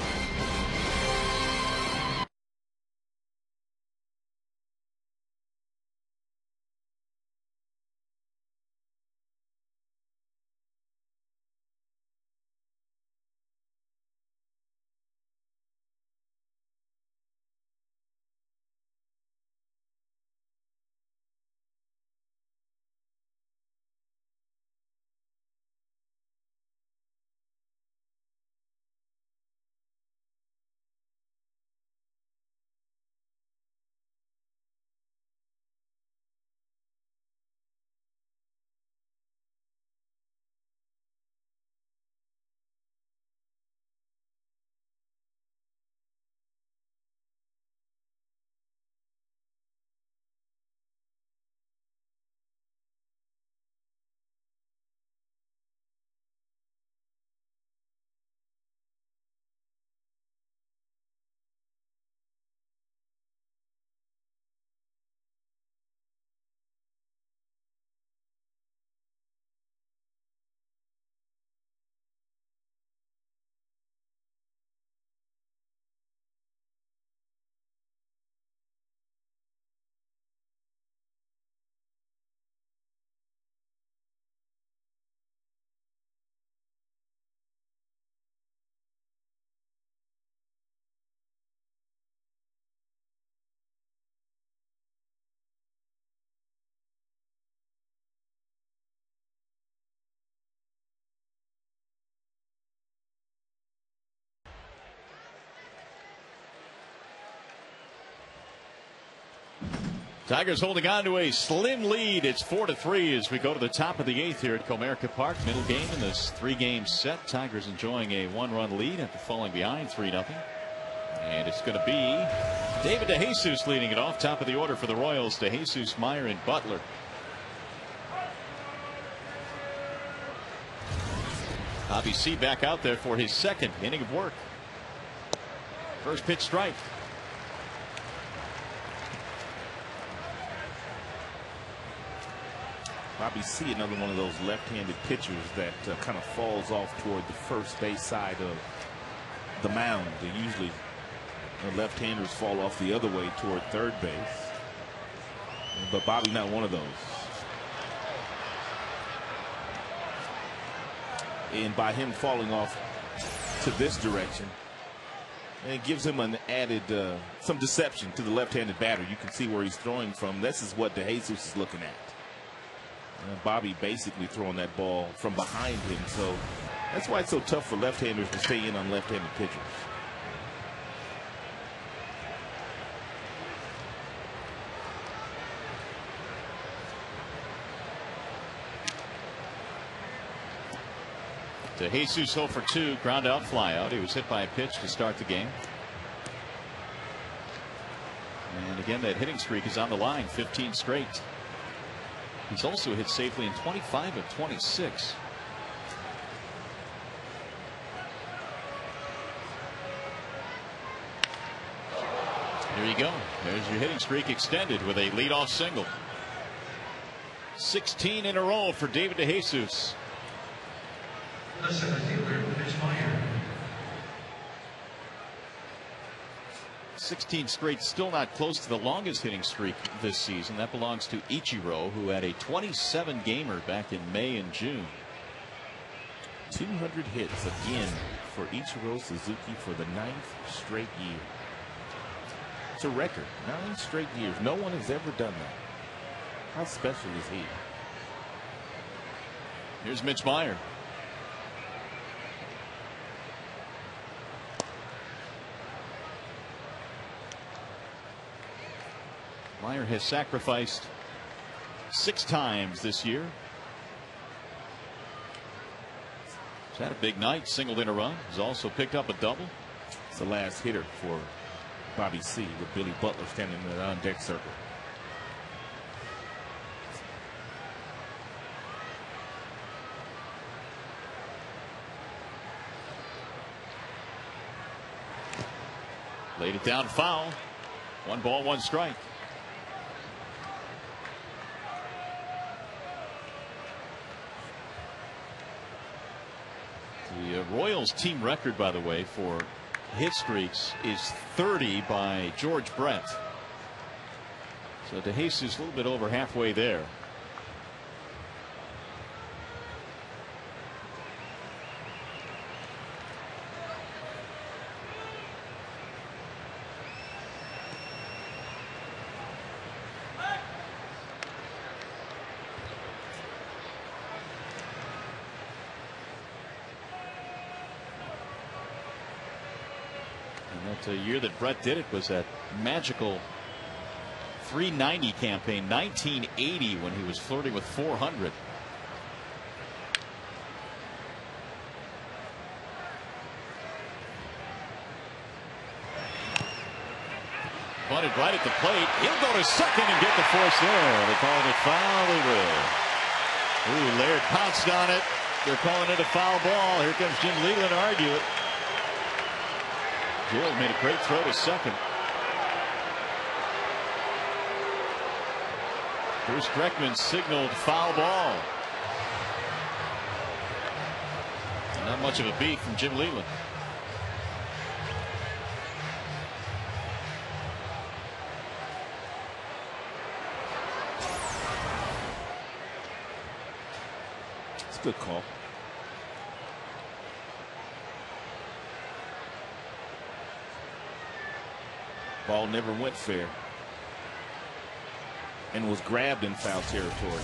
Tigers holding on to a slim lead. It's 4-3 as we go to the top of the 8th here at Comerica Park. Middle game in this 3-game set. Tigers enjoying a 1-run lead after falling behind 3-0. And it's going to be David DeJesus leading it off. Top of the order for the Royals. DeJesus, Meyer, and Butler. Bobby C back out there for his second inning of work. First pitch strike. Bobby C, another one of those left-handed pitchers that kind of falls off toward the first base side of the mound. Usually left-handers fall off the other way toward third base. But Bobby not one of those. And by him falling off to this direction, it gives him an added some deception to the left-handed batter. You can see where he's throwing from. This is what DeJesus is looking at. Bobby basically throwing that ball from behind him, so that's why it's so tough for left-handers to stay in on left-handed pitchers. Jesus 0 for 2, ground out, fly out. He was hit by a pitch to start the game. And again, that hitting streak is on the line, 15 straight. He's also hit safely in 25 of 26. There you go. There's your hitting streak extended with a leadoff single. 16 in a row for David DeJesus. 16 straight, still not close to the longest hitting streak this season. That belongs to Ichiro, who had a 27-gamer back in May and June. 200 hits again for Ichiro Suzuki for the 9th straight year. It's a record. 9 straight years. No one has ever done that. How special is he? Here's Mitch Meyer. Meyer has sacrificed 6 times this year. He's had a big night, singled in a run. He's also picked up a double. It's the last hitter for Bobby C. with Billy Butler standing in the on-deck circle. Laid it down foul. 1 ball, 1 strike. The Royals team record, by the way, for hit streaks is 30 by George Brett. So DeJesus a little bit over halfway there. The year that Brett did it was that magical 390 campaign, 1980, when he was flirting with 400. Bunted right at the plate. He'll go to second and get the force there. They called it foul. They will. Ooh, Laird pounced on it. They're calling it a foul ball. Here comes Jim Leland to argue it. Gerald made a great throw to second. Bruce Dreckman signaled foul ball. Not much of a beat from Jim Leland. It's a good call. Ball never went fair and was grabbed in foul territory.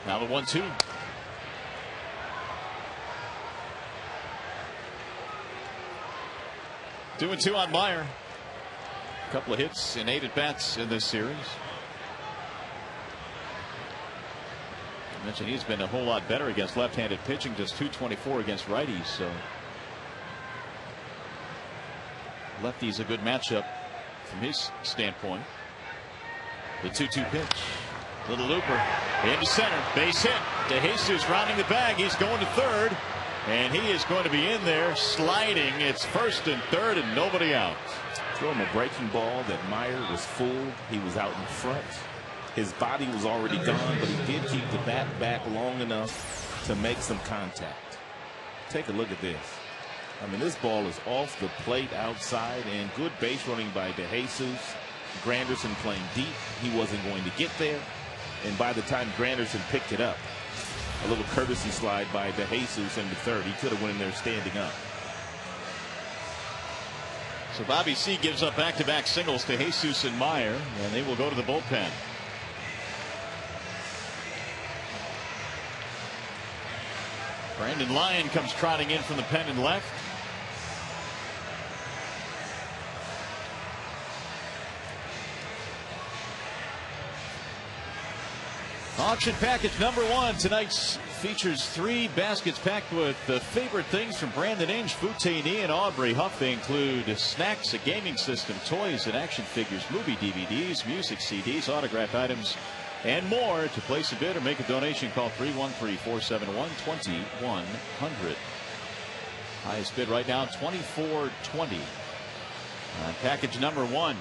Now the 1-2. Two and 2 on Meyer. A couple of hits and 8 at bats in this series. I mentioned he's been a whole lot better against left-handed pitching, just .224 against righties. So lefty's a good matchup from his standpoint. The 2-2 pitch. Little looper into center. Base hit. DeJesus rounding the bag. He's going to third. And he is going to be in there sliding. It's first and third and nobody out. Throw him a breaking ball that Meyer was fooled. He was out in front. His body was already gone, but he did keep the bat back long enough to make some contact. Take a look at this. I mean, this ball is off the plate outside, and good base running by DeJesus. Granderson playing deep. He wasn't going to get there. And by the time Granderson picked it up, a little courtesy slide by DeJesus into third. He could have went in there standing up. So Bobby C gives up back-to-back singles to Jesus and Meyer, and they will go to the bullpen. Brandon Lyon comes trotting in from the pen and left. On Auction package number 1 tonight features 3 baskets packed with the favorite things from Brandon Inge, Foutainé, and Aubrey Huff. They include snacks, a gaming system, toys and action figures, movie DVDs, music CDs, autographed items, and more. To place a bid or make a donation, call 313-471-2100. Highest bid right now, $24.20 on package number 1.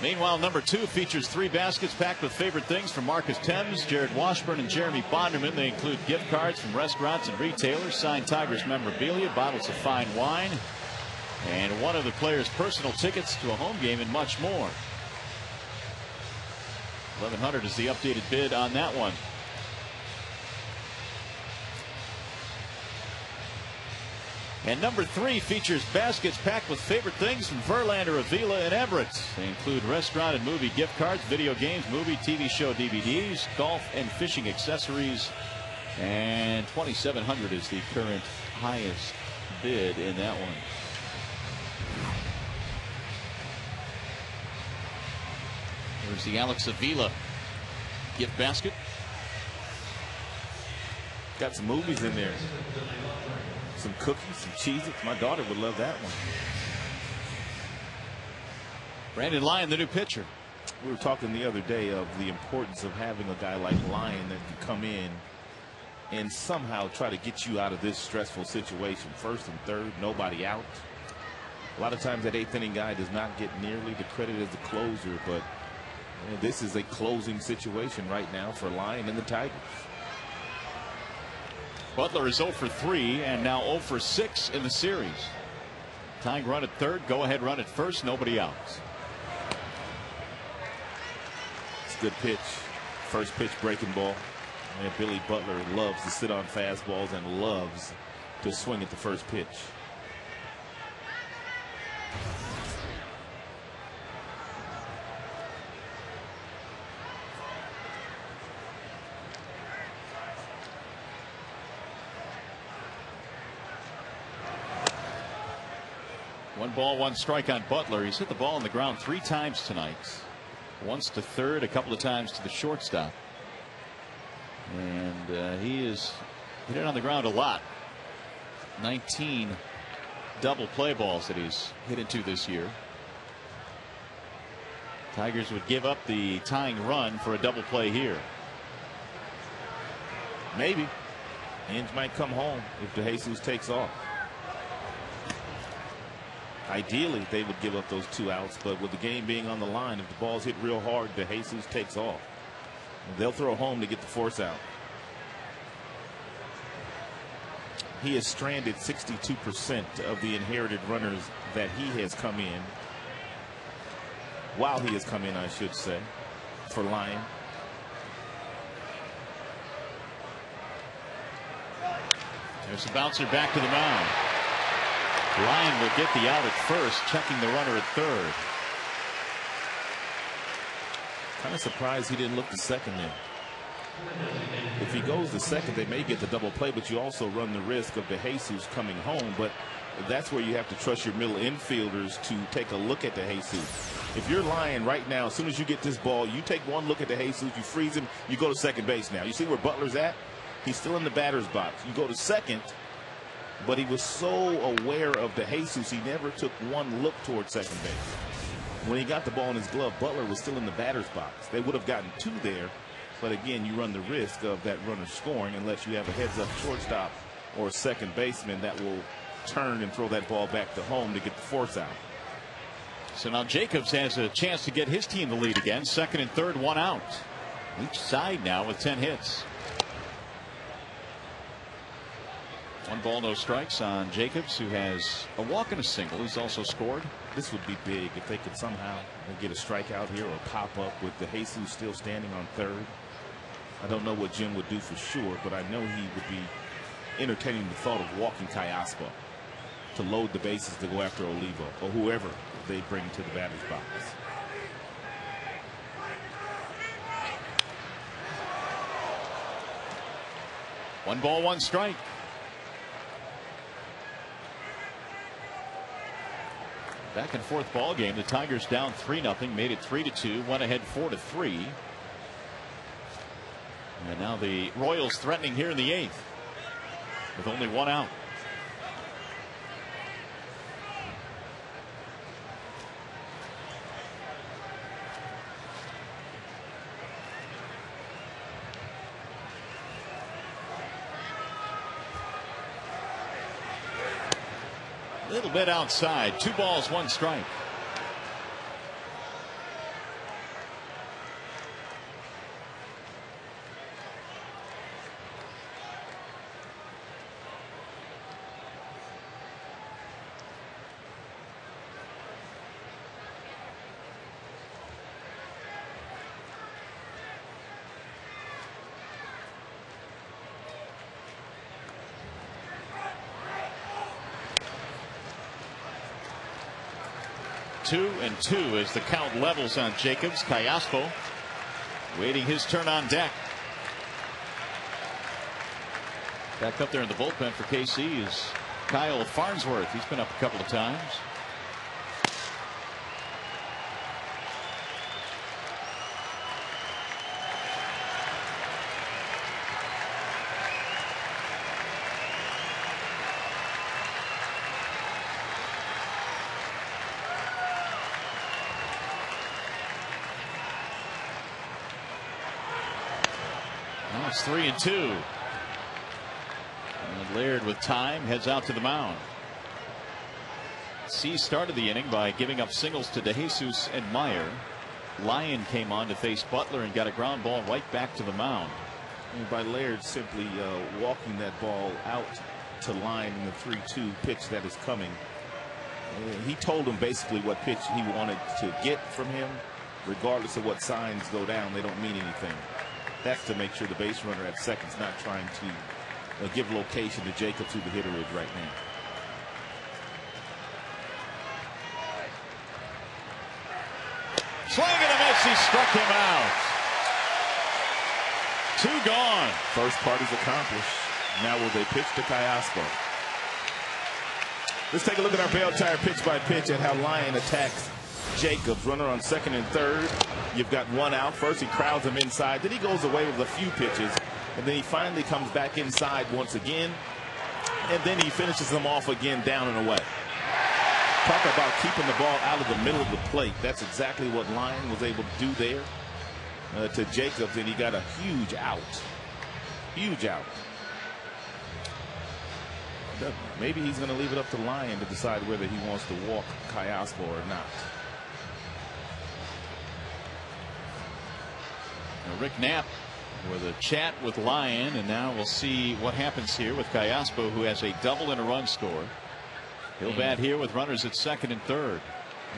Meanwhile, number 2 features 3 baskets packed with favorite things from Marcus Thames, Jared Washburn, and Jeremy Bonderman. They include gift cards from restaurants and retailers, signed Tigers memorabilia, bottles of fine wine, and one of the players' personal tickets to a home game, and much more. $1,100 is the updated bid on that one. And number 3 features baskets packed with favorite things from Verlander, Avila, and Everett. They include restaurant and movie gift cards, video games, movie, TV show DVDs, golf and fishing accessories. And $2,700 is the current highest bid in that one. There's the Alex Avila gift basket. Got some movies in there. Some cookies, some Cheez-Its. My daughter would love that one. Brandon Lyon, the new pitcher. We were talking the other day of the importance of having a guy like Lyon that can come in and somehow try to get you out of this stressful situation. First and third, nobody out. A lot of times that 8th inning guy does not get nearly the credit as a closer, but this is a closing situation right now for Lyon and the Tigers. Butler is 0 for 3 and now 0 for 6 in the series. Tying run at third, go ahead run at first, nobody out. It's a good pitch. First pitch breaking ball. And Billy Butler loves to sit on fastballs and loves to swing at the first pitch. One ball, one strike on Butler. He's hit the ball on the ground 3 times tonight. Once to third, a couple of times to the shortstop. And he is hit it on the ground a lot. 19 double play balls that he's hit into this year. Tigers would give up the tying run for a double play here. Maybe. Inge might come home if DeJesus takes off. Ideally, they would give up those 2 outs, but with the game being on the line, if the ball's hit real hard, DeJesus takes off. They'll throw home to get the force out. He has stranded 62% of the inherited runners that he has come in, while he has come in, I should say, for Lyon. There's a bouncer back to the mound. Lyon will get the out at first, checking the runner at third. Kind of surprised he didn't look to second there. If he goes to second, they may get the double play, but you also run the risk of DeJesus coming home. But that's where you have to trust your middle infielders to take a look at DeJesus. If you're Lyon right now, as soon as you get this ball, you take one look at DeJesus, you freeze him, you go to second base now. You see where Butler's at? He's still in the batter's box. You go to second. But he was so aware of DeJesus, he never took one look towards second base. When he got the ball in his glove, Butler was still in the batter's box. They would have gotten 2 there, but again, you run the risk of that runner scoring unless you have a heads-up shortstop or a second baseman that will turn and throw that ball back to home to get the force out. So now Jacobs has a chance to get his team the lead again. Second and third, 1 out. Each side now with 10 hits. 1 ball, no strikes on Jacobs, who has a walk and a single. He's also scored. This would be big if they could somehow get a strikeout here or pop up with DeJesus still standing on third. I don't know what Jim would do for sure, but I know he would be entertaining the thought of walking Kayaspa to load the bases to go after Olivo or whoever they bring to the batter's box. One ball, one strike. Back and forth ball game. The Tigers down 3-0, made it 3-2, went ahead 4-3. And now the Royals threatening here in the 8th with only 1 out. A little bit outside. 2 balls, 1 strike. Two and 2 as the count levels on Jacobs. Callaspo waiting his turn on deck. Back up there in the bullpen for KC is Kyle Farnsworth. He's been up a couple of times. Now it's 3 and 2. And Laird with time heads out to the mound. C started the inning by giving up singles to DeJesus and Meyer. Lyon came on to face Butler and got a ground ball right back to the mound. And by Laird simply walking that ball out to line in the 3-2 pitch that is coming. He told him basically what pitch he wanted to get from him. Regardless of what signs go down, they don't mean anything. That's to make sure the base runner at second's not trying to give location to Jacobs, who the hitter is right now. Swing and a miss. He struck him out. 2 gone. First part is accomplished. Now will they pitch to Callaspo? Let's take a look at our Bell Tire pitch by pitch and how Lyon attacks Jacobs. Runner on second and third. You've got 1 out. First he crowds him inside. Then he goes away with a few pitches. And then he finally comes back inside once again. And then he finishes them off again down and away. Talk about keeping the ball out of the middle of the plate. That's exactly what Lyon was able to do there to Jacobs. And he got a huge out. Huge out. Maybe he's going to leave it up to Lyon to decide whether he wants to walk Callaspo or not. Now Rick Knapp with a chat with Lyon, and now we'll see what happens here with Callaspo, who has a double and a run score. He'll bat here with runners at second and third.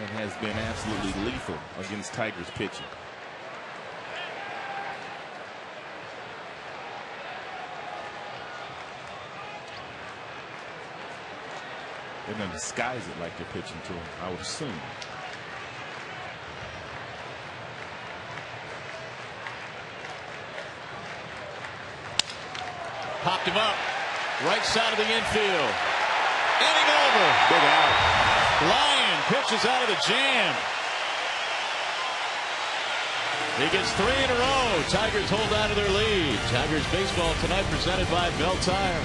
And has been absolutely lethal against Tigers pitching. They're going to disguise it like they're pitching to him, I would assume. Popped him up. Right side of the infield. Inning over. Big out. Lyon pitches out of the jam. He gets 3 in a row. Tigers hold on to their lead. Tigers baseball tonight presented by Bell Tire.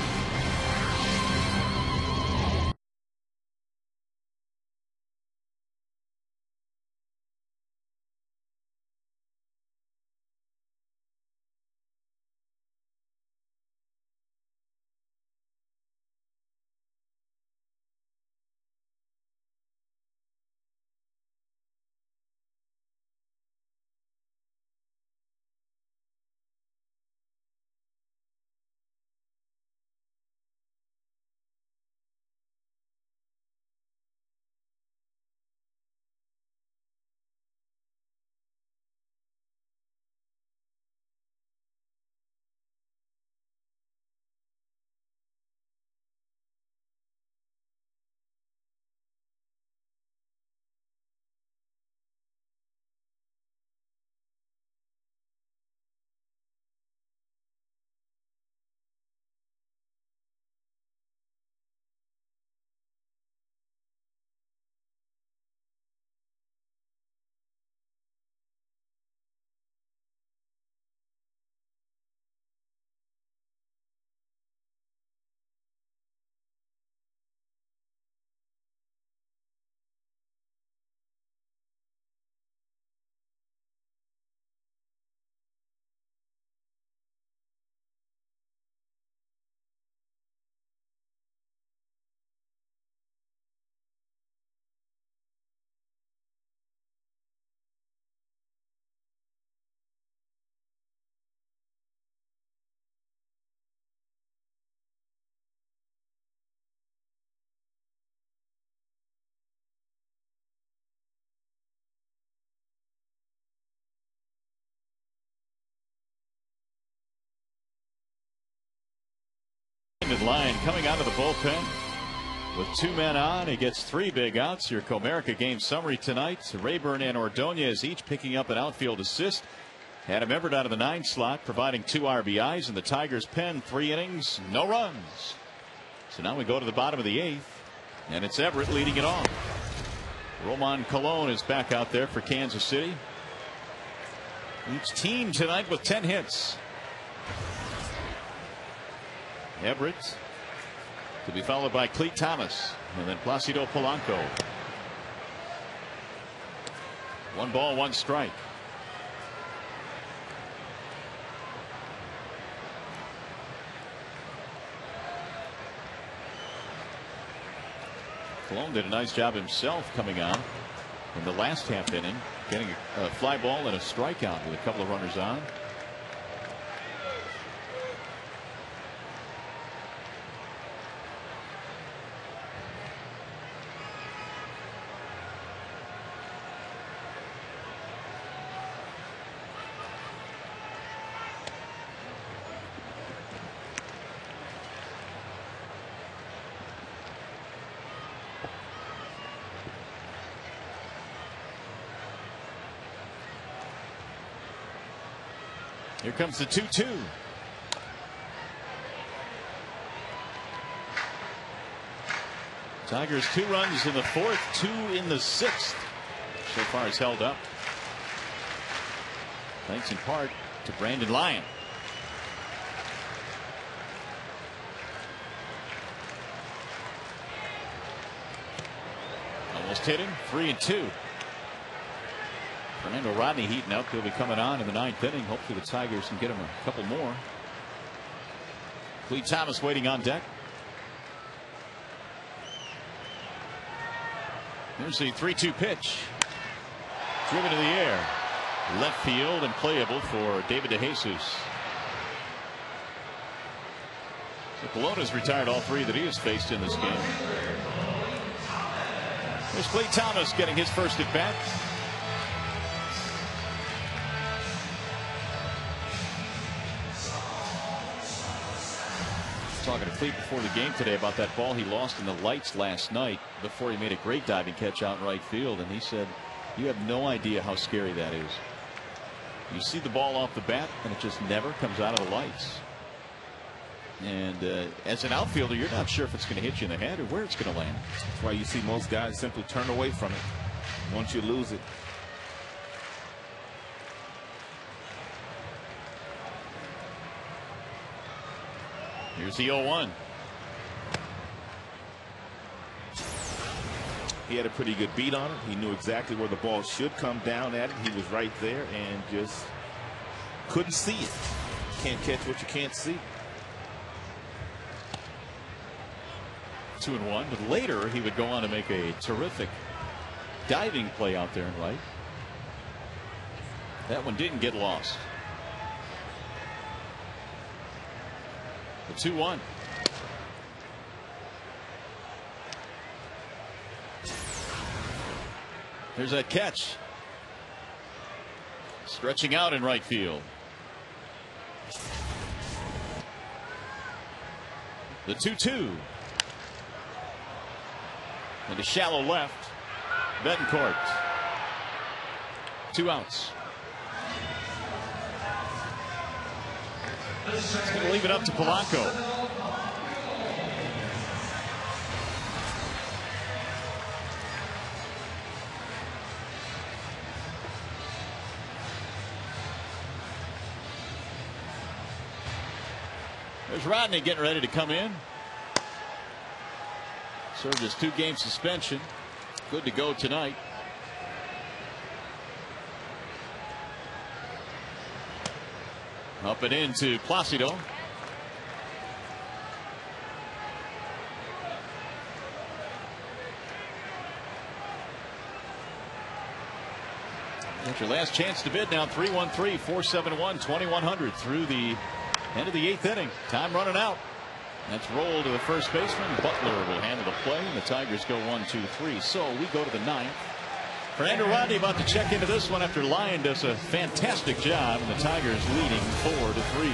Brandon Lyon coming out of the bullpen with 2 men on. He gets 3 big outs. Your Comerica game summary tonight. Rayburn and Ordonez each picking up an outfield assist. Adam Everett out of the 9 slot providing 2 RBIs, and the Tigers pen 3 innings, no runs. So now we go to the bottom of the 8th, and it's Everett leading it off. Roman Colon is back out there for Kansas City. Each team tonight with 10 hits. Everett to be followed by Clete Thomas and then Placido Polanco. 1 ball, 1 strike. Colon did a nice job himself coming on in the last half inning, getting a fly ball and a strikeout with a couple of runners on. Here comes the 2-2. Tigers 2 runs in the 4th, 2 in the 6th. So far it's held up, thanks in part to Brandon Lyon. Almost hit him. 3-2. Fernando Rodney heating up. He'll be coming on in the 9th inning. Hopefully the Tigers can get him a couple more. Clete Thomas waiting on deck. Here's the 3-2 pitch. Driven to the air. Left field and playable for David DeJesus. So Colon's retired all 3 that he has faced in this game. There's Clete Thomas getting his first at bat. Talking to Clete before the game today about that ball he lost in the lights last night before he made a great diving catch out in right field, and he said you have no idea how scary that is. You see the ball off the bat and it just never comes out of the lights, and as an outfielder you're not sure if it's going to hit you in the head or where it's going to land. That's why you see most guys simply turn away from it once you lose it. Here's the 0-1. He had a pretty good beat on it. He knew exactly where the ball should come down at it. He was right there and just couldn't see it. Can't catch what you can't see. 2-1. But later he would go on to make a terrific diving play out there in right. That one didn't get lost. The 2-1. There's that catch. Stretching out in right field. The 2-2. And a shallow left. Betancourt. 2 outs. He's going to leave it up to Polanco. There's Rodney getting ready to come in. Served his 2-game suspension. Good to go tonight. Up and into Placido. That's your last chance to bid now. 313-471-2100 through the end of the 8th inning. Time running out. That's roll to the first baseman. Butler will handle the play, and the Tigers go 1-2-3. So we go to the 9th. Fernando Rodney about to check into this one after Lyon does a fantastic job, and the Tigers leading 4-3.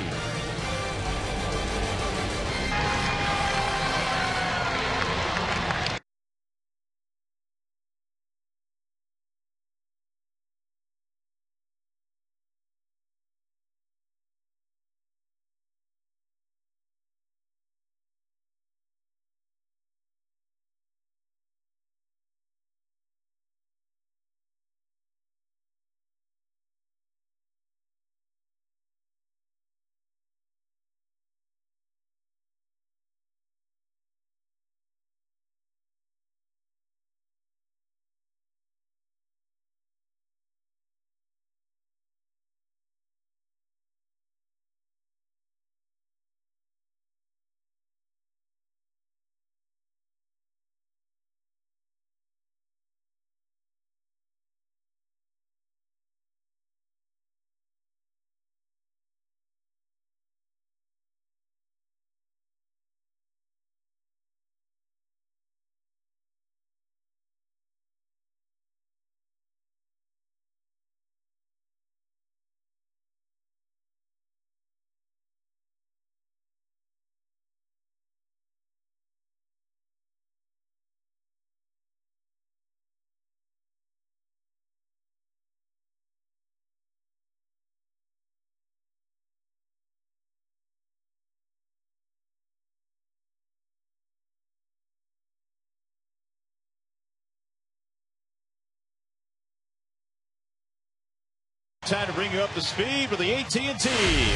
Time to bring you up to speed with the AT&T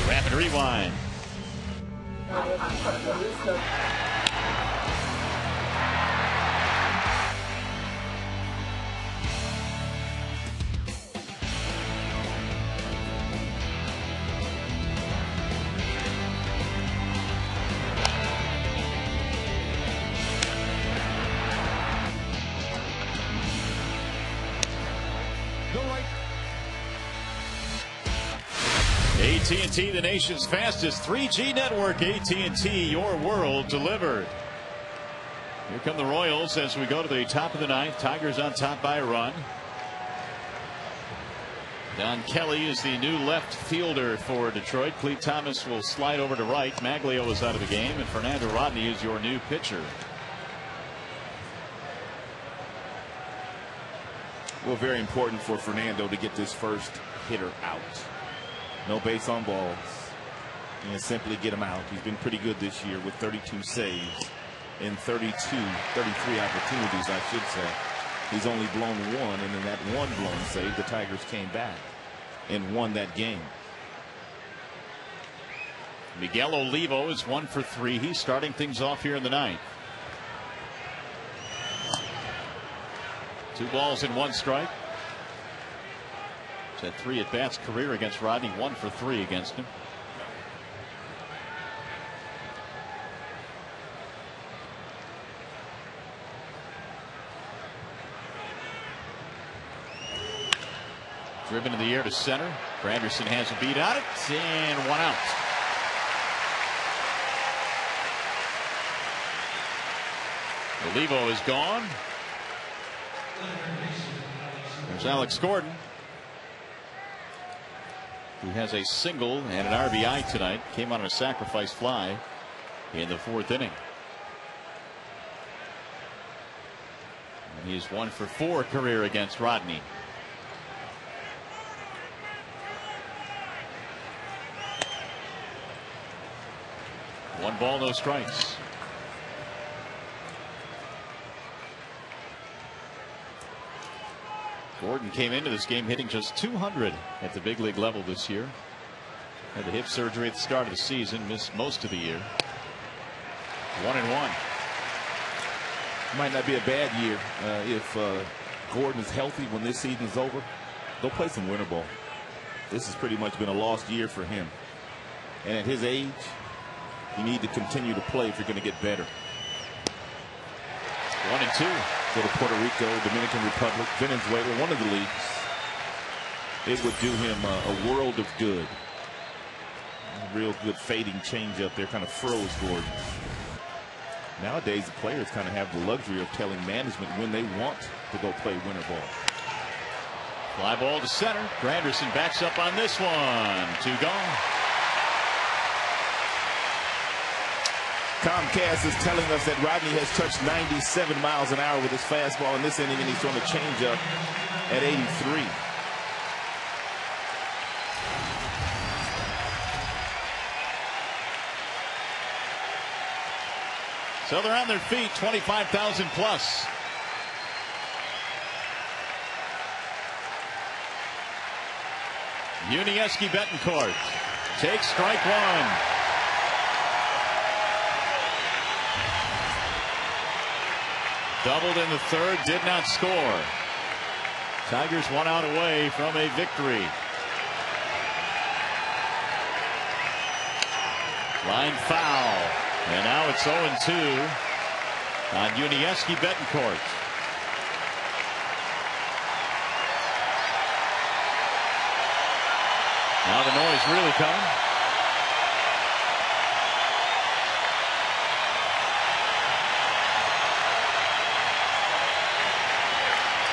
Rapid Rewind. AT&T, the nation's fastest 3G network. AT&T, your world delivered. Here come the Royals as we go to the top of the ninth. Tigers on top by a run. Don Kelly is the new left fielder for Detroit. Clete Thomas will slide over to right. Maglio is out of the game, and Fernando Rodney is your new pitcher. Well, very important for Fernando to get this first hitter out. No base on balls, and simply get him out. He's been pretty good this year with 32 saves in 33 opportunities, I should say. He's only blown one, and in that one blown save, the Tigers came back and won that game. Miguel Olivo is 1 for 3. He's starting things off here in the ninth. 2 balls and 1 strike. He's had 3 at-bats career against Rodney, 1 for 3 against him. Driven in the air to center. Granderson has a beat on it, and 1 out. Olivo is gone. There's Alex Gordon. He has a single and an RBI tonight. Came on a sacrifice fly in the 4th inning. And he's 1 for 4 career against Rodney. One ball, no strikes. Gordon came into this game hitting just .200 at the big league level this year. Had the hip surgery at the start of the season, missed most of the year. 1-1. Might not be a bad year if Gordon is healthy when this season is over. Go play some winter ball. This has pretty much been a lost year for him. And at his age, you need to continue to play if you're going to get better. 1-2. Go to Puerto Rico, Dominican Republic, Venezuela, one of the leagues. It would do him a world of good. A real good fading changeup there, kind of froze Gordon. Nowadays, the players kind of have the luxury of telling management when they want to go play winter ball. Fly ball to center. Granderson backs up on this one. 2 gone. Comcast is telling us that Rodney has touched 97 miles an hour with his fastball in this inning, and he's throwing a changeup at 83. So they're on their feet, 25,000 plus. Unieski Betancourt takes strike 1. Doubled in the 3rd, did not score. Tigers 1 out away from a victory. Line foul. And now it's 0-2 on Unieski Betancourt. Now the noise really coming.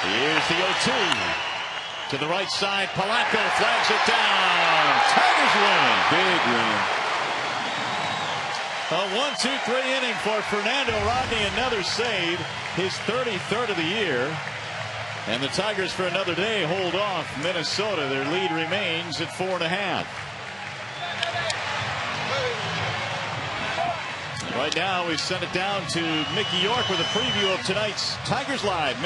Here's the 0-2 to the right side. Polanco flags it down. Tigers win. Big win. A 1-2-3 inning for Fernando Rodney. Another save, his 33rd of the year. And the Tigers for another day hold off Minnesota. Their lead remains at 4.5. Right now we send it down to Mickey York with a preview of tonight's Tigers Live.